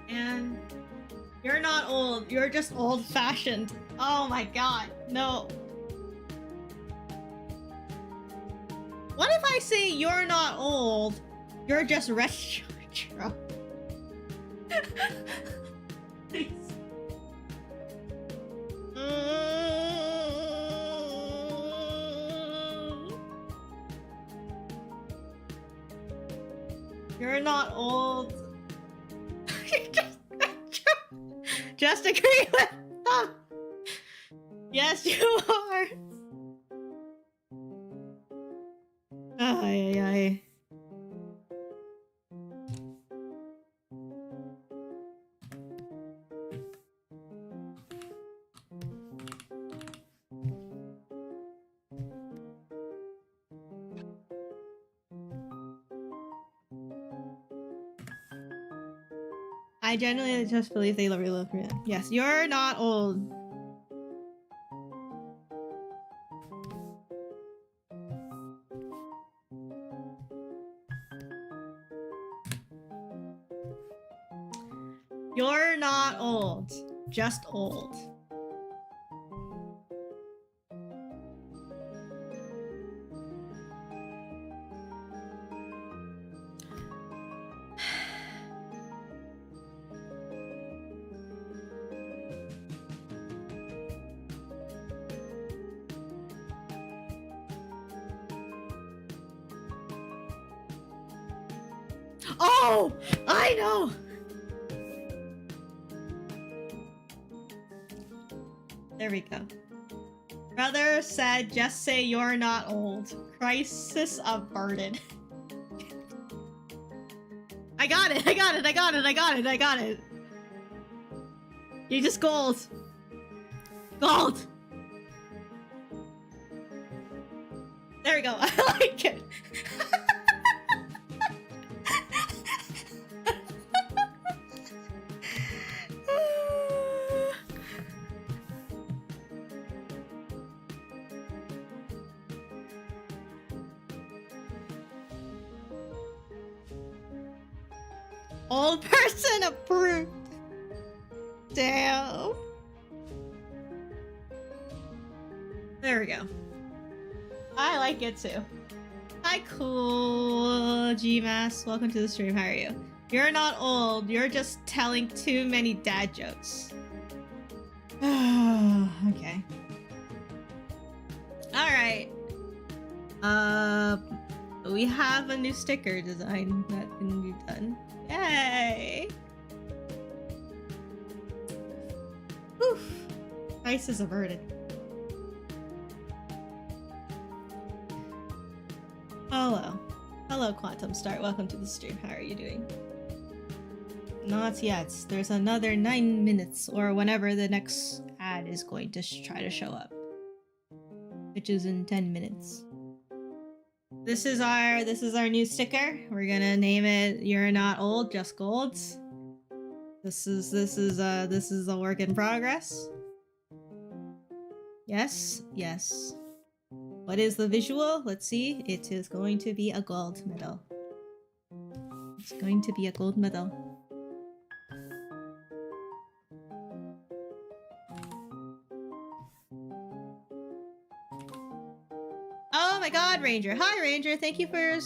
And you're not old, you're just old-fashioned. Oh my god, no. What if I say you're not old, you're just retro? Please. You're not old. You're just retro. Just agree with them. Yes, you are. Ay, ay, ay. I genuinely just believe they really love me. Yes, you're not old. You're not old, just old. Oh, I know. There we go. Brother said, just say you're not old. Crisis averted. I got it, I got it, I got it, I got it, I got it. You just gold. Gold. There we go, I like it. Old person approved. Damn. There we go. I like it too. Hi, cool GMass. Welcome to the stream. How are you? You're not old. You're just telling too many dad jokes. Okay. All right. We have a new sticker design that can be done. Yay! Whew. Crisis averted. Hello. Hello, Quantum Start. Welcome to the stream. How are you doing? Not yet. There's another 9 minutes, or whenever the next ad is going to try to show up. Which is in 10 minutes. This is our new sticker. We're gonna name it "You're Not Old, Just Gold." This is a work in progress. Yes, yes. What is the visual? Let's see. It is going to be a gold medal. It's going to be a gold medal. Oh my god, Ranger. Hi, Ranger. Thank you for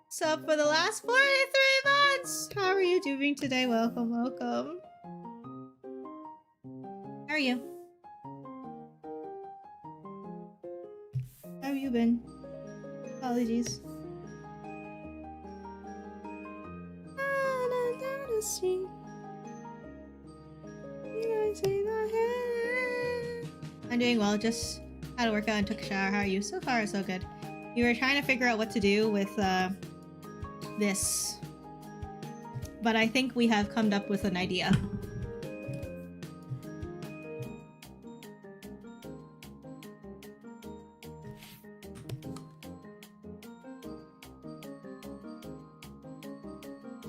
sub for the last 43 months. How are you doing today? Welcome, welcome. How are you? How have you been? Apologies. I'm doing well, just had a workout and took a shower. How are you? So far, so good. We were trying to figure out what to do with this, but I think we have come up with an idea.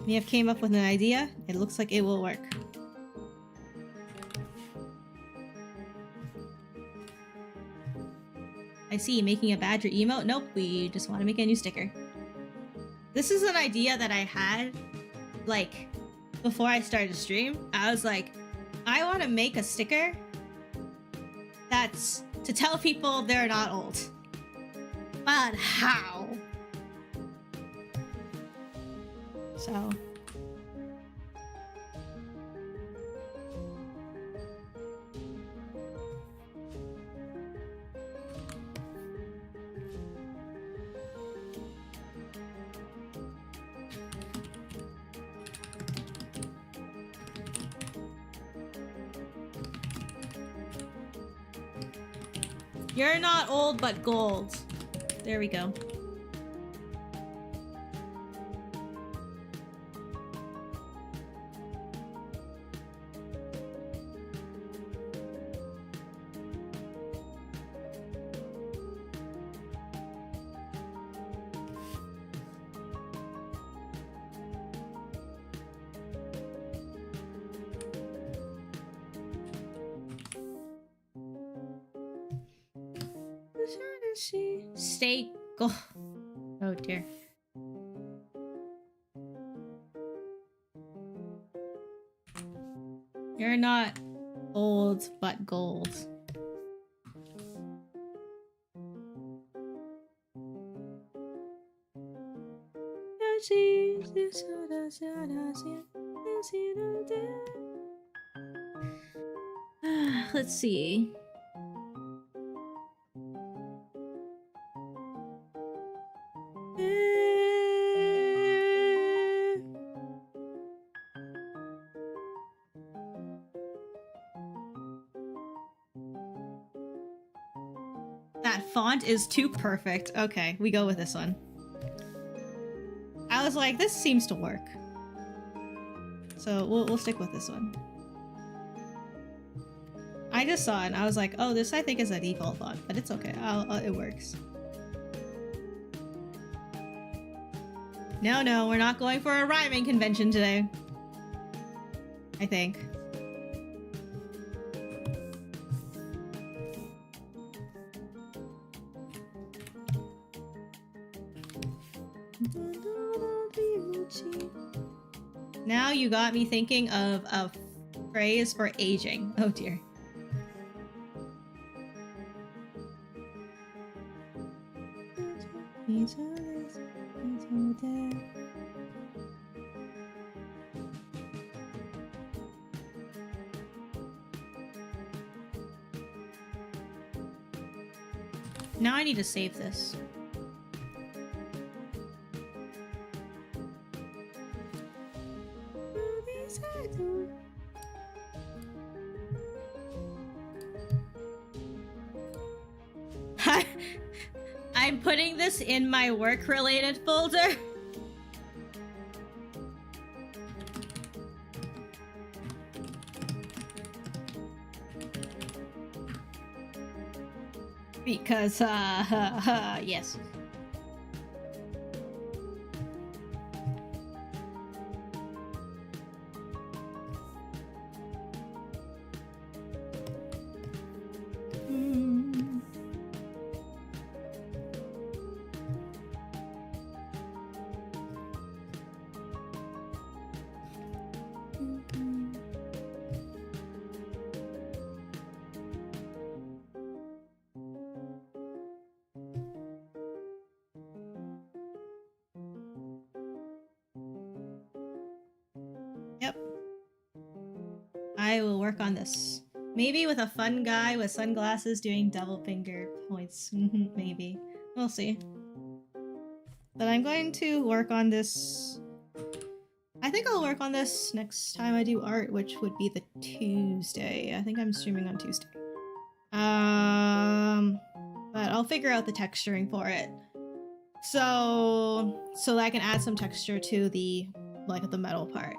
We have came up with an idea. It looks like it will work. I see, making a badger emote? Nope, we just want to make a new sticker. This is an idea that I had, like, before I started to stream. I was like, I want to make a sticker that's to tell people they're not old. But how? So... You're not old, but gold. There we go. Stay gold. Oh dear. You're not old, but gold. Let's see. That font is too perfect. Okay, we go with this one. I was like, this seems to work. So we'll stick with this one. I just saw it and I was like, oh, this I think is a default font, but it's okay. It works. No, we're not going for a rhyming convention today. I think. Now you got me thinking of a phrase for aging. Oh dear. Now I need to save this. I'm putting this in my work-related folder. Because, yes. Yep. I will work on this. Maybe with a fun guy with sunglasses doing double finger points. Maybe. We'll see. But I'm going to work on this. I think I'll work on this next time I do art, which would be the Tuesday. I think I'm streaming on Tuesday. But I'll figure out the texturing for it. So that I can add some texture to the metal part.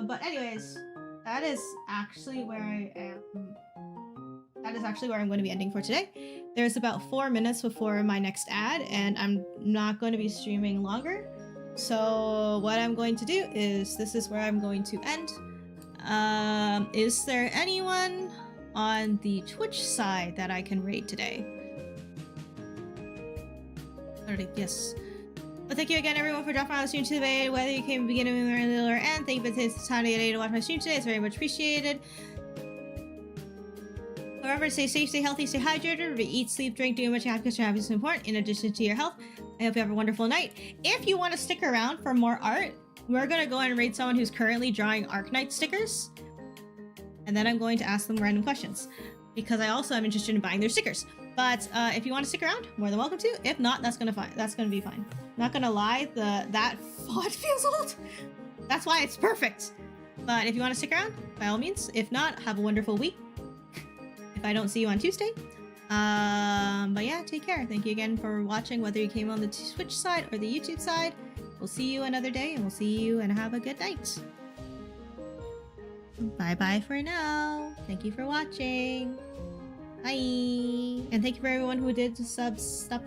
But anyways, that is actually where I am. That is actually where I'm going to be ending for today. There's about 4 minutes before my next ad, and I'm not going to be streaming longer. So what I'm going to do is, this is where I'm going to end. Is there anyone on the Twitch side that I can raid today? Alright, yes. Well, thank you again, everyone, for dropping on the stream today. Whether you came beginning, middle, or end, thank you for taking the time today to watch my stream today. It's very much appreciated. Remember to stay safe, stay healthy, stay hydrated. Remember to eat, sleep, drink, do what you have because your happiness is important in addition to your health. I hope you have a wonderful night. If you want to stick around for more art, we're going to go and raid someone who's currently drawing Arknight stickers. And then I'm going to ask them random questions because I also am interested in buying their stickers. But if you want to stick around, more than welcome to. If not, that's gonna be fine. Not gonna lie, that font feels old. That's why it's perfect. But if you want to stick around, by all means. If not, have a wonderful week. If I don't see you on Tuesday. But yeah, take care. Thank you again for watching, whether you came on the Twitch side or the YouTube side. We'll see you another day, and we'll see you and have a good night. Bye-bye for now. Thank you for watching. Bye. And thank you for everyone who did sub stuff.